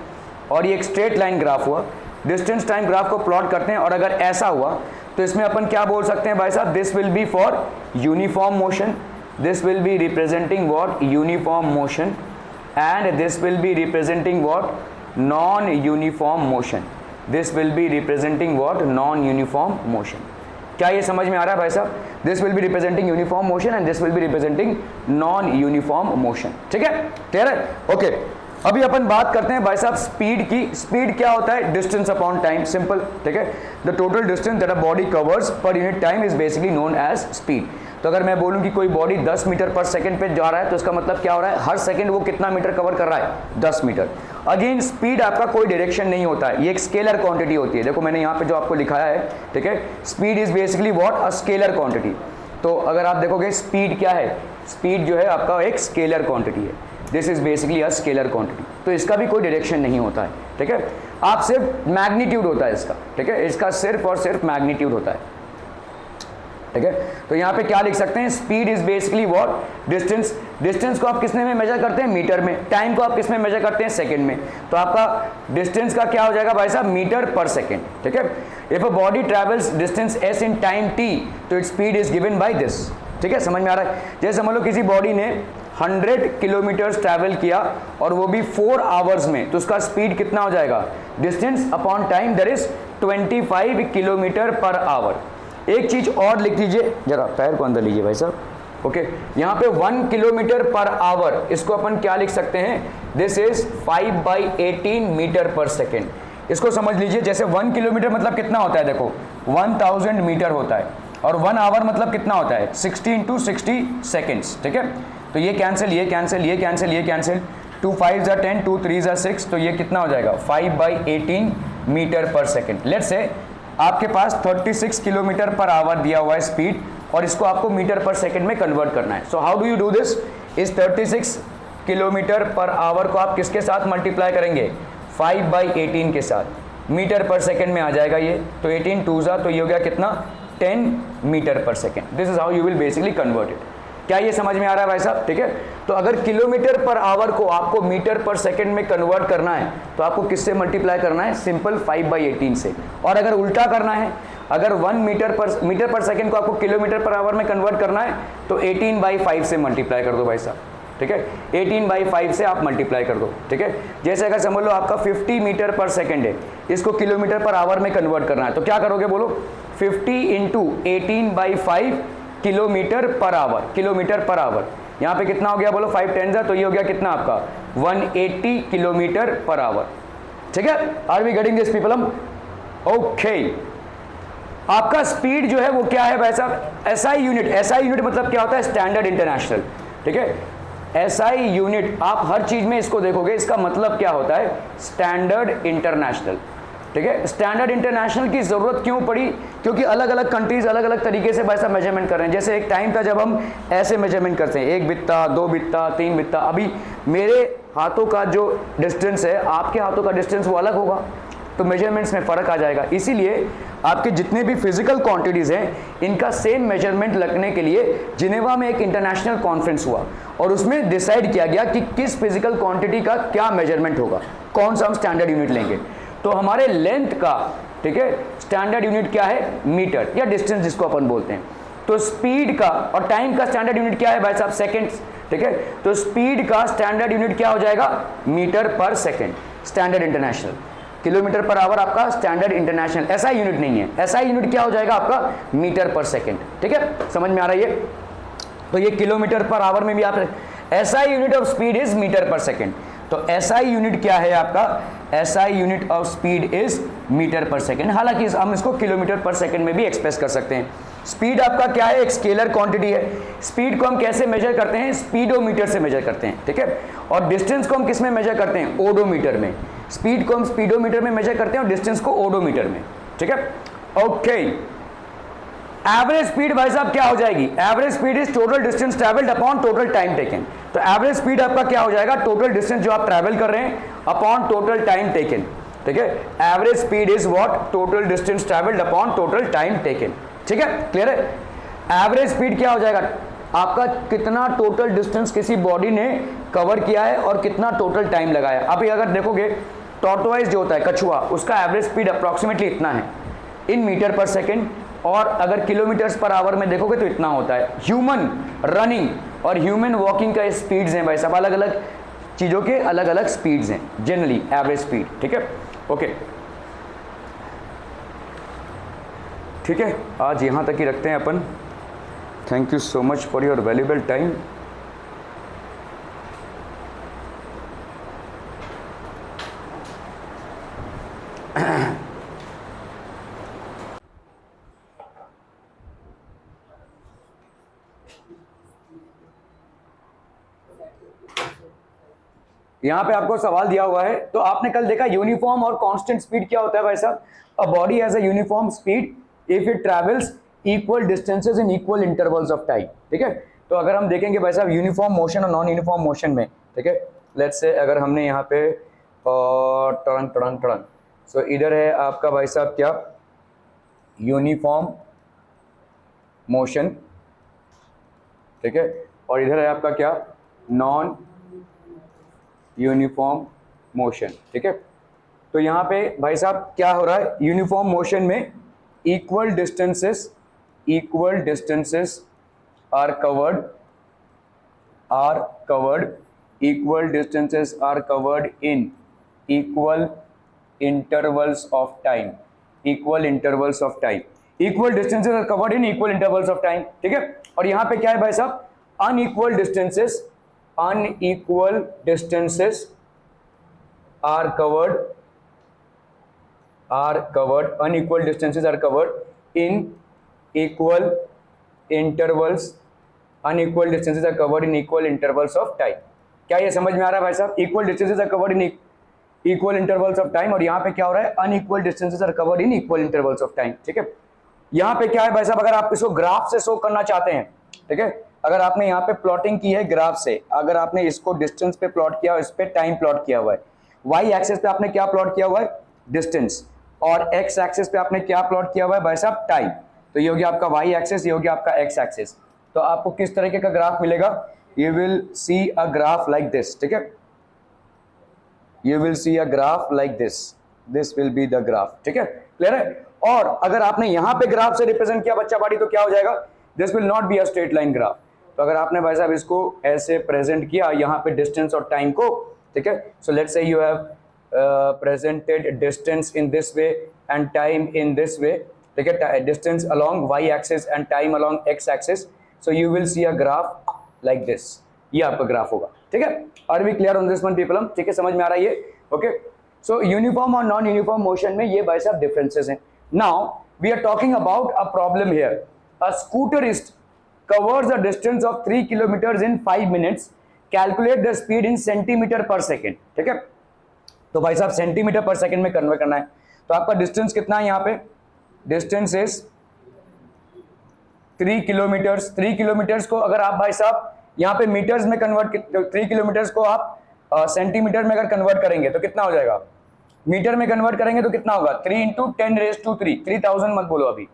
और ये एक स्ट्रेट लाइन ग्राफ हुआ, डिस्टेंस टाइम ग्राफ को प्लॉट करते हैं और अगर ऐसा हुआ तो इसमें अपन क्या बोल सकते हैं भाई साहब, this will B for uniform motion, this will be representing what, uniform motion, and this will be representing what, non uniform motion, this will be representing what, non uniform motion. क्या ये समझ में आ रहा है भाई साहब, this will be representing uniform motion and this will be representing non uniform motion, ठीक है, क्लियर है, ओके। अभी अपन बात करते हैं भाई साहब स्पीड की। स्पीड क्या होता है, डिस्टेंस अपॉन टाइम, सिंपल, ठीक है। The total distance that a body covers per unit time is basically known as speed. तो अगर मैं बोलूं कि कोई बॉडी 10 मीटर पर सेकंड पे जा रहा है तो इसका मतलब क्या हो रहा है, हर सेकंड वो कितना मीटर कवर कर रहा है, 10 मीटर। अगेन स्पीड आपका कोई डायरेक्शन नहीं होता है, ये एक स्केलर क्वांटिटी होती है। देखो मैंने यहाँ पे जो आपको लिखाया है, ठीक है, speed is basically what, a scalar quantity. तो अगर आप देखोगे स्पीड क्या है, स्पीड जो है आपका एक स्केलर क्वांटिटी है, this is basically a scalar quantity, तो इसका भी कोई डायरेक्शन नहीं होता है, ठीक है, आप सिर्फ मैग्नीट्यूड होता है इसका, ठीक है, इसका सिर्फ और सिर्फ मैग्नीट्यूड होता है, ठीक है। तो यहाँ पे क्या लिख सकते हैं, speed is basically what, distance, distance को आप किसने में मेजर करते हैं, मीटर में, टाइम को आप किस में मेजर करते हैं, सेकंड में, तो आपका डिस्टेंस का क्या हो जाएगा भाई साहब, मीटर पर सेकंड, ठीक है। If a body travels distance s in time t, तो its speed is given by this, ठीक है, समझ में आ रहा है। जैसे समझ लो किसी बॉडी ने 100 किलोमीटर ट्रैवल किया और वो भी 4 आवर्स में, तो उसका स्पीड कितना हो जाएगा, distance upon time that is 25 kilometre per our. एक चीज और लिख लीजिए, जरा पैर को अंदर लीजिए भाई साहब, ओके, यहाँ पे 1 किलोमीटर पर आवर, इसको अपन क्या लिख सकते हैं, this is 5/18 metre per second. इसको समझ लीजिए, जैसे 1 किलोमीटर मतलब कितना होता है, देखो 1000 मीटर होता है, और 1 आवर मतलब कितना होता है, 60 × 60 सेकेंड्स, ठीक है। तो ये कैंसिल, ये कैंसिल, ये कैंसिल, ये कैंसिल, 2 5 = 10, 2 3 = 6, तो ये कितना हो जाएगा, 5/18 metre per second. Let's say आपके पास 36 किलोमीटर पर आवर दिया हुआ है स्पीड, और इसको आपको मीटर पर सेकंड में कन्वर्ट करना है। So how do you do this, इस 36 किलोमीटर पर आवर को आप किसके साथ मल्टीप्लाई करेंगे, 5/18 के साथ, मीटर पर सेकंड में आ जाएगा ये, तो 18 2 तो ये हो गया कितना, 10 metre per second. This is how you will basically convert it. क्या ये समझ में आ रहा है भाई साहब, ठीक है। तो अगर किलोमीटर पर आवर को आपको मीटर पर सेकंड में कन्वर्ट करना है, तो आपको किससे मल्टीप्लाई करना है, सिंपल 5/18 से। और अगर उल्टा करना है, अगर 1 मीटर पर सेकंड को आपको किलोमीटर पर आवर में कन्वर्ट करना है, तो 18/5 से मल्टीप्लाई कर दो भाई साहब, ठीक है, 18/5 से आप मल्टीप्लाई कर दो, ठीक है। जैसे अगर समझ लो आपका 50 मीटर पर सेकंड है, इसको किलोमीटर पर आवर में कन्वर्ट करना है, तो क्या करोगे बोलो, 50 × 18/5 kilometre per our, kilometre per our, यहाँ पे कितना हो गया बोलो, 5 10 तो ये हो गया कितना आपका 180 किलोमीटर पर आवर, ठीक है। Are we getting this people, हम ओके। आपका स्पीड जो है वो क्या है भाई साहब, एसआई यूनिट, एसआई यूनिट मतलब क्या होता है, स्टैंडर्ड इंटरनेशनल, ठीक है। एसआई यूनिट आप हर चीज में इसको देखोगे, इसका मतलब क्या होता है, स्टैंडर्ड इंटरनेशनल, ठीक है। स्टैंडर्ड इंटरनेशनल की जरूरत क्यों पड़ी, क्योंकि अलग अलग कंट्रीज अलग अलग तरीके से वैसा मेजरमेंट कर रहे हैं। जैसे एक टाइम था जब हम ऐसे मेजरमेंट करते हैं, 1 बित्ता, 2 बित्ता, 3 बित्ता, अभी मेरे हाथों का जो डिस्टेंस है, आपके हाथों का डिस्टेंस वो अलग होगा, तो मेजरमेंट्स में फर्क आ जाएगा। इसीलिए आपके जितने भी फिजिकल क्वांटिटीज हैं, इनका सेम मेजरमेंट लगने के लिए जिनेवा में एक इंटरनेशनल कॉन्फ्रेंस हुआ, और उसमें डिसाइड किया गया कि किस फिजिकल क्वांटिटी का क्या मेजरमेंट होगा, कौन सा हम स्टैंडर्ड यूनिट लेंगे। तो हमारे लेंथ का, ठीक है, स्टैंडर्ड यूनिट क्या है, मीटर या डिस्टेंस जिसको अपन बोलते हैं। तो स्पीड का और टाइम का स्टैंडर्ड यूनिट क्या है भाई साहब, सेकंड्स, ठीक है। तो स्पीड का स्टैंडर्ड यूनिट क्या हो जाएगा, metre per second, standard international. Kilometre per our आपका स्टैंडर्ड इंटरनेशनल, ऐसा यूनिट नहीं है, ऐसा यूनिट क्या हो जाएगा आपका, मीटर पर सेकंड, ठीक है, समझ में आ रहा है ये। तो ये किलोमीटर पर आवर में भी आप, ऐसा unit of speed is metre per second. तो एसआई यूनिट क्या है आपका, SI unit of speed is metre per second. हालांकि हम इसको किलोमीटर पर सेकंड में भी एक्सप्रेस कर सकते हैं। स्पीड आपका क्या है, एक स्केलर क्वांटिटी है। स्पीड को हम कैसे मेजर करते हैं, स्पीडोमीटर से मेजर करते हैं, ठीक है। और डिस्टेंस को हम किस में मेजर करते हैं, ओडोमीटर में। स्पीड को हम स्पीडोमीटर में मेजर करते हैं और डिस्टेंस को ओडोमीटर में, ठीक है, ओके। एवरेज स्पीड भाई साहब क्या हो जाएगी, average speed is total distance travelled upon total time taken. तो एवरेज स्पीड आपका क्या हो जाएगा, टोटल डिस्टेंस जो आप ट्रैवल कर रहे हैं अपॉन टोटल टाइम टेकन, ठीक है। Average speed is what, total distance travelled upon total time taken, ठीक है, क्लियर है। एवरेज स्पीड क्या हो जाएगा, आपका कितना टोटल डिस्टेंस किसी बॉडी ने कवर किया है और कितना टोटल टाइम लगाया। अभी अगर देखोगे टॉर्टोइज जो होता है, कछुआ, उसका एवरेज स्पीड अप्रॉक्सीमेटली इतना है इन मीटर पर सेकेंड, और अगर किलोमीटर्स पर आवर में देखोगे तो इतना होता है। ह्यूमन रनिंग और ह्यूमन वॉकिंग का स्पीड्स हैं भाई सब, अलग अलग चीज़ों के अलग अलग स्पीड्स हैं, जनरली एवरेज स्पीड, ठीक है, ओके, ठीक है। आज यहाँ तक ही रखते हैं अपन। Thank you so much for your valuable time. यहाँ पे आपको सवाल दिया हुआ है, तो आपने कल देखा यूनिफॉर्म और कांस्टेंट स्पीड क्या होता है भाई साहब। A body has a uniform speed if it travels equal distances in equal intervals of time, ठीक है। तो अगर हम देखेंगे भाई साहब यूनिफॉर्म मोशन और नॉन यूनिफॉर्म मोशन में, ठीक है, लेट्स से अगर हमने यहाँ पे टड़ंग टड़ंग टड़ंग, सो इधर है आपका भाई साहब क्या, यूनिफॉर्म मोशन, ठीक है, और इधर है आपका क्या, नॉन यूनिफॉर्म मोशन, ठीक है। तो यहाँ पे भाई साहब क्या हो रहा है, यूनिफॉर्म मोशन में equal distances are covered equal distances are covered in equal intervals of time, equal distances are covered in equal intervals of time, ठीक है। और यहाँ पे क्या है भाई साहब, unequal distances are covered unequal distances are covered in equal intervals of time। क्या ये समझ में आ रहा है भाई साहब, equal distances are covered in equal intervals of time, और यहाँ पे क्या हो रहा है, unequal distances are covered in equal intervals of time, ठीक है। यहाँ पे क्या है भाई साहब, अगर आप इसको ग्राफ से शो करना चाहते हैं, ठीक है, अगर आपने यहाँ पे प्लॉटिंग की है ग्राफ से, अगर आपने इसको डिस्टेंस पे प्लॉट किया, इस पे टाइम प्लॉट किया हुआ है, वाई एक्सिस पे आपने क्या प्लॉट किया हुआ है, डिस्टेंस, और एक्स एक्सिस पे आपने क्या प्लॉट किया हुआ है भाई साहब, टाइम। तो ये हो गया आपका वाई एक्सिस, ये हो गया आपका एक्स एक्सिस। तो आपको किस तरीके का ग्राफ मिलेगा, you will see a graph like this, ठीक है, you will see a graph like this will be the graph, ठीक है, क्लियर है। और अगर आपने यहाँ पे ग्राफ से रिप्रेजेंट किया बच्चा बाड़ी, तो क्या हो जाएगा, this will not be a straight line graph. तो अगर आपने भाई साहब इसको ऐसे प्रेजेंट किया यहाँ पे डिस्टेंस और टाइम को, ठीक है, so let's say you have presented distance in this way and time in this way, ठीक है, distance along Y axis and time along X axis, so you will see a graph like this, ये आपका graph होगा, ठीक है। Are we clear on this one people, ठीक है, समझ में आ रहा है ये, ओके। सो यूनिफॉर्म और नॉन यूनिफॉर्म मोशन में ये भाई साहब डिफरेंसेस हैं। Now we are talking about a problem here, a scooterist covers a distance of 3 kilometers in 5 minutes, calculate the speed in centimeter per second, ठीक है। तो भाई साहब सेंटीमीटर पर सेकंड में कन्वर्ट करना है, तो आपका डिस्टेंस कितना है, यहाँ पे डिस्टेंस इज 3 किलोमीटर्स। 3 किलोमीटर्स को अगर आप भाई साहब यहाँ पे मीटर्स में कन्वर्ट, 3 किलोमीटर्स को आप सेंटीमीटर में अगर कन्वर्ट करेंगे तो कितना हो जाएगा, मीटर में कन्वर्ट करेंगे तो कितना होगा, 3 इंटू 10⁻³ 3000 मत बोलो, अभी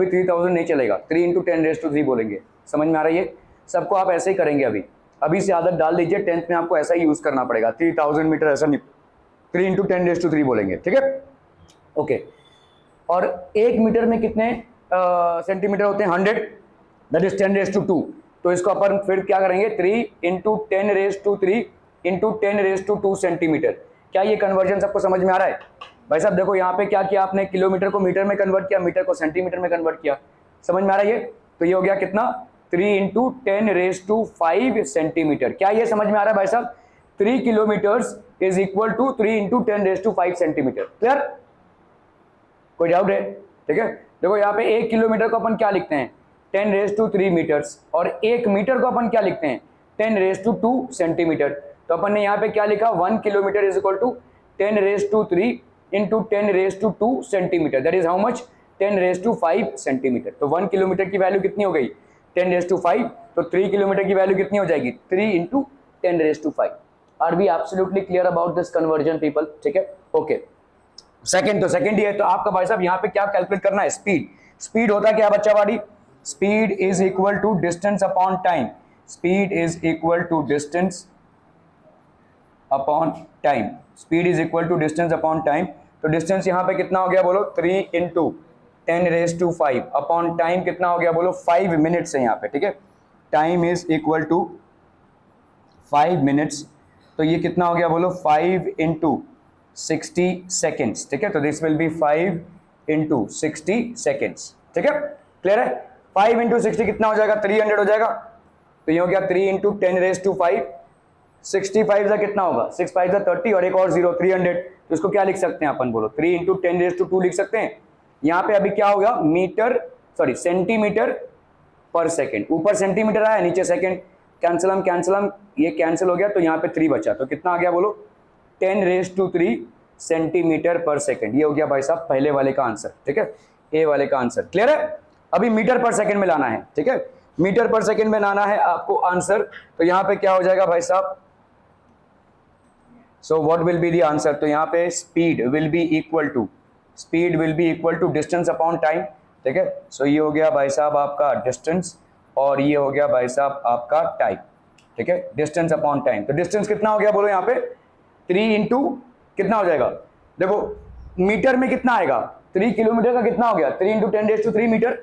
3000 नहीं चलेगा, 3 इंटू 10⁻³ बोलेंगे, समझ में आ रही है सबको, आप ऐसे ही करेंगे, अभी से आदत डाल दीजिए, 10th में आपको ऐसा ही यूज करना पड़ेगा, 3000 मीटर ऐसा नहीं, 3 इंटू 10⁻³ बोलेंगे, ठीक है, ओके। और 1 मीटर में कितने सेंटीमीटर होते हैं, 100, दैट इज 10⁻²। तो इसको अपन फिर क्या करेंगे, 3 इंटू 10⁻³ इंटू 10⁻² सेंटीमीटर। क्या ये कन्वर्जन सबको समझ में आ रहा है भाई साहब? देखो यहाँ पे क्या किया आपने, किलोमीटर को मीटर में कन्वर्ट किया, मीटर को सेंटीमीटर में कन्वर्ट किया, समझ में आ रहा है ये? तो ये हो गया कितना, 3 इंटू 10⁻5 सेंटीमीटर। क्या ये समझ में आ रहा है भाई साहब? 3 kilometres is equal to 3 into 10⁻5 centimetre. Clear? कोई डाउट है? ठीक है, देखो यहाँ पे 1 किलोमीटर को अपन क्या लिखते हैं, 10⁻3 मीटर्स, और 1 मीटर को अपन क्या लिखते हैं, 10⁻2 सेंटीमीटर। तो अपन ने यहाँ पे क्या लिखा, 1 kilometre is equal to 10⁻3 into 10⁻2 centimetre, that is how much, 10⁻5 centimetre. तो 1 किलोमीटर की वैल्यू कितनी हो गई, 10⁻5, तो 3 किलोमीटर की वैल्यू कितनी हो जाएगी, 3 into 10⁻5। Are we absolutely clear about this conversion people? ठीक है, ओके। सेकंड, तो सेकंड ये, तो आपका भाई साहब यहाँ पे क्या कैलकुलेट करना है, स्पीड। स्पीड होता क्या बच्चा वाड़ी, speed is equal to distance upon time. Speed is equal to distance upon time. Speed is equal to distance upon time. तो डिस्टेंस यहाँ पे कितना हो गया बोलो, 3 इंटू 10⁻5 अपॉन टाइम कितना हो गया बोलो, 5 मिनट्स है यहाँ पे। ठीक है, time is equal to 5 minutes, तो ये कितना हो गया बोलो, 5 इंटू 60 सेकेंड्स। ठीक है, तो this will B 5 into 60 seconds. ठीक है, क्लियर है? 5 इंटू 60 कितना हो जाएगा, 300 हो जाएगा। तो ये हो गया 3 इंटू 10⁻5, 65 का कितना होगा, 6 5 30, और एक और 0, 300। तो इसको क्या लिख सकते हैं अपन बोलो, 3 इंटू 10⁻2 लिख सकते हैं। यहाँ पे अभी क्या होगा, मीटर, सॉरी सेंटीमीटर पर सेकेंड। ऊपर सेंटीमीटर आया, नीचे सेकेंड, कैंसलम, ये कैंसिल हो गया, तो यहाँ पे 3 बचा, तो कितना आ गया बोलो, 10⁻3 सेंटीमीटर पर सेकेंड। ये हो गया भाई साहब पहले वाले का आंसर। ठीक है, ए वाले का आंसर। क्लियर है? अभी मीटर पर सेकंड में लाना है, ठीक है, मीटर पर सेकंड में लाना है आपको आंसर। तो यहां पे क्या हो जाएगा भाई साहब, so what will be the answer, तो यहां पे speed will be equal to distance upon time, ठीक है। सो ये हो गया भाई साहब आपका डिस्टेंस और ये हो गया भाई साहब आपका टाइम, ठीक है, डिस्टेंस अपॉन टाइम। तो डिस्टेंस कितना हो गया बोलो यहाँ पे 3 इंटू कितना हो जाएगा, देखो मीटर में कितना आएगा, 3 किलोमीटर का कितना हो गया 3 इंटू 10⁻³ मीटर,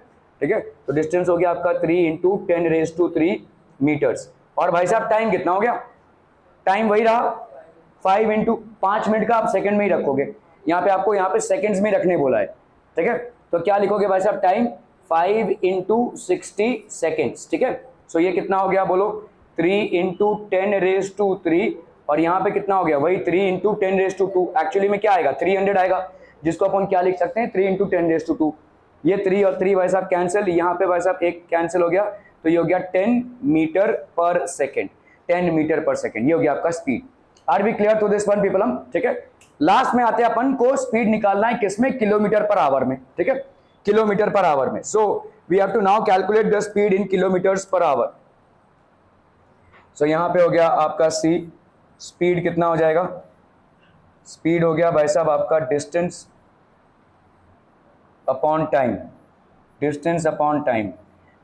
ठीक है। तो डिस्टेंस हो गया आपका 3 इंटू 10⁻³ मीटर्स। और भाई साहब टाइम कितना हो गया, टाइम वही रहा 5 इंटू 5 मिनट का आप सेकंड में ही रखोगे, यहाँ पे आपको यहाँ पे सेकंड्स में रखने बोला है, ठीक है। तो क्या लिखोगे भाई साहब टाइम 5 इंटू 60 सेकेंड्स, ठीक है। सो ये कितना हो गया बोलो 3 इंटू 10⁻³ और यहाँ पे कितना हो गया वही 3 इंटू 10⁻², एक्चुअली में क्या आएगा 300 आएगा, जिसको अपन क्या लिख सकते हैं 3 इंटू 10⁻²। ये 3 और 3 भाई साहब कैंसिल, यहाँ पे भाई साहब एक कैंसिल हो गया, तो ये हो गया 10 metre per second, 10 metre per second, ये हो गया आपका speed. Are we clear to this one people हम, ठीक है। लास्ट में आते हैं अपन को स्पीड निकालना है किसमें, किलोमीटर पर आवर में, ठीक है, किलोमीटर पर आवर में। So we have to now calculate the speed in kilometres per hour. सो यहां पे हो गया आपका सी, स्पीड कितना हो जाएगा, स्पीड हो गया भाई साहब आपका distance upon time, distance upon time.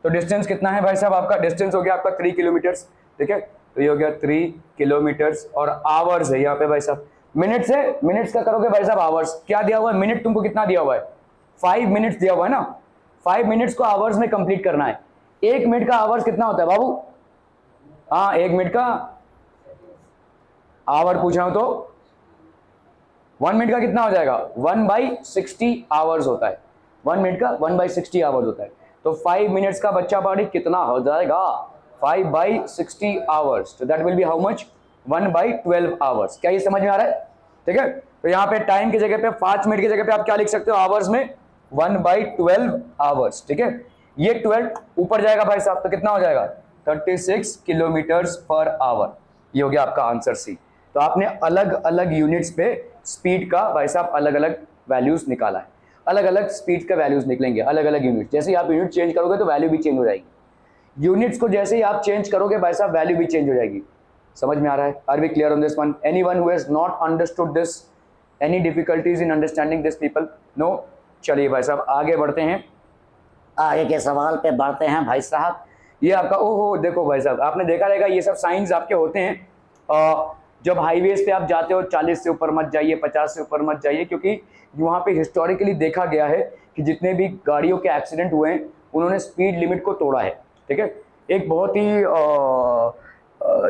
तो डिस्टेंस कितना है भाई साहब आपका, डिस्टेंस हो गया आपका 3 किलोमीटर्स, ठीक है। तो ये हो गया 3 किलोमीटर्स और आवर्स है यहाँ पे भाई साहब, मिनट से मिनट्स का करोगे भाई साहब आवर्स, क्या दिया हुआ है मिनट, तुमको कितना दिया हुआ है 5 मिनट्स दिया हुआ है ना, 5 मिनट्स को आवर्स में कंप्लीट करना है। 1 मिनट का आवर्स कितना होता है बाबू, हाँ 1 मिनट का आवर पूछ रहा हूं तो 1 मिनट का कितना हो जाएगा 1/60 आवर्स होता है, 1 मिनट का 1/60 आवर्स होता है। तो 5 मिनट्स का बच्चा पार्टी कितना हो जाएगा 5/60 आवर्स, तो that will be how much 1/12 hours. क्या ये समझ में आ रहा है, ठीक है। तो यहाँ पे टाइम की जगह पे 5 मिनट की जगह पे आप क्या लिख सकते हो आवर्स में 1/12 आवर्स, ठीक है। ये 12 ऊपर जाएगा भाई साहब, तो कितना हो जाएगा 36 किलोमीटर्स पर आवर, ये हो गया आपका आंसर सी। तो आपने अलग अलग यूनिट्स पे स्पीड का भाई साहब अलग अलग वैल्यूज निकाला है, अलग अलग स्पीड का वैल्यूज निकलेंगे, अलग अलग यूनिट। जैसे ही आप यूनिट चेंज करोगे तो वैल्यू भी चेंज हो जाएगी, यूनिट्स को जैसे ही आप चेंज करोगे भाई साहब वैल्यू भी चेंज हो जाएगी। समझ में आ रहा है, are we clear on this one, anyone who has not understood this, any difficulties in understanding this people, no. चलिए भाई साहब आगे बढ़ते हैं, आगे के सवाल पे बढ़ते हैं भाई साहब। ये आपका ओहो देखो भाई साहब, आपने देखा रहेगा ये सब साइंस आपके होते हैं जब हाईवेज पे आप जाते हो 40 से ऊपर मत जाइए, 50 से ऊपर मत जाइए, क्योंकि वहाँ पे हिस्टोरिकली देखा गया है कि जितने भी गाड़ियों के एक्सीडेंट हुए हैं उन्होंने स्पीड लिमिट को तोड़ा है, ठीक है। एक बहुत ही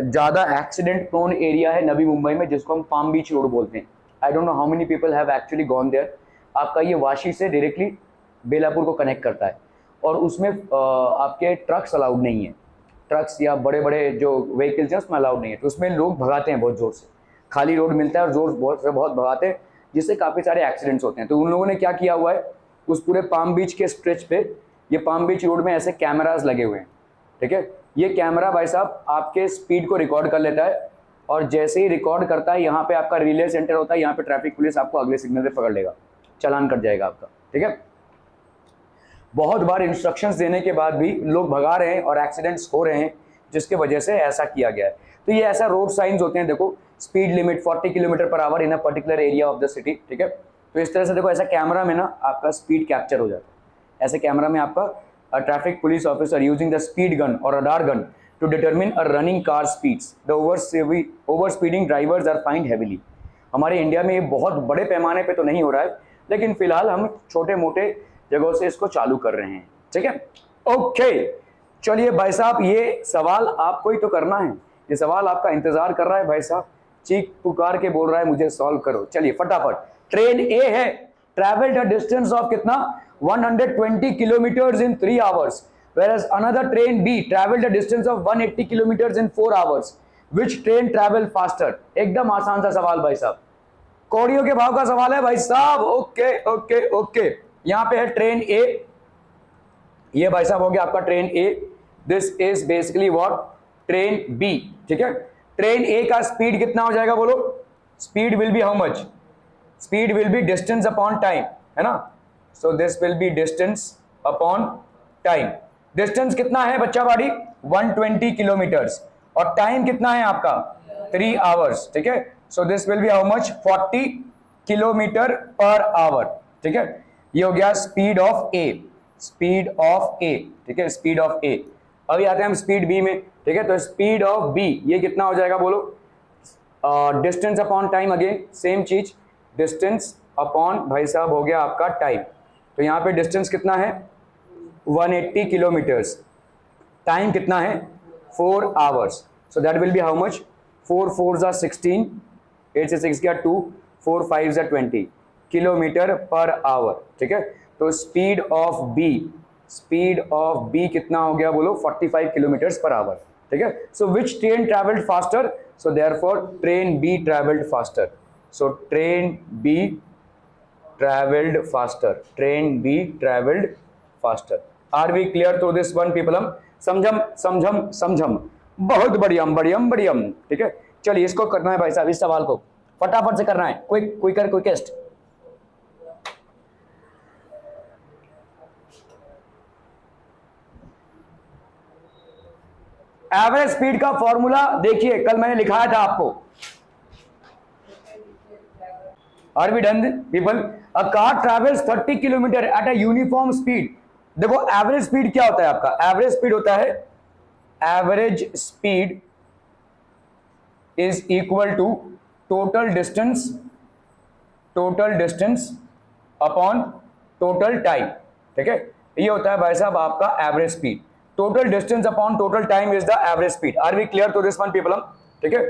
ज़्यादा एक्सीडेंट प्रोन एरिया है नवी मुंबई में जिसको हम पाम बीच रोड बोलते हैं। I don't know how many people have actually gone there. आपका ये वाशी से डायरेक्टली बेलापुर को कनेक्ट करता है और उसमें आपके ट्रक्स अलाउड नहीं है, ट्रक्स या बड़े बड़े जो व्हीकल्स हैं उसमें अलाउड नहीं है, तो उसमें लोग भगाते हैं बहुत ज़ोर से, खाली रोड मिलता है और जोर बहुत से बहुत भगाते हैं, जिससे काफ़ी सारे एक्सीडेंट्स होते हैं। तो उन लोगों ने क्या किया हुआ है उस पूरे पाम बीच के स्ट्रेच पे, ये पाम बीच रोड में ऐसे कैमराज लगे हुए हैं, ठीक है। ये कैमरा भाई साहब आपके स्पीड को रिकॉर्ड कर लेता है और जैसे ही रिकॉर्ड करता है यहाँ पे आपका रिले सेंटर होता है, यहाँ पे ट्रैफिक पुलिस आपको अगले सिग्नल पे पकड़ लेगा, चालान कट जाएगा आपका, ठीक है। बहुत बार इंस्ट्रक्शंस देने के बाद भी लोग भगा रहे हैं और एक्सीडेंट्स हो रहे हैं, जिसके वजह से ऐसा किया गया है। तो ये ऐसा रोड साइंस होते हैं, देखो speed limit 40 kilometre per our in a particular area of the city, ठीक है। तो इस तरह से देखो ऐसा कैमरा में ना आपका स्पीड कैप्चर हो जाता है, ऐसे कैमरा में आपका traffic police officer using the speed gun और radar gun to determine a running car speeds, the over speeding drivers are find heavily. हमारे इंडिया में ये बहुत बड़े पैमाने पे तो नहीं हो रहा है, लेकिन फिलहाल हम छोटे मोटे जगहों से इसको चालू कर रहे हैं, ठीक है। ओके चलिए भाई साहब, ये सवाल आपको ही तो करना है, ये सवाल आपका इंतजार कर रहा है भाई साहब, चीख पुकार के बोल रहा है मुझे सॉल्व करो। चलिए फटाफट, ट्रेन ए है, ट्रेवल्ड अ डिस्टेंस ऑफ कितना 120 kilometres in 3 hours, whereas another train B traveled a distance of 180 kilometers in 4 hours. Which train travel faster? एकदम आसान सा सवाल भाई साहब, कौड़ियों के भाव का सवाल है भाई साहब। ओके ओके ओके, यहाँ पे है ट्रेन ए, ये भाई साहब हो गया आपका train A, this is basically what train B, ठीक है। ट्रेन ए का स्पीड कितना हो जाएगा बोलो, speed will be how much, speed will B distance upon time, है ना। सो this will B distance upon time. Distance कितना है बच्चा बाड़ी 120 किलोमीटर्स और टाइम कितना है आपका 3 आवर्स, ठीक है। So this will be how much 40 kilometre per hour, ठीक है। ये हो गया speed of A, speed of A, ठीक है, स्पीड ऑफ ए। अभी आते हैं हम स्पीड बी में, ठीक है। तो स्पीड ऑफ बी ये कितना हो जाएगा बोलो, distance upon time, again same चीज, डिस्टेंस अपॉन भाई साहब हो गया आपका टाइम। तो यहाँ पे डिस्टेंस कितना है 180 किलोमीटर्स, टाइम कितना है 4 hours. So that will be how much 4 4 जा 16, 8 से 6 गया 2, 4 5 जा 20 किलोमीटर पर आवर, ठीक है। तो speed of B, speed of B कितना हो गया बोलो 45 किलोमीटर्स पर आवर, ठीक है। So which train travelled faster, so therefore train B travelled faster, so train B traveled faster, train B traveled faster. Are we clear to this one people? हम समझम समझम समझम, बहुत बढ़ियम बढ़ियम बढ़ियम, ठीक है। चलिए इसको करना है भाई साहब, इस सवाल को फटाफट से करना है, quick quicker quickest. Average speed का फॉर्मूला देखिए, कल मैंने लिखाया था आपको। Are we done people? A car travels 30 kilometre at a uniform speed. देखो एवरेज स्पीड क्या होता है आपका, एवरेज स्पीड होता है, average speed is equal to total distance, total distance upon total time, ठीक है। ये होता है भाई साहब आपका average speed, total distance upon total time is the average speed. Are we clear to this one people? ठीक है,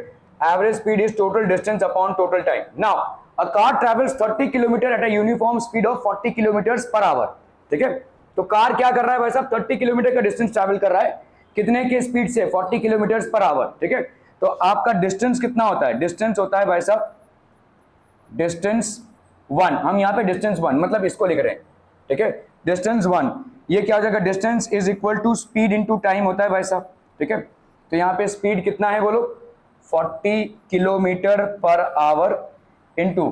average speed is total distance upon total time. Now a car travels 30 kilometre at a uniform speed of 40 kilometre per hour, ठीक है। तो car क्या कर रहा है भाई साहब 30 किलोमीटर का डिस्टेंस ट्रैवल कर रहा है, कितने के स्पीड से 40 किलोमीटर पर आवर, ठीक है। तो आपका डिस्टेंस कितना होता है, डिस्टेंस होता है भाई साहब डिस्टेंस 1, हम यहाँ पे डिस्टेंस 1 मतलब इसको लिख रहे हैं, ठीक है। डिस्टेंस 1 ये क्या हो जाएगा, distance is equal to speed into time होता है भाई साहब, ठीक है। तो यहाँ पे स्पीड कितना है बोलो 40 kilometre per our into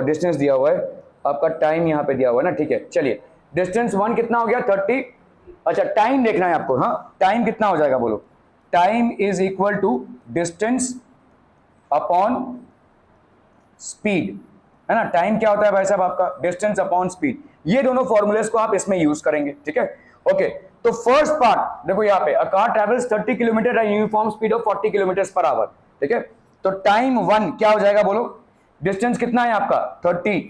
distance दिया हुआ है आपका, टाइम यहाँ पे दिया हुआ है ना, ठीक है। चलिए डिस्टेंस 1 कितना हो गया 30, अच्छा टाइम देखना है आपको, हाँ टाइम कितना हो जाएगा बोलो, time is equal to distance upon speed, है ना। टाइम क्या होता है भाई साहब आपका डिस्टेंस अपॉन स्पीड, ये दोनों फॉर्मूलेस को आप इसमें यूज करेंगे, ठीक है। ओके तो फर्स्ट पार्ट देखो यहाँ पे, अ car travels 30 kilometre eight uniform speed of 40 kilometre per hour, ठीक है। तो टाइम 1 क्या हो जाएगा बोलो, डिस्टेंस कितना है आपका 30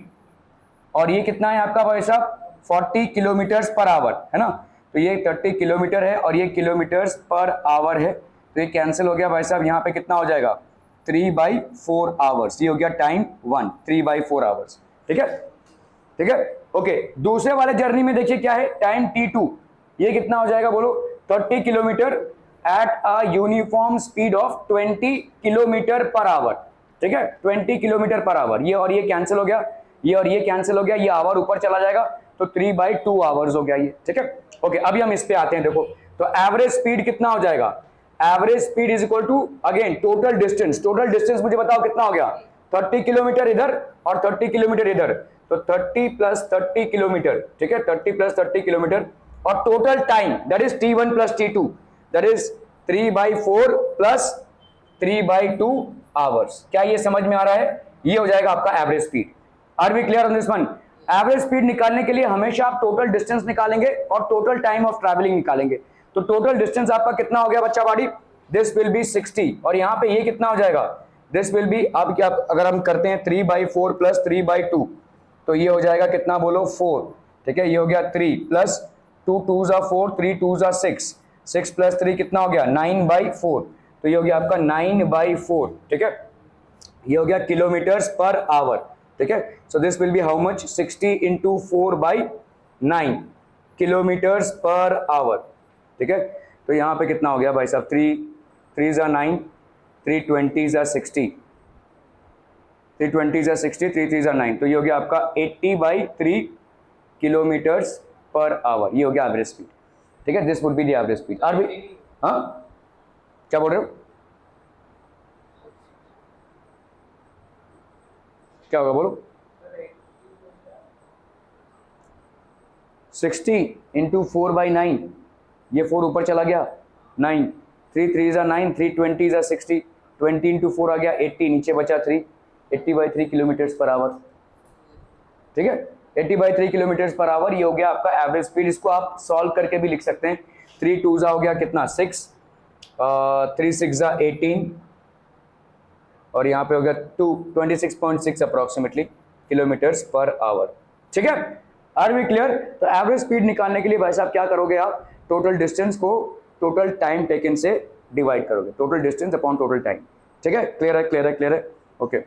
और ये कितना है आपका भाई साहब 40 किलोमीटर पर आवर, है ना। तो ये 30 किलोमीटर है और ये किलोमीटर पर आवर है, तो ये कैंसिल हो गया भाई साहब, यहाँ पे कितना हो जाएगा 3/4 आवर्स, ये हो गया टाइम 1 3/4 आवर्स, ठीक है, ठीक है। ओके दूसरे वाले जर्नी में देखिए क्या है, टाइम T2 ये कितना हो जाएगा बोलो 30 kilometre at a uniform speed of 20 kilometre per hour, ठीक है 20 किलोमीटर पर आवर, ये और ये कैंसिल हो गया, ये और ये कैंसिल हो गया, ये आवर ऊपर चला जाएगा तो 3/2 आवर्स हो गया ये, ठीक है। ओके अभी हम इस पे आते हैं, देखो तो एवरेज स्पीड कितना हो जाएगा, average speed is equal to again total distance, total distance मुझे बताओ कितना हो गया 30 किलोमीटर इधर और 30 किलोमीटर इधर, तो 30 + 30 किलोमीटर, ठीक है 30 + 30 किलोमीटर, और total time that is T1 + T2 that is 3/4 + 3/2 hours. क्या ये समझ में आ रहा है, ये हो जाएगा आपका average speed. Are we clear on this one? Average speed निकालने के लिए हमेशा आप टोटल डिस्टेंस निकालेंगे और टोटल टाइम ऑफ ट्रैवलिंग निकालेंगे। तो टोटल डिस्टेंस आपका कितना हो गया बच्चा बाड़ी, दिस विल बी 60, और यहाँ पे ये कितना हो जाएगा, दिस विल बी, अब क्या अगर हम करते हैं 3/4 + 3/2 तो ये हो जाएगा कितना बोलो 4, ठीक है। ये हो गया 3 + 2 2 जा 4 3 2 जा 6 6 + 3 कितना हो गया 9/4, तो ये हो गया आपका 9/4, ठीक है। ये हो गया किलोमीटर्स पर आवर, ठीक है। So this will be how much 60 × 4/9 kilometres per hour, ठीक है। तो यहाँ पे कितना हो गया भाई साहब 3 3 जा 9 3 20 जा 60 3 20 जा 60 3 3 जा 9, तो ये हो गया आपका 80/3 किलोमीटर्स पर आवर, ये हो गया एवरेज स्पीड, ठीक है। This would be the average speed. Are भी हाँ क्या बोल रहे हो, क्या होगा बोलो 60 इंटू 4/9, ये 4 ऊपर चला गया 9, 3 3 ज़ा 9, 3 20 ज़ा 60, 20 इंटू 4 आ गया 80, नीचे बचा 3, 80/3 किलोमीटर्स पर आवर। ठीक है, 80/3 किलोमीटर्स पर आवर, ये हो गया आपका एवरेज स्पीड। इसको आप सॉल्व करके भी लिख सकते हैं। 3 2 ज़ा हो गया कितना 6, 3 6 ज़ा 18 और यहाँ पे हो गया 26.6 अप्रोक्सीमेटली किलोमीटर्स पर आवर। ठीक है, आर वी क्लियर? तो एवरेज स्पीड निकालने के लिए भाई साहब क्या करोगे आप, टोटल डिस्टेंस को टोटल टाइम टेकन से डिवाइड करोगे, total distance upon total time. ठीक है, क्लियर है, क्लियर है, क्लियर है, ओके।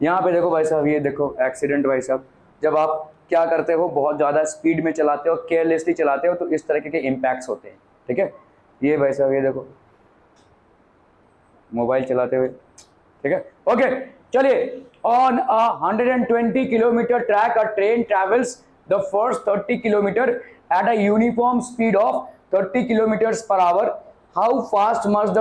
यहाँ पे देखो भाई साहब, ये देखो एक्सीडेंट भाई साहब, जब आप क्या करते हो, बहुत ज़्यादा स्पीड में चलाते हो, केयरलेसली चलाते हो, तो इस तरह के इम्पैक्ट्स होते हैं। ठीक है, ये भाई साहब, ये देखो मोबाइल चलाते हुए। ठीक है, ओके, चलिए। On a 120 kilometre track a train travels the first 30 kilometre at a uniform speed of 30 kilometres per hour. How fast must the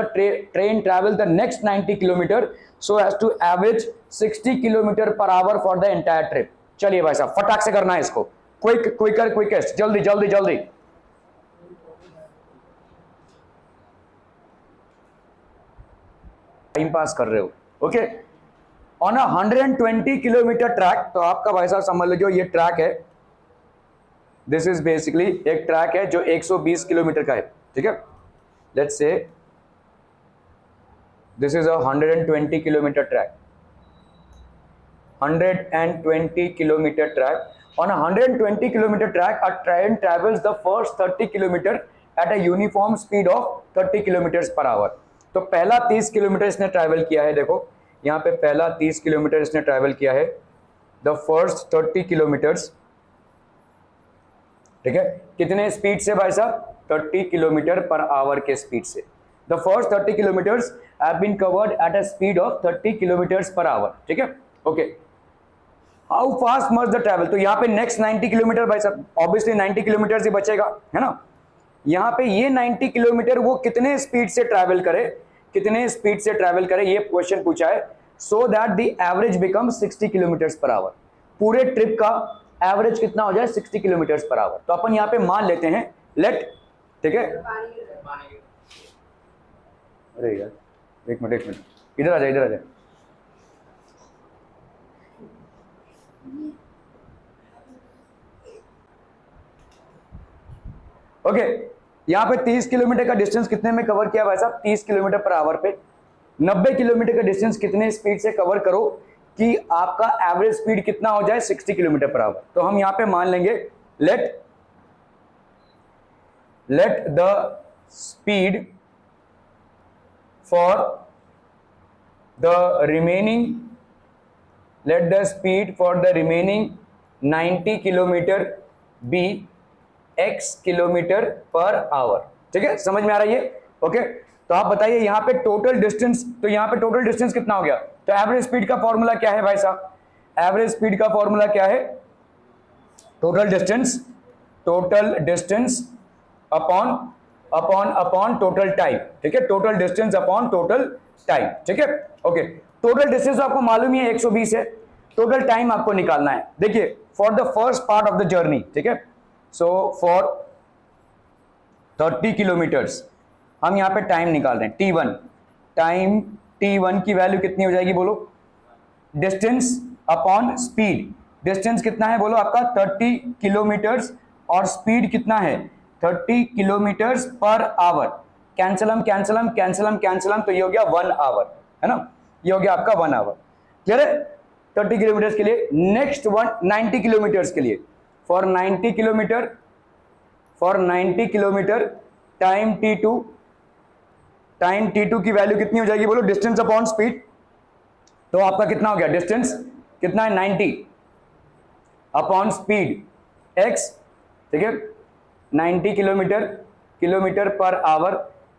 train travel the next 90 kilometre so as to average 60 kilometre per hour for the entire trip. चलिए भाई साहब, फटाक से करना है इसको, quickest, जल्दी जल्दी जल्दी। टाइम पास कर रहे हो, okay. On a 120 kilometre track, तो आपका भाई साहब समझ लीजिए ये ट्रैक है, दिस इज बेसिकली एक ट्रैक है जो 120 किलोमीटर का है। ठीक है, let's say this is a 120 kilometre track, 120 kilometre track. On a 120 kilometre track a train travels the first 30 kilometre at a uniform speed of 30 kilometre per our. तो पहला 30 kilometre इसने ट्रैवल किया है, देखो यहाँ पे पहला 30 किलोमीटर इसने ट्रैवल किया है, द फर्स्ट 30 किलोमीटर्स। ठीक है, कितने स्पीड से भाई साहब, 30 किलोमीटर पर आवर के स्पीड से। The first 30 kilometres have been covered at a speed of 30 kilometres per hour. ठीक है, okay. How fast must the travel, तो यहाँ पे नेक्स्ट 90 किलोमीटर भाई साहब, ऑब्वियसली 90 किलोमीटर ही बचेगा, है ना। यहाँ पे ये 90 किलोमीटर वो कितने स्पीड से ट्रैवल करे, कितने स्पीड से ट्रैवल करे, ये क्वेश्चन पूछा है, so that the average become 60 kilometre per our. पूरे ट्रिप का एवरेज कितना हो जाए, 60 किलोमीटर पर आवर। तो अपन यहाँ पे मान लेते हैं लेट, ठीक है, अरे यार एक मिनट, इधर आ जाए, इधर आ जाए। ओके, यहाँ पे 30 किलोमीटर का डिस्टेंस कितने में कवर किया भाई साहब, 30 किलोमीटर पर आवर पे। 90 किलोमीटर का डिस्टेंस कितने स्पीड से कवर करो कि आपका एवरेज स्पीड कितना हो जाए, 60 किलोमीटर पर आवर। तो हम यहाँ पे मान लेंगे let the speed for the remaining 90 kilometre be x kilometre per hour. ठीक है, समझ में आ रही है, ओके। तो आप बताइए यहाँ पे टोटल डिस्टेंस, तो यहाँ पे टोटल डिस्टेंस कितना हो गया, तो एवरेज स्पीड का फॉर्मूला क्या है भाई साहब, एवरेज स्पीड का फॉर्मूला क्या है, total distance upon total time. ठीक है, total distance upon total time. ठीक है, ओके। टोटल डिस्टेंस तो आपको मालूम ही है 120 है, टोटल टाइम आपको निकालना है। देखिए for the first part of the journey, ठीक है, सो फॉर 30 किलोमीटर्स हम यहाँ पे टाइम निकाल रहे हैं, T1 टाइम, T1 की वैल्यू कितनी हो जाएगी बोलो, डिस्टेंस अपॉन स्पीड। डिस्टेंस कितना है बोलो आपका 30 किलोमीटर्स और स्पीड कितना है 30 किलोमीटर्स पर आवर। कैंसलम, तो ये हो गया 1 आवर, है ना, ये हो गया आपका 1 आवर। क्लियर है 30 किलोमीटर्स के लिए। नेक्स्ट 90 किलोमीटर्स के लिए, फॉर 90 किलोमीटर टाइम T2 की वैल्यू कितनी हो जाएगी बोलो, डिस्टेंस अपॉन स्पीड। तो आपका कितना हो गया, डिस्टेंस कितना है 90 अपॉन स्पीड x। ठीक है, 90 किलोमीटर पर आवर।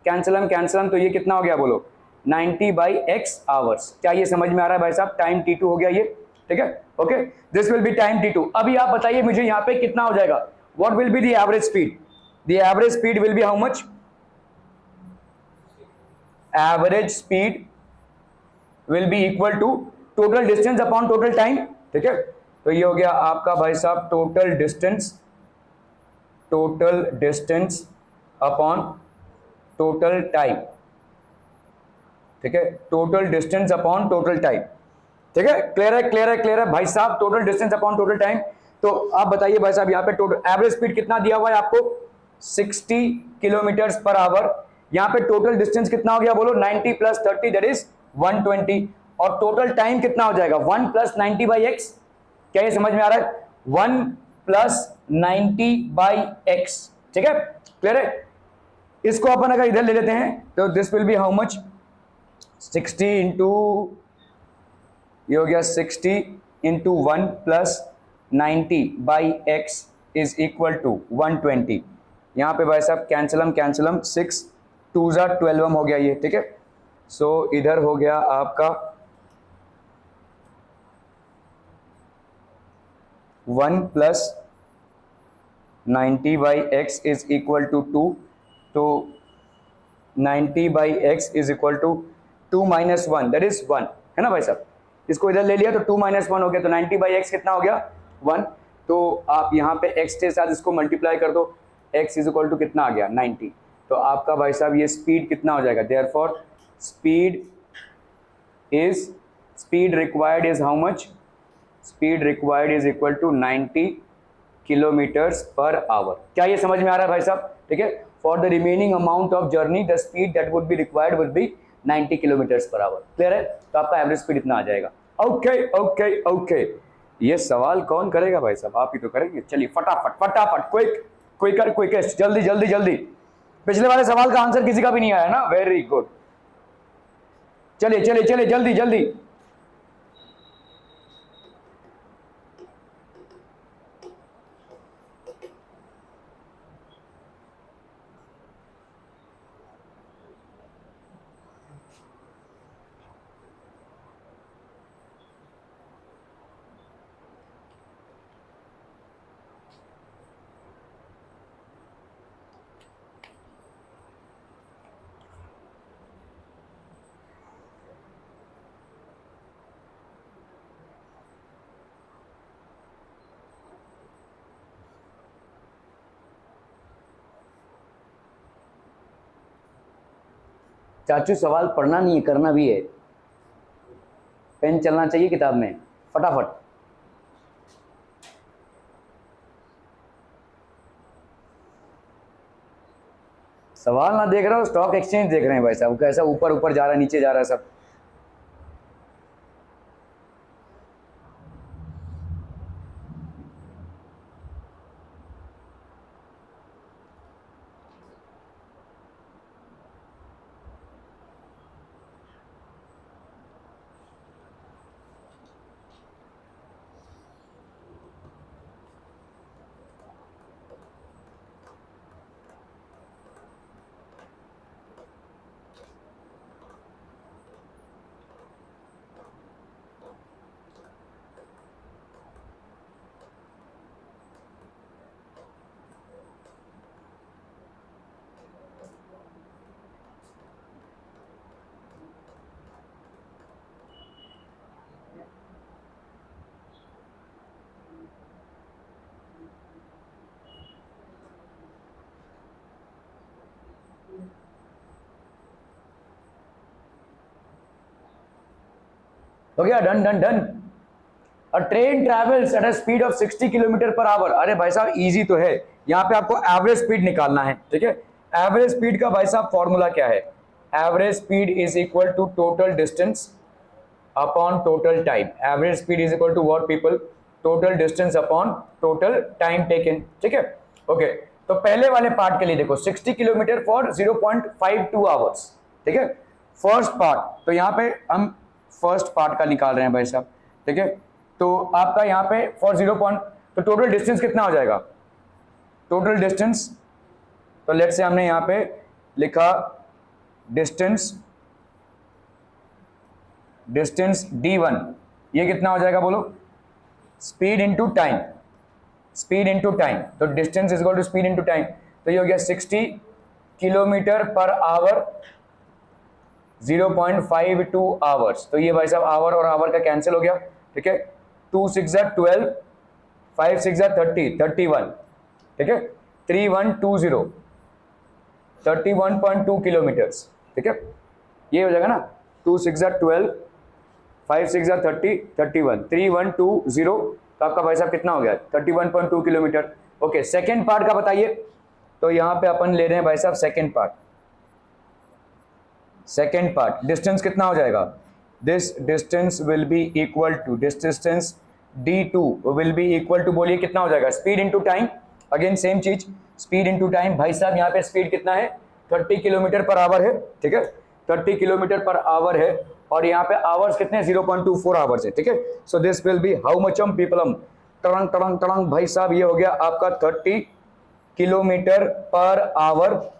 कैंसलम, तो ये कितना हो गया बोलो, 90/x आवर्स। क्या ये समझ में आ रहा है भाई साहब, टाइम T2 हो गया ये। ठीक है, okay, this will B time T2। अभी आप बताइए मुझे यहाँ पे कितना हो जाएगा, what will be the average speed, the average speed will be how much, average speed will be equal to total distance upon total time. ठीक है, तो ये हो गया आपका भाई साहब total distance total distance upon total time, ठीक है, total distance upon total time, ठीक है, क्लियर है, क्लियर है, क्लियर है भाई साहब, total distance upon total time. तो आप बताइए भाई साहब, यहाँ पे टोटल एवरेज स्पीड कितना दिया हुआ है आपको, 60 किलोमीटर पर आवर, यहाँ पे टोटल डिस्टेंस कितना हो गया बोलो, 90 प्लस 30 दैट इज 120, और टोटल टाइम कितना हो जाएगा 1 प्लस 90 बाई एक्स, क्या ये समझ में आ रहा है, 1 प्लस 90 बाई एक्स, ठीक है, क्लियर है। इसको अपन अगर इधर ले लेते हैं तो this will be how much, 60 into, ये हो गया 60 into 1 plus 90 by x is equal to 120, यहाँ पे भाई साहब कैंसलम 6 2 12 हो गया ये, ठीक है। सो इधर हो गया आपका 1 plus 90 by x is equal to 2, तो 90 by x is equal to 2 minus 1 that is 1, है ना भाई साहब, इसको इधर ले लिया तो 2 माइनस 1 हो गया, तो 90 बाई एक्स कितना हो गया 1, तो आप यहाँ पे x के साथ इसको मल्टीप्लाई कर दो, x इज इक्वल टू कितना आ गया 90, तो आपका भाई साहब ये स्पीड कितना हो जाएगा, therefore speed required is how much, speed required is equal to 90 kilometres per hour, क्या ये समझ में आ रहा है भाई साहब, ठीक है। For the remaining amount of journey the speed that would be required would be 90 kilometres per our, clear है, तो आपका एवरेज स्पीड इतना आ जाएगा। ओके ओके ओके, ये सवाल कौन करेगा भाई साहब, आप ही तो करेंगे, चलिए फटाफट फटाफट, क्विकेस्ट, जल्दी जल्दी जल्दी, पिछले वाले सवाल का आंसर किसी का भी नहीं आया ना, वेरी गुड, चलिए चलिए चलिए जल्दी जल्दी। चाचू सवाल पढ़ना नहीं है, करना भी है, पेन चलना चाहिए किताब में, फटाफट। सवाल ना देख रहे हो, स्टॉक एक्सचेंज देख रहे हैं भाई साहब, कैसा ऊपर ऊपर जा रहा है, नीचे जा रहा है सब। हो गया, done done done. A train travels eight a speed of 60 kilometre per our, अरे भाई साहब इजी तो है, यहाँ पे आपको एवरेज स्पीड निकालना है, ठीक है। एवरेज स्पीड का भाई साहब फॉर्मूला क्या है, average speed is equal to total distance upon total time, average speed is equal to what people, total distance upon total time taken, ठीक है। ओके, तो पहले वाले पार्ट के लिए देखो 60 किलोमीटर फॉर 0.52 आवर्स, ठीक है, फर्स्ट पार्ट, तो यहाँ पे हम फर्स्ट पार्ट का निकाल रहे हैं भाई साहब, ठीक है। तो आपका यहाँ पे फॉर 0. तो टोटल डिस्टेंस कितना हो जाएगा, टोटल डिस्टेंस, तो लेट्स से हमने यहाँ पे लिखा डिस्टेंस d1, ये कितना हो जाएगा बोलो, speed into time, speed into time, तो distance is equal to speed into time, तो ये हो गया 60 किलोमीटर पर आवर 0.52 आवर्स, तो ये भाई साहब आवर और आवर का कैंसिल हो गया, ठीक है, 2 6 12, 5 6 30, 31, ठीक है, 3120, 31.2 किलोमीटर्स, ठीक है, ये हो जाएगा ना, 2 6 12, 5 6 30, 31, 3120 तो आपका भाई साहब कितना हो गया, 31.2 किलोमीटर। ओके, सेकेंड पार्ट का बताइए। तो यहाँ पे अपन ले रहे हैं भाई साहब second part. Second part distance कितना हो जाएगा, this distance will be equal to, this distance d2 will be equal to, बोलिए कितना हो जाएगा, speed into time, again same चीज, स्पीड इनटू टाइम। भाई साहब यहाँ पे स्पीड कितना है, 30 किलोमीटर पर आवर है, ठीक है, 30 किलोमीटर पर आवर है, और यहाँ पे आवर्स कितने, 0.24 आवर्स है, ठीक है। So this will be how much हम पीपलम, टड़ंग टड़ंग टड़ंग, भाई साहब ये हो गया आपका 30 kilometre per hour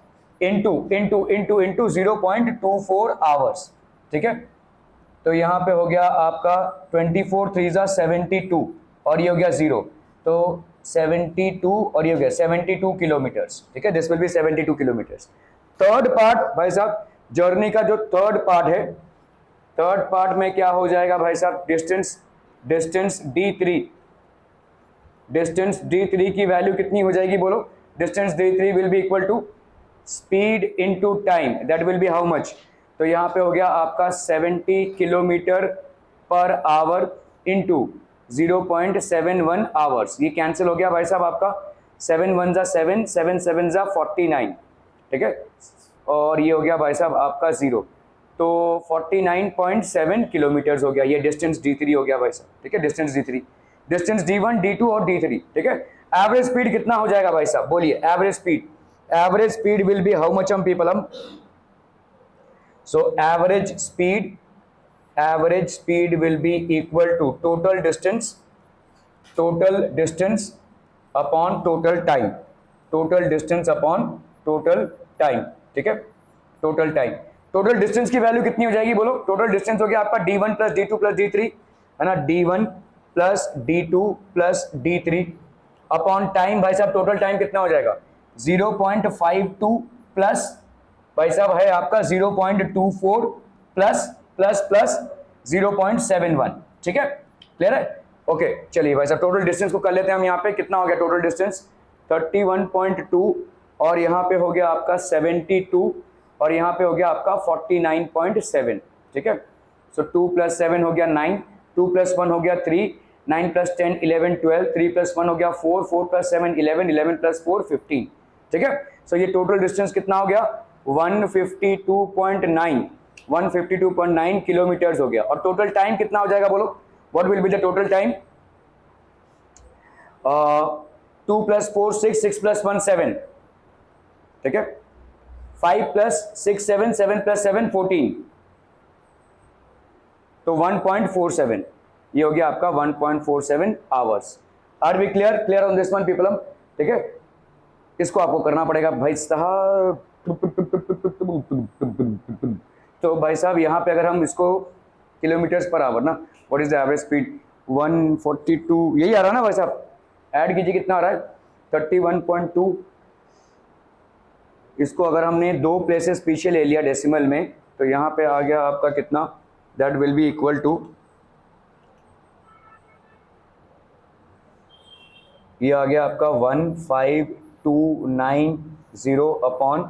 into into into into 0.24 hours, ठीक है। तो यहाँ पे हो गया आपका 24 3 72 और ये हो गया 0, तो 72 और ये हो गया 72 किलोमीटर्स, ठीक है, this will B 72 kilometres. Third part भाई साहब, जर्नी का जो थर्ड पार्ट है, थर्ड पार्ट में क्या हो जाएगा भाई साहब, distance, distance d3, distance d3 की वैल्यू कितनी हो जाएगी बोलो, distance d3 will be equal to speed into time, that will be how much, तो यहाँ पे हो गया आपका 70 kilometre per hour into 0.71 hours, ये कैंसिल हो गया भाई साहब आपका, 7 1 जा 7, 7 7 जा 49, ठीक है, और ये हो गया भाई साहब आपका 0, तो 49.7 किलोमीटर्स हो गया, ये डिस्टेंस d3 हो गया भाई साहब, ठीक है, distance d3, distance d1 d2 और d3, ठीक है। एवरेज स्पीड कितना हो जाएगा भाई साहब, बोलिए average speed, average speed will be how much हम पीपलम, so average speed will be equal to total distance upon total time, total distance upon total time, ठीक है, total time, total distance की वैल्यू कितनी हो जाएगी बोलो, total distance हो गया आपका d1 plus d2 plus d3, है ना, d1 plus d2 plus d3 upon time, भाई साहब टोटल टाइम कितना हो जाएगा, 0.52 प्लस भाई साहब है आपका 0.24 प्लस प्लस प्लस 0.71, ठीक है, क्लियर है। ओके चलिए भाई साहब टोटल डिस्टेंस को कर लेते हैं हम, यहाँ पे कितना हो गया टोटल डिस्टेंस 31.2 और यहाँ पे हो गया आपका 72 और यहाँ पे हो गया आपका 49.7, ठीक है। सो 2 + 7 हो गया 9, 2 + 1 हो गया 3, 9 + 10 11 12, 3 + 1 हो गया 4, 4 + 7 11, 11 + 4 15, ठीक है। सो ये टोटल डिस्टेंस कितना हो गया 152.9 किलोमीटर्स हो गया, और टोटल टाइम कितना हो जाएगा बोलो, what will be the total time, 2 + 4 6, 6 + 1 7, ठीक है, 5 + 6 7, 7 + 7 14, तो 1.47, ये हो गया आपका 1.47 hours. Are we clear, clear on this one people, ठीक है। इसको आपको करना पड़ेगा भाई साहब, तो भाई साहब यहाँ पे अगर हम इसको किलोमीटर्स पर आवर ना, what is the average speed 142, यही आ रहा है ना भाई साहब, ऐड कीजिए कितना आ रहा है 31.2, इसको अगर हमने 2 प्लेसेस पीछे ले लिया डेसिमल में तो यहाँ पे आ गया आपका कितना, that will be equal to, ये आ गया आपका 15,290 अपॉन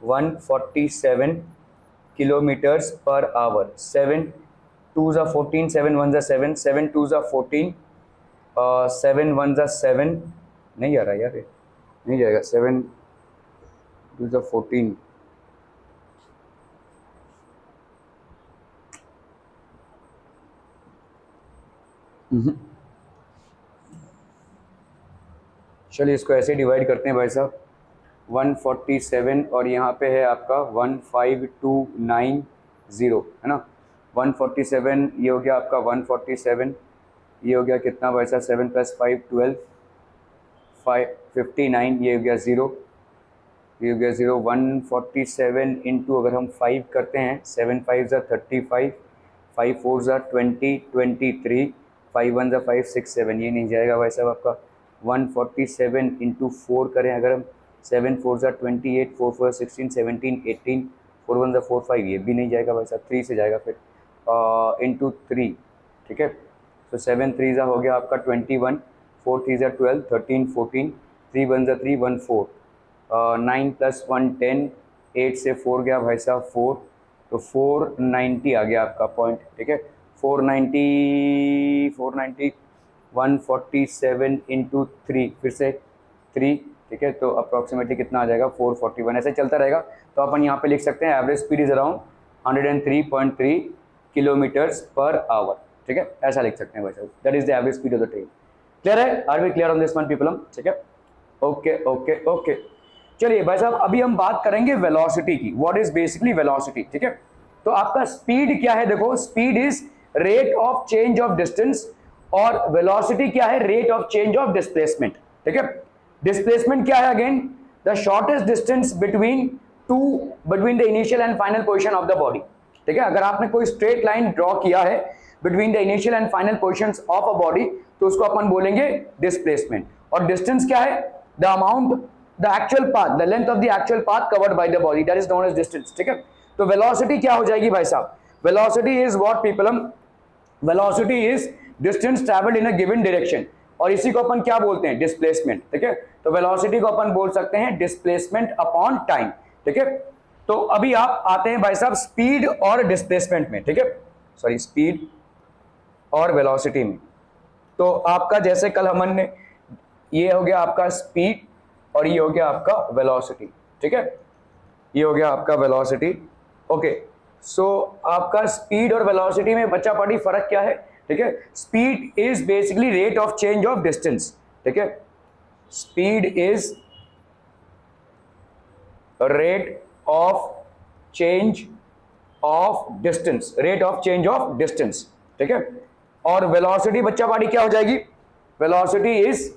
147 किलोमीटर्स पर आवर, 7 2 ज़ा 14, 7 1 ज़ा 7, 7 2 ज़ा 14, 7 1 ज़ा 7, नहीं आ रहा यार, नहीं जाएगा, 7 2 ज़ा 14, चलिए इसको ऐसे डिवाइड करते हैं भाई साहब, 147 और यहाँ पे है आपका 15290, है ना, 147 ये हो गया आपका 147, ये हो गया कितना भाई साहब 7 + 5 12, 59, ये हो गया 0, ये हो गया 0, 147 इंटू अगर हम 5 करते हैं, 7 5 ज़ा 35, 5 4 ज़ा 20 23, 5 1 ज़ा 5 6 7, ये नहीं जाएगा भाई साहब आपका 147 इंटू 4 करें अगर हम, 7 4 ज़ा 28, 4 4 16 17 18, 4 1 ज़ा 4 5, ये भी नहीं जाएगा भाई साहब, 3 से जाएगा फिर इंटू 3, ठीक है। तो 7 3 ज़ा हो गया आपका 21, 4 3 ज़ा 12, 13 14, 3 1 ज़ा 3 1 4, 9 + 1 10, 8 से 4 गया भाई साहब 4, तो 490 आ गया आपका पॉइंट, ठीक है। 490 147 इंटू 3, फिर से 3, ठीक है, तो अप्रॉक्सीमेटली कितना आ जाएगा 441, ऐसे चलता रहेगा। तो अपन यहाँ पे लिख सकते हैं average speed is around 103.3 kilometres per hour, ठीक है, ऐसा लिख सकते हैं भाई साहब, that is the average speed of the train. Clear है, are we clear on this one people, ठीक है, ओके ओके ओके। चलिए भाई साहब अभी हम बात करेंगे वेलोसिटी की, व्हाट इज बेसिकली वेलोसिटी, ठीक है। तो आपका स्पीड क्या है, देखो speed is rate of change of distance और वेलोसिटी क्या है, rate of change of displacement, ठीक है। डिस्प्लेसमेंट क्या है, again the shortest distance between the initial and final position of the body, ठीक है। अगर आपने कोई स्ट्रेट लाइन ड्रॉ किया है between the initial and final positions of a body, तो उसको अपन बोलेंगे डिस्प्लेसमेंट। और डिस्टेंस क्या है, the amount, the actual path, the length of the actual path covered by the body, that is known as distance, ठीक है। तो वेलोसिटी क्या हो जाएगी भाई साहब, velocity is what people, velocity is distance travelled in a given direction, और इसी को अपन क्या बोलते हैं, डिस्प्लेसमेंट, ठीक है। तो वेलोसिटी को अपन बोल सकते हैं डिस्प्लेसमेंट अपॉन टाइम, ठीक है। तो अभी आप आते हैं भाई साहब स्पीड और डिस्प्लेसमेंट में, ठीक है, सॉरी स्पीड और वेलोसिटी में। तो आपका जैसे कल हमने, ये हो गया आपका स्पीड और ये हो गया आपका वेलोसिटी, ठीक है, ये हो गया आपका वेलोसिटी, ओके। सो आपका स्पीड और वेलोसिटी में बच्चा पड़ी फर्क क्या है, ठीक है। Speed is basically rate of change of distance, ठीक है, speed is rate of change of distance, rate of change of distance, ठीक है। और वेलोसिटी बच्चा पार्टी क्या हो जाएगी, velocity is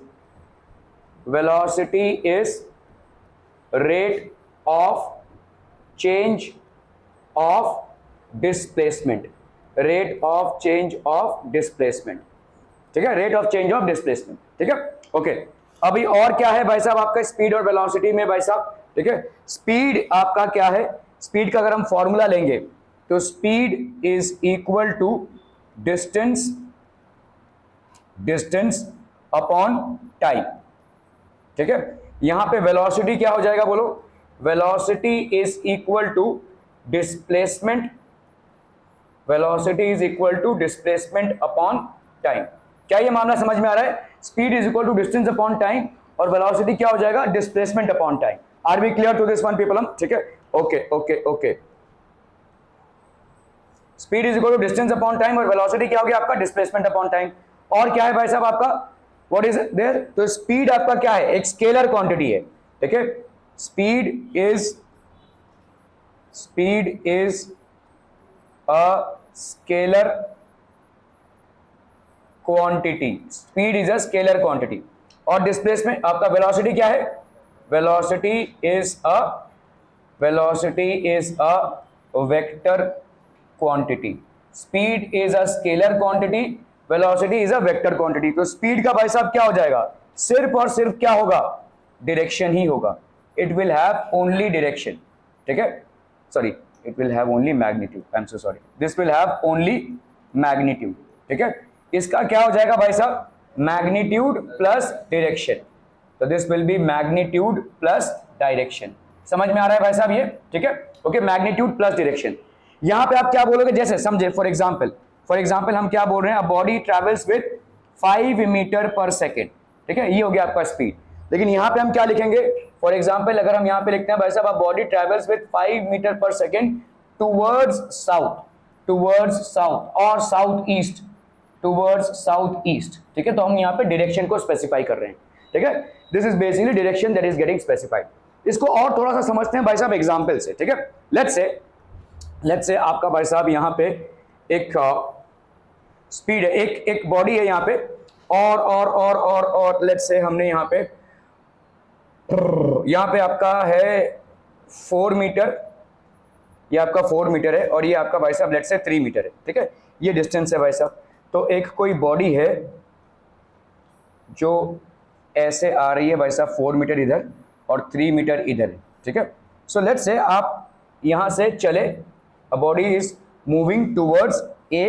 rate of change of displacement, rate of change of displacement, ठीक है, rate of change of displacement, ठीक है, ओके। अभी और क्या है भाई साहब आपका स्पीड और वेलोसिटी में भाई साहब, ठीक है। स्पीड आपका क्या है, स्पीड का अगर हम फॉर्मूला लेंगे तो speed is equal to distance upon time, ठीक है। यहां पे वेलोसिटी क्या हो जाएगा बोलो, velocity is equal to displacement, velocity is equal to displacement upon time. क्या ये मामला समझ में आ रहा है, speed is equal to distance upon time और वेलोसिटी क्या हो जाएगा, displacement upon time. Are we clear to this one people, ठीक है, okay okay okay. Speed is equal to distance upon time और वेलोसिटी क्या हो गया आपका, डिस्प्लेसमेंट अपॉन टाइम। और क्या है भाई साहब आपका, व्हाट इज देयर, तो स्पीड आपका क्या है, एक स्केलर क्वांटिटी है, ठीक है। Speed is a scalar quantity, speed is a scalar quantity. और डिस्प्लेसमेंट आपका वेलोसिटी क्या है, velocity is a vector quantity, speed is a scalar quantity, velocity is a vector quantity. तो स्पीड का भाई साहब क्या हो जाएगा, सिर्फ और सिर्फ क्या होगा, डायरेक्शन ही होगा, it will have only direction, ठीक है, sorry it will have only magnitude, I am so sorry, this will have only magnitude, ठीक है। इसका क्या हो जाएगा भाई साहब, मैग्नीट्यूड प्लस डायरेक्शन, तो this will B magnitude plus direction. समझ में आ रहा है भाई साहब ये, ठीक है, ओके, मैग्नीट्यूड प्लस डायरेक्शन। यहां पे आप क्या बोलोगे, जैसे समझे, फॉर एग्जांपल हम क्या बोल रहे हैं, body travels with 5 metre per second, ठीक है, ये हो गया आपका स्पीड। लेकिन यहां पे हम क्या लिखेंगे, फॉर एग्जांपल अगर हम यहां पे लिखते हैं भाई साहब, body travels with 5 metre per second towards south और साउथ ईस्ट, ठीक है। तो हम यहाँ पे डायरेक्शन को स्पेसिफाई कर रहे हैं, ठीक है, this is basically direction that is getting specified. इसको और थोड़ा सा समझते हैं भाई साहब एग्जांपल से, ठीक है। लेट्स से आपका भाई साहब यहाँ पे एक स्पीड है, एक बॉडी है यहाँ पे, और लेट्स से हमने यहाँ पे आपका है 4 मीटर, ये आपका 4 मीटर है और ये आपका भाई साहब लेट्स से 3 मीटर है, ठीक है, ये डिस्टेंस है भाई साहब। तो एक कोई बॉडी है जो ऐसे आ रही है भाई साहब, 4 मीटर इधर और 3 मीटर इधर है, ठीक है। सो लेट्स से आप यहां से चले, a body is moving towards A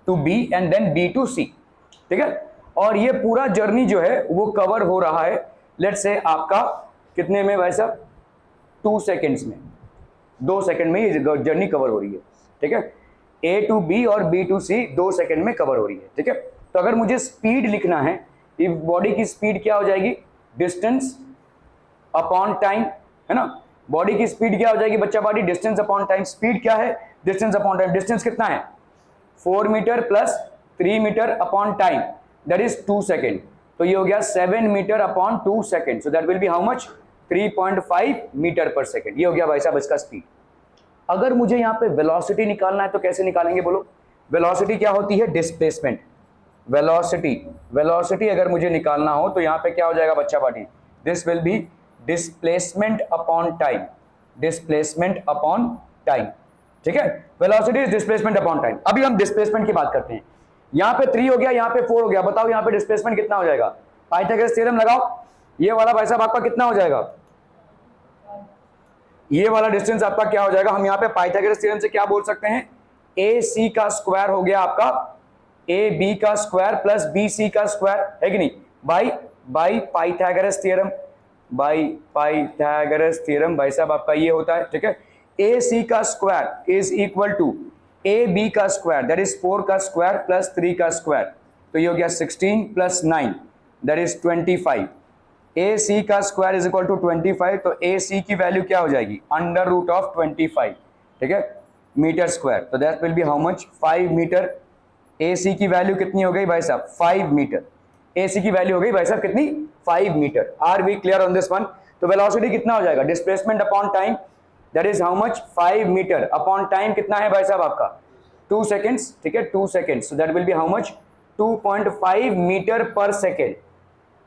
to B and then B to C, ठीक है। और ये पूरा जर्नी जो है वो कवर हो रहा है लेट्स से आपका कितने में भाई साहब, 2 सेकेंड्स में, 2 सेकेंड में ये जर्नी कवर हो रही है, ठीक है। ए टू बी और बी टू सी 2 सेकेंड में कवर हो रही है, ठीक है। तो अगर मुझे स्पीड लिखना है, इस बॉडी की स्पीड क्या हो जाएगी, डिस्टेंस अपॉन टाइम, है ना। बॉडी की स्पीड क्या हो जाएगी बच्चा body, distance upon time. Speed क्या है, डिस्टेंस अपॉन टाइम। डिस्टेंस कितना है, 4 metre plus 3 metre upon time, that is 2 second. तो ये हो गया 7 metre upon 2 second, so that will be how much, 3.5 metre per second. ये हो गया भाई साहब इसका स्पीड। अगर मुझे यहाँ पे वेलोसिटी निकालना है तो कैसे निकालेंगे बोलो। वेलोसिटी क्या होती है, डिस्प्लेसमेंट। वेलोसिटी अगर मुझे निकालना हो तो यहाँ पे क्या हो जाएगा बच्चा party, this will B displacement upon time, displacement upon time, ठीक है। Velocity is displacement upon time. अभी हम डिस्प्लेसमेंट की बात करते हैं। यहाँ पे 3 हो गया, यहाँ पे 4 हो गया, बताओ यहाँ पे डिस्प्लेसमेंट कितना हो जाएगा। पाइथागोरस थ्योरम लगाओ, ये वाला भाई साहब आपका कितना हो जाएगा, ये वाला डिस्टेंस आपका क्या हो जाएगा। हम यहाँ पे पाइथागोरस थ्योरम से क्या बोल सकते हैं, ए सी का स्क्वायर हो गया आपका ए बी का स्क्वायर प्लस बी सी का स्क्वायर, है कि नहीं, by Pythagoras theorem, by Pythagoras theorem भाई साहब आपका ये होता है, ठीक है। ए सी का square is equal to A B का स्क्वायर, दैट इज 4 का स्क्वायर प्लस 3 का स्क्वायर, तो ये हो गया 16 plus 9 that is 25। A C का स्क्वायर इज इक्वल टू 25, तो ए सी की वैल्यू क्या हो जाएगी, अंडर रूट ऑफ 25, ठीक है, मीटर स्क्वायर, तो that will be how much, 5 metre. A C की वैल्यू कितनी हो गई भाई साहब, 5 मीटर। ए सी की वैल्यू हो गई भाई साहब कितनी, 5 metre. Are we clear on this one. तो वेलोसिटी कितना हो जाएगा, displacement upon time, that is how much, 5 metre upon time कितना है भाई साहब आपका, 2 सेकेंड्स, ठीक है, 2 seconds, so that will be how much, 2.5 metre per second.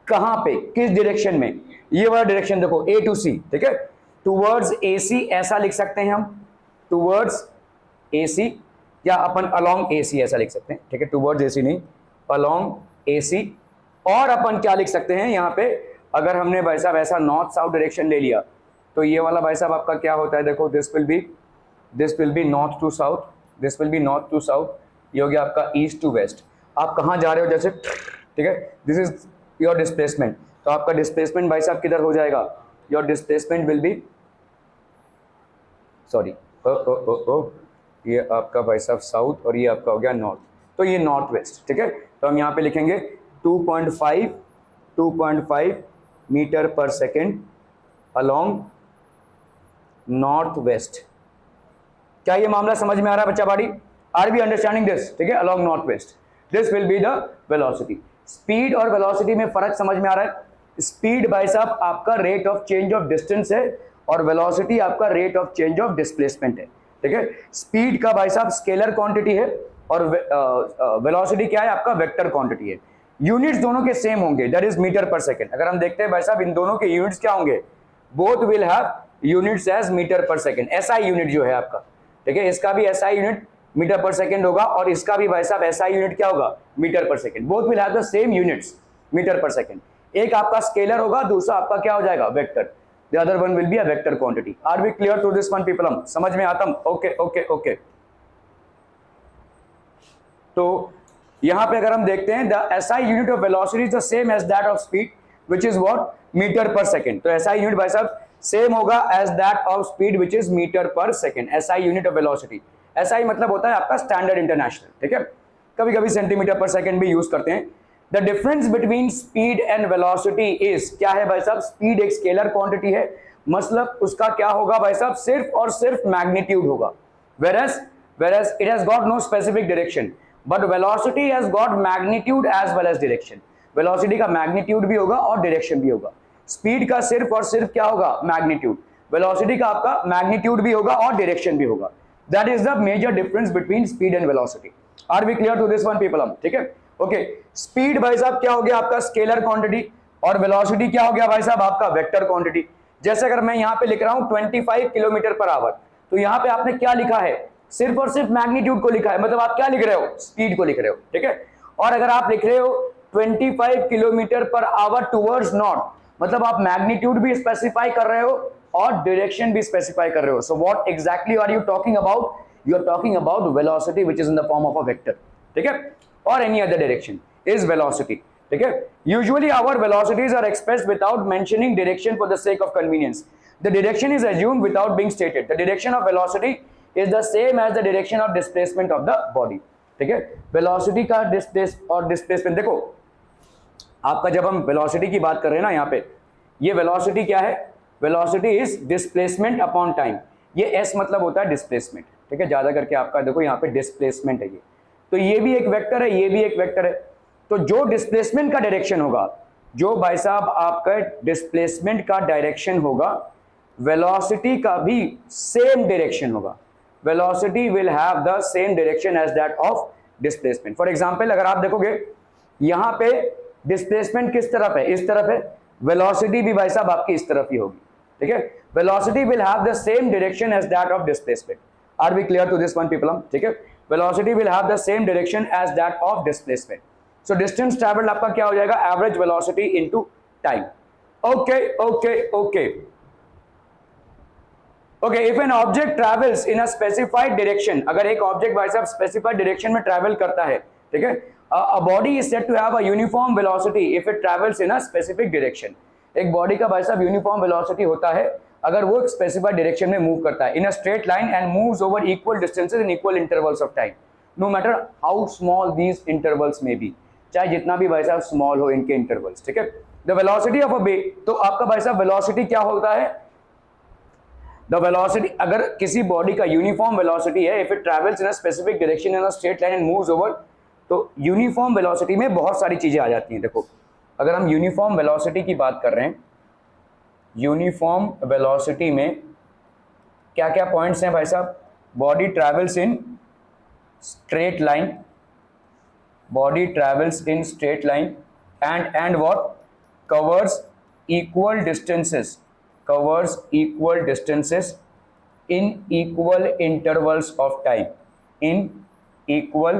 कहां पे, किस डायरेक्शन में, ये वाला डायरेक्शन देखो, ए टू सी, ठीक है, टूवर्ड्स ए सी ऐसा लिख सकते हैं हम, टूवर्ड्स ए सी, या अपन अलोंग ए सी ऐसा लिख सकते हैं, ठीक है, टूवर्ड्स ए सी नहीं, अलोंग ए सी। और अपन क्या लिख सकते हैं यहाँ पे, अगर हमने भाई साहब ऐसा नॉर्थ साउथ डायरेक्शन ले लिया तो ये वाला भाई साहब आपका क्या होता है, देखो this will be north to south, this will be north to south, ये हो गया आपका ईस्ट टू वेस्ट। आप कहाँ जा रहे हो जैसे, ठीक है, दिस इज योर डिस्प्लेसमेंट, तो आपका डिस्प्लेसमेंट भाई साहब किधर हो जाएगा, your displacement will B, sorry ये आपका भाई साहब साउथ और ये आपका हो गया नॉर्थ, तो ये नॉर्थ वेस्ट, ठीक है। तो हम यहाँ पे लिखेंगे 2.5 metre per second along north west. क्या ये मामला समझ में आ रहा है बच्चा बाड़ी, आर बी अंडरस्टैंडिंग दिस, ठीक है, along north west, this will be the velocity. Speed और वेलोसिटी में फर्क समझ में आ रहा है। स्पीड भाई साहब आपका rate of change of distance है और वेलोसिटी आपका rate of change of displacement है, ठीक है। स्पीड का भाई साहब स्केलर क्वांटिटी है और वेलोसिटी क्या है आपका वेक्टर क्वांटिटी है। यूनिट्स दोनों के सेम होंगे, that is metre per second. अगर हम देखते हैं भाई साहब इन दोनों के यूनिट्स क्या होंगे, both will have units as metre per second. SI unit जो है आपका, ठीक है, इसका भी SI unit metre per second होगा और इसका भी भाई साहब एसआई यूनिट क्या होगा, metre per second. Both will have the same units metre per second. एक आपका स्केलर होगा, दूसरा आपका क्या हो जाएगा, vector. The other one will be a vector quantity. Are we clear to this one people, हम समझ में आता, ओके ओके ओके। तो यहां पे अगर हम देखते हैं the SI unit of velocity is the same as that of speed which is what, metre per second. तो एसआई यूनिट भाई साहब सेम होगा as that of speed which is metre per second. SI unit of velocity, SI मतलब होता है आपका standard international, ठीक है, कभी कभी सेंटीमीटर पर सेकंड भी यूज करते हैं। The difference between speed and velocity is, क्या है भाई साहब, स्पीड एक स्केलर क्वांटिटी है, मतलब उसका क्या होगा भाई साहब, सिर्फ और सिर्फ मैग्नीट्यूड होगा, whereas it has got no specific direction, but velocity has got magnitude as well as direction। velocity का मैग्नीट्यूड भी होगा और डायरेक्शन भी होगा। स्पीड का सिर्फ और सिर्फ क्या होगा, मैग्नीट्यूड। वेलोसिटी का आपका मैग्नीट्यूड भी होगा और डायरेक्शन भी होगा। That is the major difference between speed and velocity. Are we clear to this one people, हम ठीक है, ओके। स्पीड भाई साहब क्या हो गया आपका स्केलर क्वांटिटी और वेलोसिटी क्या हो गया भाई साहब आपका वेक्टर क्वांटिटी। जैसे अगर मैं यहाँ पे लिख रहा हूँ 25 किलोमीटर पर आवर, तो यहाँ पे आपने क्या लिखा है, सिर्फ और सिर्फ मैग्नीट्यूड को लिखा है, मतलब आप क्या लिख रहे हो, स्पीड को लिख रहे हो, ठीक है। और अगर आप लिख रहे हो 25 kilometre per our towards north, मतलब आप मैग्नीट्यूड भी स्पेसिफाई कर रहे हो और डायरेक्शन भी स्पेसिफाई कर रहे हो। So what exactly are you talking about, you are talking about velocity which is in the form of a vector, ठीक है, और any other direction is velocity, ठीक है। Usually our velocities are expressed without mentioning direction for the sake of convenience. The direction is assumed without being stated. The direction of velocity is the same as the direction of displacement of the body. ठीक है, velocity का displacement देखो, आपका जब हम velocity की बात कर रहे हैं ना, यहाँ पे ये वेलोसिटी क्या है, velocity is displacement upon time. ये एस मतलब होता है डिस्प्लेसमेंट. ठीक है, ज्यादा करके आपका देखो यहाँ पे डिस्प्लेसमेंट है ये, तो ये भी एक वेक्टर है, ये भी एक वेक्टर है. तो जो डिस्प्लेसमेंट का डायरेक्शन होगा, जो भाई साहब आपका डिस्प्लेसमेंट का डायरेक्शन होगा, वेलोसिटी का भी सेम डायरेक्शन होगा. Velocity will have the same direction as that of displacement. For example अगर आप देखोगे यहां पे डिस्प्लेसमेंट किस तरफ है, इस तरफ है, वेलोसिटी भी भाई साहब आपकी इस तरफ ही होगी. ठीक है, velocity will have the same direction as that of displacement. Are we clear to this one people? ठीक है, velocity will have the same direction as that of displacement. So distance travelled आपका क्या हो जाएगा, average velocity into time. Okay okay okay okay. If an object travels in a specified direction, अगर एक object भाई साहब स्पेसिफाइड डायरेक्शन में travel करता है, ठीक है, a body is said to have a uniform velocity if it travels in a specific direction. एक बॉडी का भाई साहब यूनिफॉर्म वेलोसिटी होता है अगर वो एक स्पेसिफाइड डायरेक्शन में मूव करता है, in a straight line and moves over equal distances in equal intervals of time, no matter how small these intervals may be, चाहे जितना भी भाई साहब स्मॉल हो इनके इंटरवल्स. ठीक है, द वेलोसिटी ऑफ अ बे, तो आपका भाई साहब वेलोसिटी क्या होता है, द वेलोसिटी, अगर किसी बॉडी का यूनिफॉर्म वेलोसिटी है, if it travels in a specific direction in a straight line and moves over, तो यूनिफॉर्म वेलोसिटी में बहुत सारी चीजें आ जाती हैं. देखो अगर हम यूनिफॉर्म वेलोसिटी की बात कर रहे हैं, यूनिफॉर्म वेलोसिटी में क्या क्या पॉइंट्स हैं भाई साहब, body travels in straight line, body travels in straight line and what, covers equal distances, covers equal distances in equal intervals of time, in equal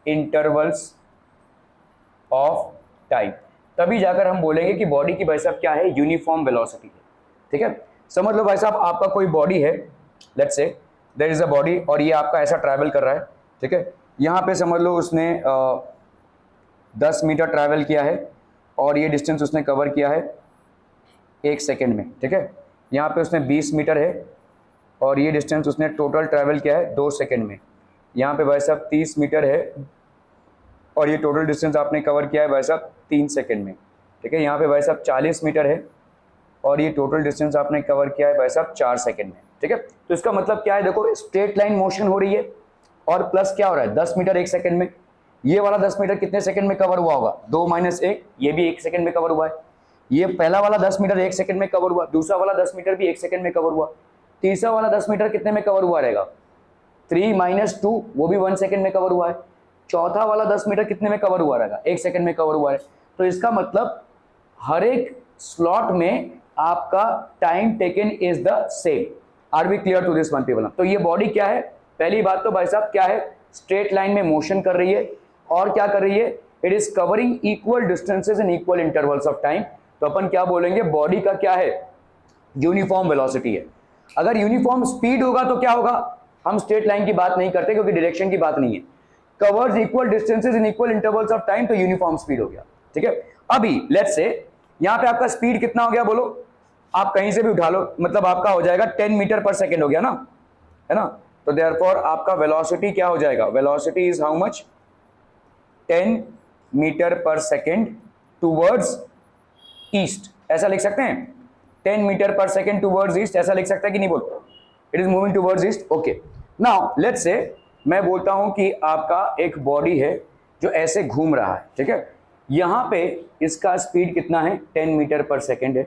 intervals of time. तभी जाकर हम बोलेंगे कि बॉडी की भाई साहब क्या है, यूनिफॉर्म वेलोसिटी है. ठीक है, समझ लो भाई साहब आपका कोई बॉडी है, let's say there is a body और ये आपका ऐसा ट्रैवल कर रहा है. ठीक है, यहाँ पे समझ लो उसने 10 मीटर ट्रैवल किया है और ये डिस्टेंस उसने कवर किया है 1 सेकेंड में. ठीक है, यहाँ पे उसने 20 मीटर है और ये डिस्टेंस उसने टोटल ट्रैवल किया है 2 सेकेंड में. यहाँ पे भाई साहब 30 मीटर है और ये टोटल डिस्टेंस आपने कवर किया है भाई साहब 3 सेकेंड में. ठीक है, यहाँ पे भाई साहब 40 मीटर है और ये टोटल डिस्टेंस आपने कवर किया है भाई साहब 4 सेकेंड में. ठीक है, तो इसका मतलब क्या है, देखो स्ट्रेट लाइन मोशन हो रही है और प्लस क्या हो रहा है, 10 मीटर 1 सेकेंड में. ये वाला 10 मीटर कितने सेकेंड में कवर हुआ होगा, 2 - 1, ये भी 1 सेकेंड में कवर हुआ है. ये पहला वाला 10 मीटर 1 सेकंड में कवर हुआ, दूसरा वाला 10 मीटर भी 1 सेकंड में कवर हुआ, तीसरा वाला 10 मीटर कितने में कवर हुआ रहेगा, 3 - 2, वो भी 1 सेकंड में कवर हुआ है. चौथा वाला 10 मीटर कितने में कवर हुआ रहेगा, 1 सेकंड में कवर हुआ है. तो इसका मतलब हर एक स्लॉट में आपका time taken is the same. Are we clear to this one people? तो ये बॉडी क्या है, पहली बात तो भाई साहब क्या है, स्ट्रेट लाइन में मोशन कर रही है और क्या कर रही है, it is covering equal distances in equal intervals of time. तो अपन क्या बोलेंगे, बॉडी का क्या है, यूनिफॉर्म वेलोसिटी है. अगर यूनिफॉर्म स्पीड होगा तो क्या होगा, हम स्ट्रेट लाइन की बात नहीं करते क्योंकि डायरेक्शन की बात नहीं है. Covers equal distances in equal intervals of time, तो यूनिफॉर्म स्पीड हो गया. ठीक है, अभी लेट्स से यहां पे आपका स्पीड कितना हो गया, बोलो आप कहीं से भी उठा लो, मतलब आपका हो जाएगा 10 मीटर पर सेकेंड हो गया ना, है ना. तो देयरफॉर आपका वेलोसिटी क्या हो जाएगा, velocity is how much, 10 metre per second towards east, ऐसा लिख सकते हैं, 10 metre per second towards east, ऐसा लिख सकता है कि नहीं बोल, it is moving towards east. Okay, now let's say मैं बोलता हूं कि आपका एक बॉडी है जो ऐसे घूम रहा है. ठीक है, यहां पे इसका स्पीड कितना है, 10 मीटर पर सेकेंड है.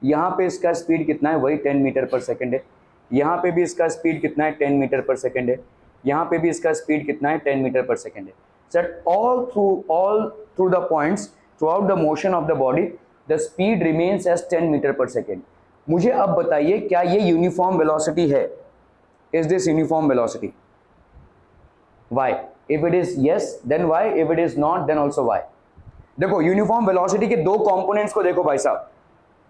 यहां पे इसका स्पीड कितना है, वही 10 मीटर पर सेकेंड है. यहां पे भी इसका स्पीड कितना है, 10 मीटर पर सेकेंड है. यहां पे भी इसका स्पीड कितना है, 10 मीटर पर सेकेंड है. Sir all through the points throughout the motion of the body the speed remains as 10 metre per second. मुझे अब बताइए क्या ये यूनिफॉर्म वेलोसिटी है, is this uniform velocity, why, if it is yes then why, if it is not then also why. देखो uniform velocity के दो components को देखो भाई साहब,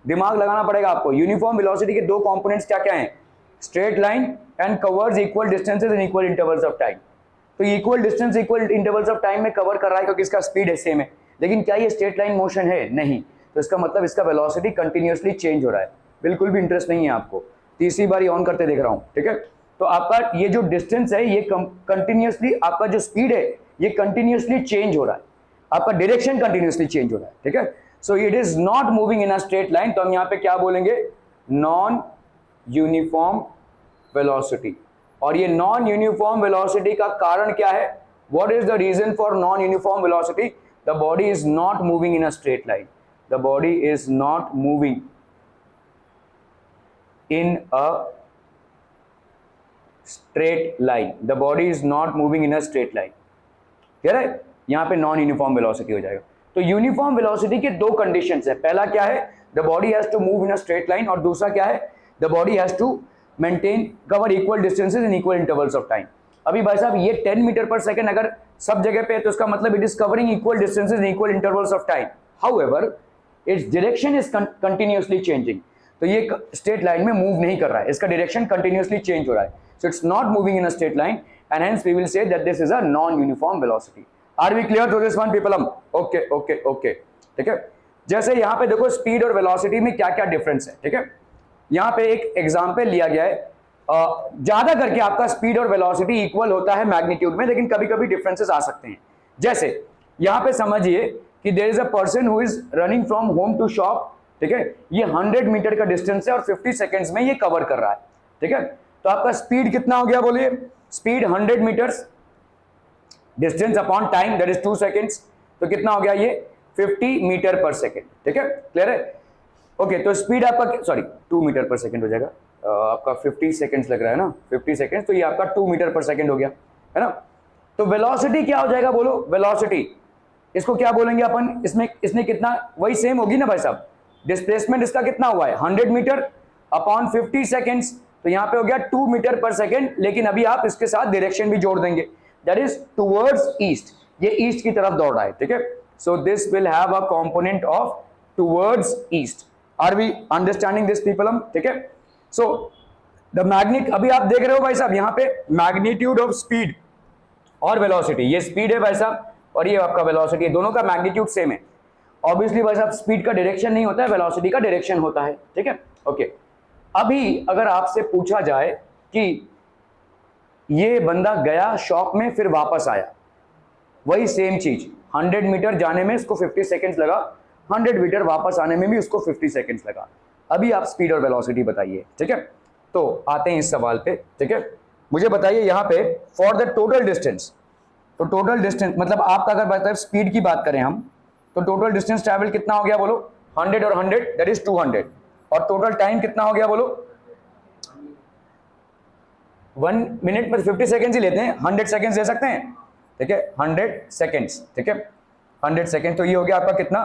दिमाग लगाना पड़ेगा आपको. यूनिफॉर्म वेलोसिटी के दो कंपोनेंट्स क्या क्या हैं, straight line and covers equal distances in equal intervals of time. तो equal distance equal intervals of time में कवर कर रहा है क्योंकि इसका स्पीड है सेम है, लेकिन क्या ये स्ट्रेट लाइन मोशन है, नहीं. तो इसका मतलब इसका वेलोसिटी कंटिन्यूअसली चेंज हो रहा है. बिल्कुल भी इंटरेस्ट नहीं है आपको, तीसरी बार ऑन करते देख रहा हूं, ठीक है। तो आपका ये जो डिस्टेंस है ये कंटिन्यूसली, आपका जो स्पीड है ये कंटिन्यूसली चेंज हो रहा है, आपका डायरेक्शन कंटिन्यूसली चेंज हो रहा है, ठीक है। So it is not moving in a straight line, तो हम यहाँ पे क्या बोलेंगे, नॉन यूनिफॉर्म वेलोसिटी। और ये नॉन यूनिफॉर्म वेलोसिटी का कारण क्या है, what is the reason for non uniform velocity, the body is not moving in a straight line, the body is not moving in a straight line, the body is not moving in a straight line, clear है। यहाँ पे non uniform velocity हो जाएगा। तो uniform velocity के दो conditions है, पहला क्या है, the body has to move in a straight line, और दूसरा क्या है, the body has to maintain cover equal distances in equal intervals of time. अभी भाई साहब ये 10 मीटर पर सेकेंड अगर सब जगह पे है तो इसका मतलब it is covering equal distances in equal intervals of time, however its direction is continuously changing. तो ये स्ट्रेट लाइन में मूव नहीं कर रहा है, इसका डायरेक्शन कंटिन्यूअसली चेंज हो रहा है, so it's not moving in a straight line and hence we will say that this is a non uniform velocity. Are we clear to this one people? Okay okay okay, ठीक है। जैसे यहाँ पे देखो speed और velocity में क्या क्या डिफरेंस है, ठीक है। यहाँ पे एक एग्जाम्पल लिया गया है, ज्यादा करके आपका स्पीड और वेलोसिटी इक्वल होता है मैग्नीट्यूड में, लेकिन कभी कभी डिफरेंसेस आ सकते हैं। जैसे यहाँ पे समझिए कि there is a person who is running from home to shop, ठीक है, ये 100 मीटर का डिस्टेंस है और 50 सेकेंड्स में ये कवर कर रहा है, ठीक है। तो आपका स्पीड कितना हो गया बोलिए, speed 100 metres, distance upon time that is 2 seconds, तो कितना हो गया ये 50 मीटर पर सेकेंड, ठीक है, क्लियर है। ओके, तो स्पीड आपका, सॉरी 2 मीटर पर सेकेंड हो जाएगा, आपका 50 सेकेंड्स लग रहा है ना, 50 सेकेंड्स, तो ये आपका 2 मीटर पर सेकेंड हो गया, है ना। तो वेलोसिटी क्या हो जाएगा बोलो, वेलोसिटी इसको क्या बोलेंगे अपन, इसमें कितना, वही सेम होगी ना भाई साहब, डिस्प्लेसमेंट इसका कितना हुआ है 100 मीटर अपॉन 50 सेकेंड्स, तो यहाँ पे हो गया 2 मीटर पर सेकेंड, लेकिन अभी आप इसके साथ डायरेक्शन भी जोड़ देंगे, दैट इज टुवर्ड्स ईस्ट, ये ईस्ट की तरफ दौड़ रहा है, ठीक है। So this will have a component of towards east. Are we understanding this people? ठीक है। सो द मैग्नेट, अभी आप देख रहे हो भाई साहब यहाँ पे मैग्नीट्यूड ऑफ स्पीड और वेलोसिटी, ये स्पीड है भाई साहब और ये आपका वेलोसिटी है, दोनों का मैग्नीट्यूड सेम है। ऑब्वियसली भाई साहब स्पीड का डायरेक्शन नहीं होता है, वेलोसिटी का डायरेक्शन होता है, ठीक है, ओके। अभी अगर आपसे पूछा जाए कि ये बंदा गया शॉप में फिर वापस आया, वही सेम चीज, 100 मीटर जाने में इसको 50 सेकेंड्स लगा, 100 मीटर वापस आने में भी उसको 50 सेकेंड्स लगा। अभी आप स्पीड और वेलोसिटी बताइए, ठीक है। तो आते हैं इस सवाल पे, ठीक है। मुझे बताइए यहाँ पे फॉर द टोटल डिस्टेंस, तो टोटल डिस्टेंस मतलब आपका अगर मतलब स्पीड की बात करें हम, तो टोटल डिस्टेंस ट्रैवल कितना हो गया बोलो, 100 और 100 दैट इज 200, और टोटल टाइम कितना हो गया बोलो, 1 मिनट में 50 सेकेंड्स ही लेते हैं, 100 सेकेंड्स ले सकते हैं, ठीक है, 100 सेकेंड्स, ठीक है, 100 सेकेंड, तो ये हो गया आपका कितना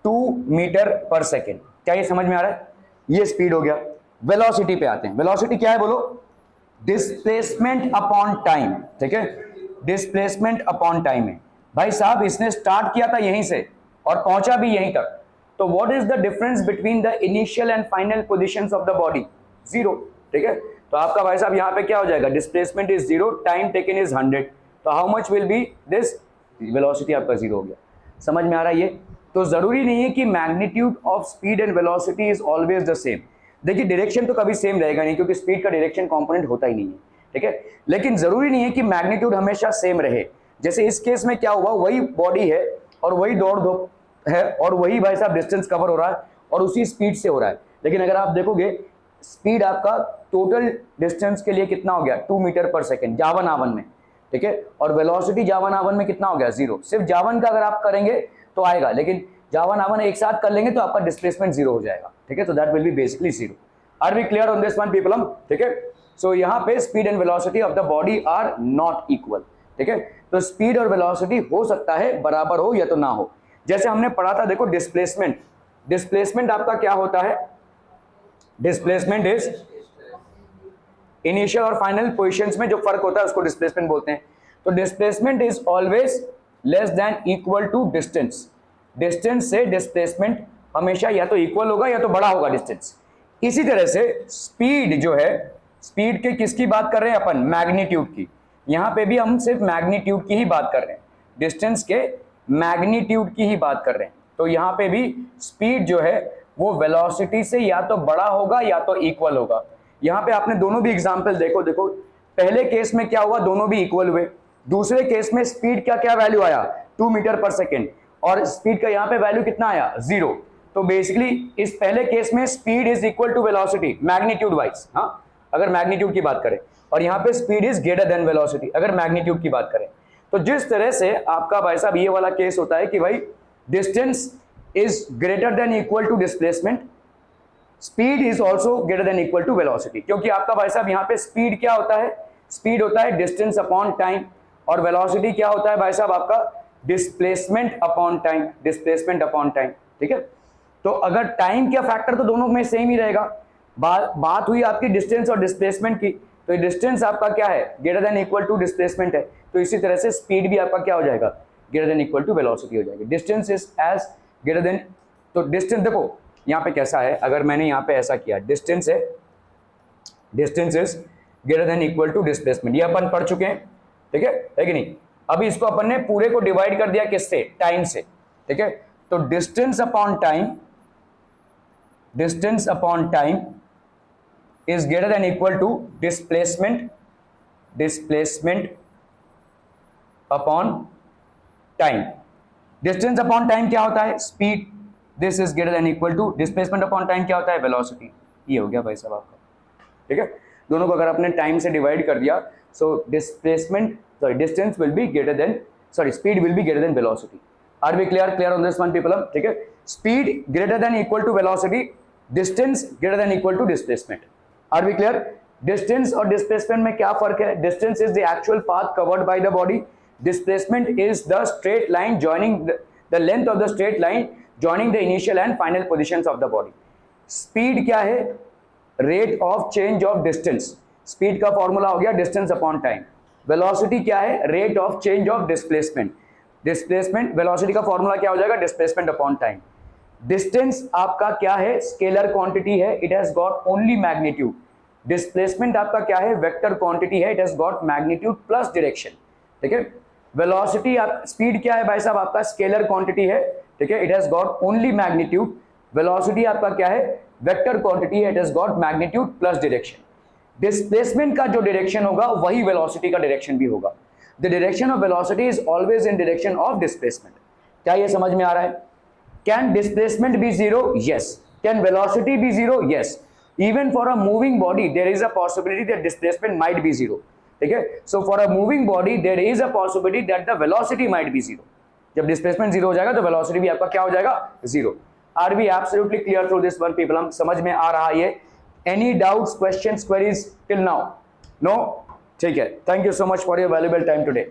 2 मीटर पर सेकेंड। क्या ये समझ में आ रहा है? ये स्पीड हो गया। वेलोसिटी पे आते हैं, वेलोसिटी क्या है बोलो, डिस्प्लेसमेंट अपॉन टाइम, ठीक है, डिस्प्लेसमेंट अपॉन टाइम है। भाई साहब इसने स्टार्ट किया था यहीं से और पहुंचा भी यहीं तक, तो what is the difference between the initial and final positions of the body, 0, ठीक है। तो आपका भाई साहब यहाँ पे क्या हो जाएगा, displacement is 0, time taken is 100, तो how much will be this, velocity आपका 0 हो गया। समझ में आ रहा है ये? तो जरूरी नहीं है कि magnitude of speed and velocity is always the same. देखिए डायरेक्शन तो कभी सेम रहेगा नहीं, क्योंकि स्पीड का डायरेक्शन कंपोनेंट होता ही नहीं है, ठीक है, लेकिन जरूरी नहीं है कि मैग्नीट्यूड हमेशा सेम रहे। जैसे इस केस में क्या हुआ, वही बॉडी है और वही दौड़ धूप है और वही भाई साहब डिस्टेंस कवर हो रहा है और उसी स्पीड से हो रहा है, लेकिन अगर आप देखोगे स्पीड आपका टोटल डिस्टेंस के लिए कितना हो गया 2 मीटर पर सेकेंड जावन आवन में, ठीक है, और वेलोसिटी जावन आवन में कितना हो गया 0। सिर्फ जावन का अगर आप करेंगे तो आएगा, लेकिन जावन आवन एक साथ कर लेंगे तो आपका डिस्प्लेसमेंट 0 हो जाएगा, ठीक है, तो that will be basically 0। Are we clear on this one people? ठीक है। सो यहाँ पे speed and velocity of the body are not equal, ठीक है। तो स्पीड और वेलोसिटी हो सकता है बराबर हो या तो ना हो। जैसे हमने पढ़ा था देखो डिस्प्लेसमेंट, डिस्प्लेसमेंट आपका क्या होता है, डिस्प्लेसमेंट इज इनिशियल और फाइनल पोजीशंस में जो फर्क होता है उसको डिस्प्लेसमेंट बोलते हैं। तो displacement is always less than equal to distance, distance से डिस्प्लेसमेंट हमेशा या तो इक्वल होगा या तो बड़ा होगा डिस्टेंस। इसी तरह से स्पीड जो है, स्पीड के किसकी बात कर रहे हैं अपन, मैग्नीट्यूड की, यहां पे भी हम सिर्फ मैग्नीट्यूड की ही बात कर रहे हैं, डिस्टेंस के मैग्नीट्यूड की ही बात कर रहे हैं। तो यहां पे भी स्पीड जो है वो वेलोसिटी से या तो बड़ा होगा या तो इक्वल होगा। यहाँ पे आपने दोनों भी एग्जाम्पल देखो, पहले केस में क्या हुआ, दोनों भी इक्वल हुए। दूसरे केस में स्पीड का क्या वैल्यू आया, 2 मीटर पर सेकेंड, और स्पीड का यहाँ पे वैल्यू कितना आया, 0। तो बेसिकली इस पहले केस में speed is equal to velocity magnitude wise, हाँ, अगर मैग्नीट्यूड की बात करें, और यहाँ पे speed is greater than velocity अगर मैग्नीट्यूड की बात करें। तो जिस तरह से आपका भाई साहब ये वाला केस होता है कि भाई distance is greater than equal to displacement, speed is also greater than equal to velocity, क्योंकि आपका भाई साहब यहाँ पे स्पीड क्या होता है, स्पीड होता है डिस्टेंस अपॉन टाइम, और वेलोसिटी क्या होता है भाई साहब आपका displacement upon time, displacement upon time, ठीक है। तो अगर टाइम का फैक्टर तो दोनों में सेम ही रहेगा। बात हुई आपकी डिस्टेंस और डिस्प्लेसमेंट की, तो डिस्टेंस आपका क्या है, greater than equal to displacement है, तो इसी तरह से स्पीड भी आपका क्या हो जाएगा, greater than equal to velocity हो जाएगी। Distance is as greater than, तो डिस्टेंस देखो यहाँ पे कैसा है, अगर मैंने यहाँ पे ऐसा किया, डिस्टेंस है, distance is greater than equal to displacement, ये अपन पढ़ चुके हैं, ठीक है कि नहीं। अभी इसको अपन ने पूरे को डिवाइड कर दिया किससे, टाइम से, ठीक है। तो distance upon time, distance upon time is greater than equal to displacement, displacement upon time। distance upon time क्या होता है, speed, this is greater than equal to displacement upon time क्या होता है, velocity। ये हो गया भाई साहब आपका, ठीक है। दोनों को अगर आपने टाइम से डिवाइड कर दिया, so displacement, sorry, distance will be greater than, sorry, speed will be greater than velocity। Are we clear on this one people? ठीक है, speed greater than equal to velocity, distance greater than equal to displacement। Are we clear? Distance और displacement में क्या फर्क है? Distance is the actual path covered by the body. Displacement is the straight line joining the length of the straight line joining the initial and final positions of the body. Speed क्या है? Rate of change of distance. Speed का formula हो गया distance upon time. Velocity क्या है? Rate of change of displacement. Displacement, velocity का formula क्या हो जाएगा? Displacement upon time. डिस्टेंस आपका क्या है, स्केलर क्वांटिटी है, it has got only magnitude. Displacement आपका क्या है, वेक्टर क्वांटिटी है, it has got magnitude plus direction, ठीक है। वेलोसिटी, आप स्पीड क्या है भाई साहब आपका, स्केलर क्वांटिटी है, ठीक है, it has got only magnitude. Velocity आपका क्या है, वेक्टर क्वांटिटी है, it has got magnitude plus direction. Displacement का जो डायरेक्शन होगा वही वेलोसिटी का डायरेक्शन भी होगा। The direction of velocity is always in direction of displacement. क्या ये समझ में आ रहा है? Can displacement be zero? Yes. Can velocity be zero? Yes. Even for a moving body, there is a possibility that displacement might be zero. ठीक है? So for a moving body, there is a possibility that the velocity might be zero. जब displacement zero हो जाएगा तो velocity भी आपका क्या हो जाएगा, zero. Are we absolutely clear through this one, people? हम समझ में आ रहा है ये? Any doubts, questions, queries till now? No? ठीक है. Thank you so much for your valuable time today.